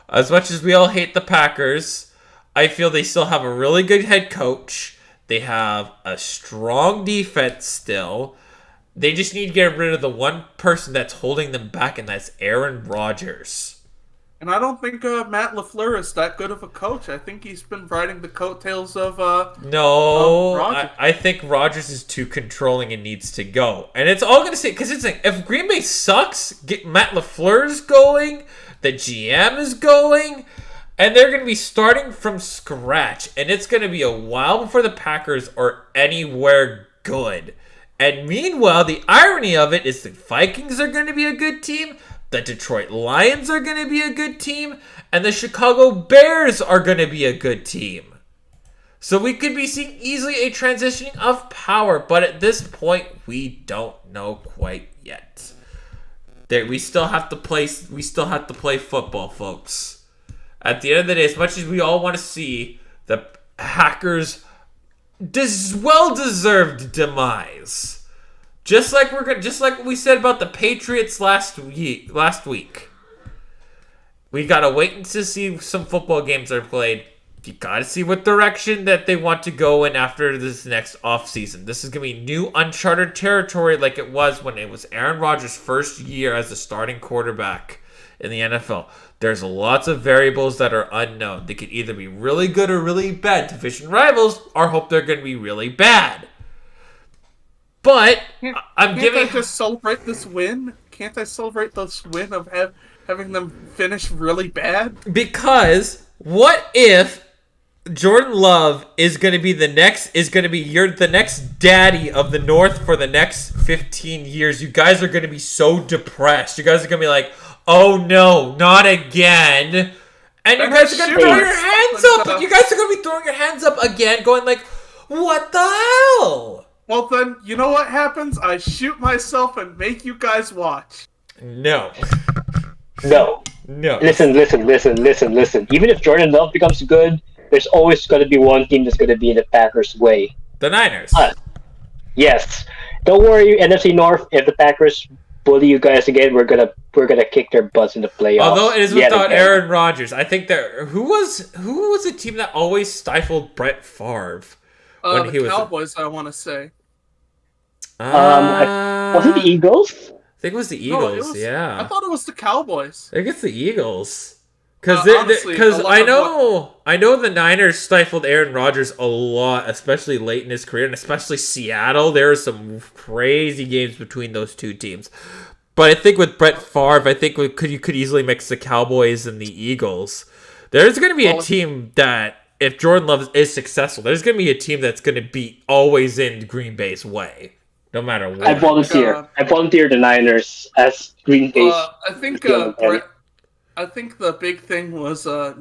As much as we all hate the Packers, I feel they still have a really good head coach. They have a strong defense still. They just need to get rid of the one person that's holding them back, and that's Aaron Rodgers. And I don't think Matt LaFleur is that good of a coach. I think he's been riding the coattails of Rodgers. I think Rodgers is too controlling and needs to go. And it's all going to say, because it's like, if Green Bay sucks, get Matt LaFleur's going, the GM is going, and they're going to be starting from scratch. And it's going to be a while before the Packers are anywhere good. And meanwhile, the irony of it is the Vikings are going to be a good team, the Detroit Lions are going to be a good team, and the Chicago Bears are going to be a good team. So we could be seeing easily a transitioning of power, but at this point, we don't know quite yet. We still have to play football, folks. At the end of the day, as much as we all want to see the Packers' well-deserved demise. Just like what we said about the Patriots last week. We gotta wait to see some football games are played. You gotta see what direction that they want to go in after this next offseason. This is gonna be new uncharted territory like it was when it was Aaron Rodgers' first year as a starting quarterback in the NFL. There's lots of variables that are unknown. They could either be really good or really bad. Division rivals are hope they're gonna be really bad. But Can't I just celebrate this win? Can't I celebrate this win of having them finish really bad? Because what if Jordan Love is going to be the next daddy of the North for the next 15 years? You guys are going to be so depressed. You guys are going to be like, "Oh no, not again." And you guys are going to throw your hands up. You guys are going to be throwing your hands up again going like, "What the hell?" Well, then, you know what happens? I shoot myself and make you guys watch. No. No. Listen. Even if Jordan Love becomes good, there's always going to be one team that's going to be in the Packers' way. The Niners. Yes. Don't worry, NFC North. If the Packers bully you guys again, we're gonna kick their butts in the playoffs. Although it is without Aaron Rodgers, I think who was a team that always stifled Brett Favre when the he was Cowboys, I want to say. Was it the Eagles? I think it was the Eagles. No, yeah, I thought it was the Cowboys. I think it's the Eagles. Because I know the Niners stifled Aaron Rodgers a lot, especially late in his career, and especially Seattle. There are some crazy games between those two teams. But I think with Brett Favre, you could easily mix the Cowboys and the Eagles. There's going to be a team that, if Jordan Love is successful, there's going to be a team that's going to be always in Green Bay's way, no matter what. I volunteer the Niners as Green Bay's. I think the big thing was, the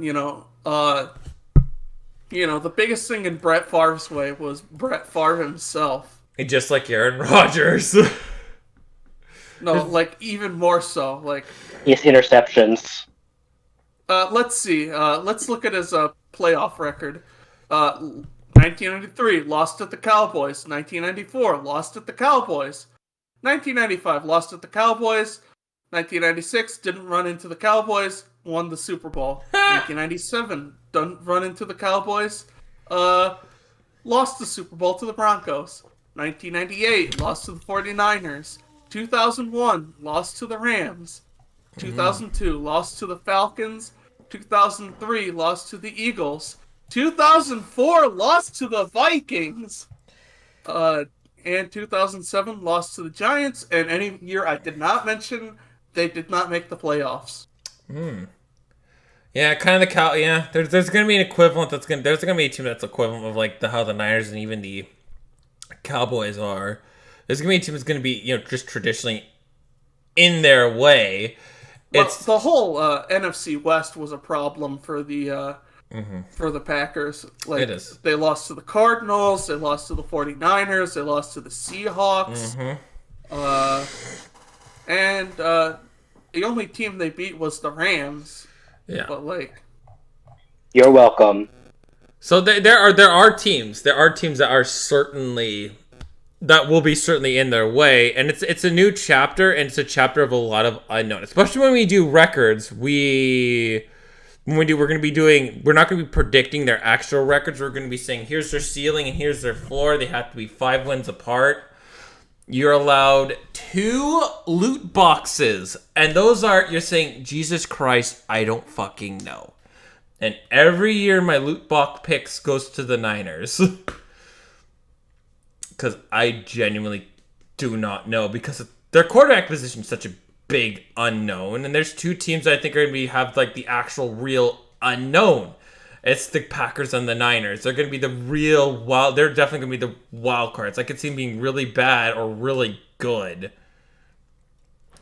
biggest thing in Brett Favre's way was Brett Favre himself. And just like Aaron Rodgers. No, like even more so. Like his interceptions. Let's see. Let's look at his playoff record. 1993 lost at the Cowboys. 1994 lost at the Cowboys. 1995 lost at the Cowboys. 1996 didn't run into the Cowboys, won the Super Bowl. 1997 didn't run into the Cowboys, lost the Super Bowl to the Broncos. 1998 lost to the 49ers. 2001 lost to the Rams. 2002 lost to the Falcons. 2003 lost to the Eagles. 2004 lost to the Vikings. and 2007 lost to the Giants, and any year I did not mention, they did not make the playoffs. Yeah, kind of the yeah. There's gonna be an equivalent there's gonna be a team that's equivalent of like how the Niners and even the Cowboys are. There's gonna be a team that's gonna be just traditionally in their way. Well, It's the whole NFC West was a problem for the Packers. Like, It is. They lost to the Cardinals, they lost to the 49ers, they lost to the Seahawks. And the only team they beat was the Rams. yeah. But like, You're welcome. So there are teams that are that will be certainly in their way, and it's a new chapter, and it's a chapter of a lot of unknown. Especially when we do records, we're not going to be predicting their actual records. We're going to be saying here's their ceiling and here's their floor. They have to be 5 wins apart. You're allowed 2 loot boxes, and those are, you're saying, Jesus Christ, I don't fucking know. And every year my loot box picks goes to the Niners. Because I genuinely do not know. Because their quarterback position is such a big unknown. And there's 2 teams that I think are going to have like the actual real unknown. It's the Packers and the Niners. They're going to be the real wild. They're definitely going to be the wild cards. I could see them being really bad or really good.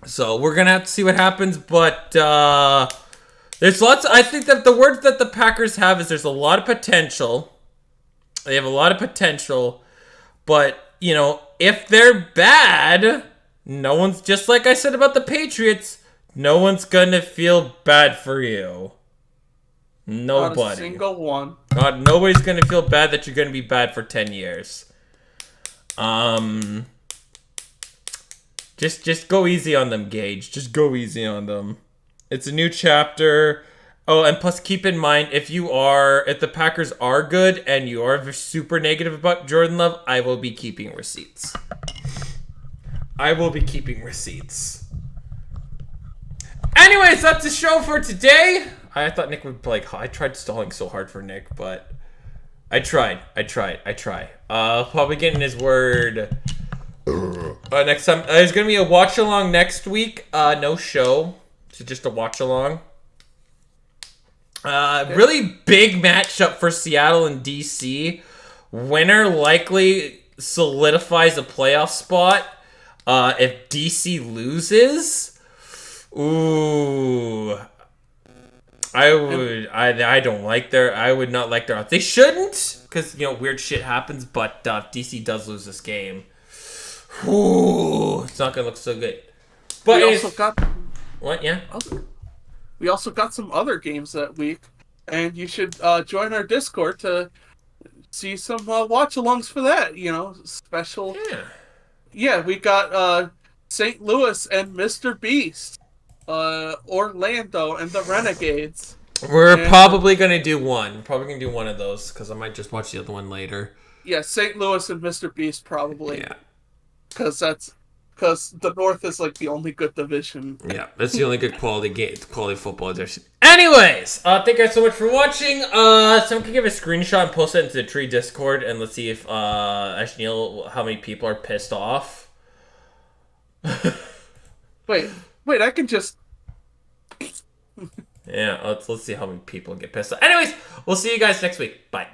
So we're going to have to see what happens. But there's lots. I think that the words that the Packers have is there's a lot of potential. They have a lot of potential. But, if they're bad, no one's, just like I said about the Patriots, no one's going to feel bad for you. Nobody. not a single one. Nobody's going to feel bad that you're going to be bad for 10 years. Just go easy on them, Gage. Just go easy on them. It's a new chapter. Oh, and plus keep in mind, if the Packers are good and you are super negative about Jordan Love, I will be keeping receipts. Anyways, that's the show for today. I thought Nick would I tried stalling so hard for Nick, but I tried. Probably getting his word next time. There's going to be a watch along next week. No show. So just a watch along. Really big matchup for Seattle and DC. Winner likely solidifies a playoff spot. If DC loses, ooh, I would not like their odds. They shouldn't, because weird shit happens. But if DC does lose this game, ooh, it's not gonna look so good. But we also got what? Yeah. We also got some other games that week, and you should join our Discord to see some watch-alongs for that. Special. Yeah. Yeah, we got St. Louis and Mr. Beast, Orlando and the Renegades. We're probably gonna do one. Of those because I might just watch the other one later. Yeah, St. Louis and Mr. Beast probably. Yeah. Because the North is like the only good division. Yeah, that's the only good quality football edition. Anyways, thank you guys so much for watching. Someone can give a screenshot and post it into the Tree Discord, and let's see if Ashneil, how many people are pissed off. Wait, I can just. Yeah, let's see how many people get pissed off. Anyways, we'll see you guys next week. Bye.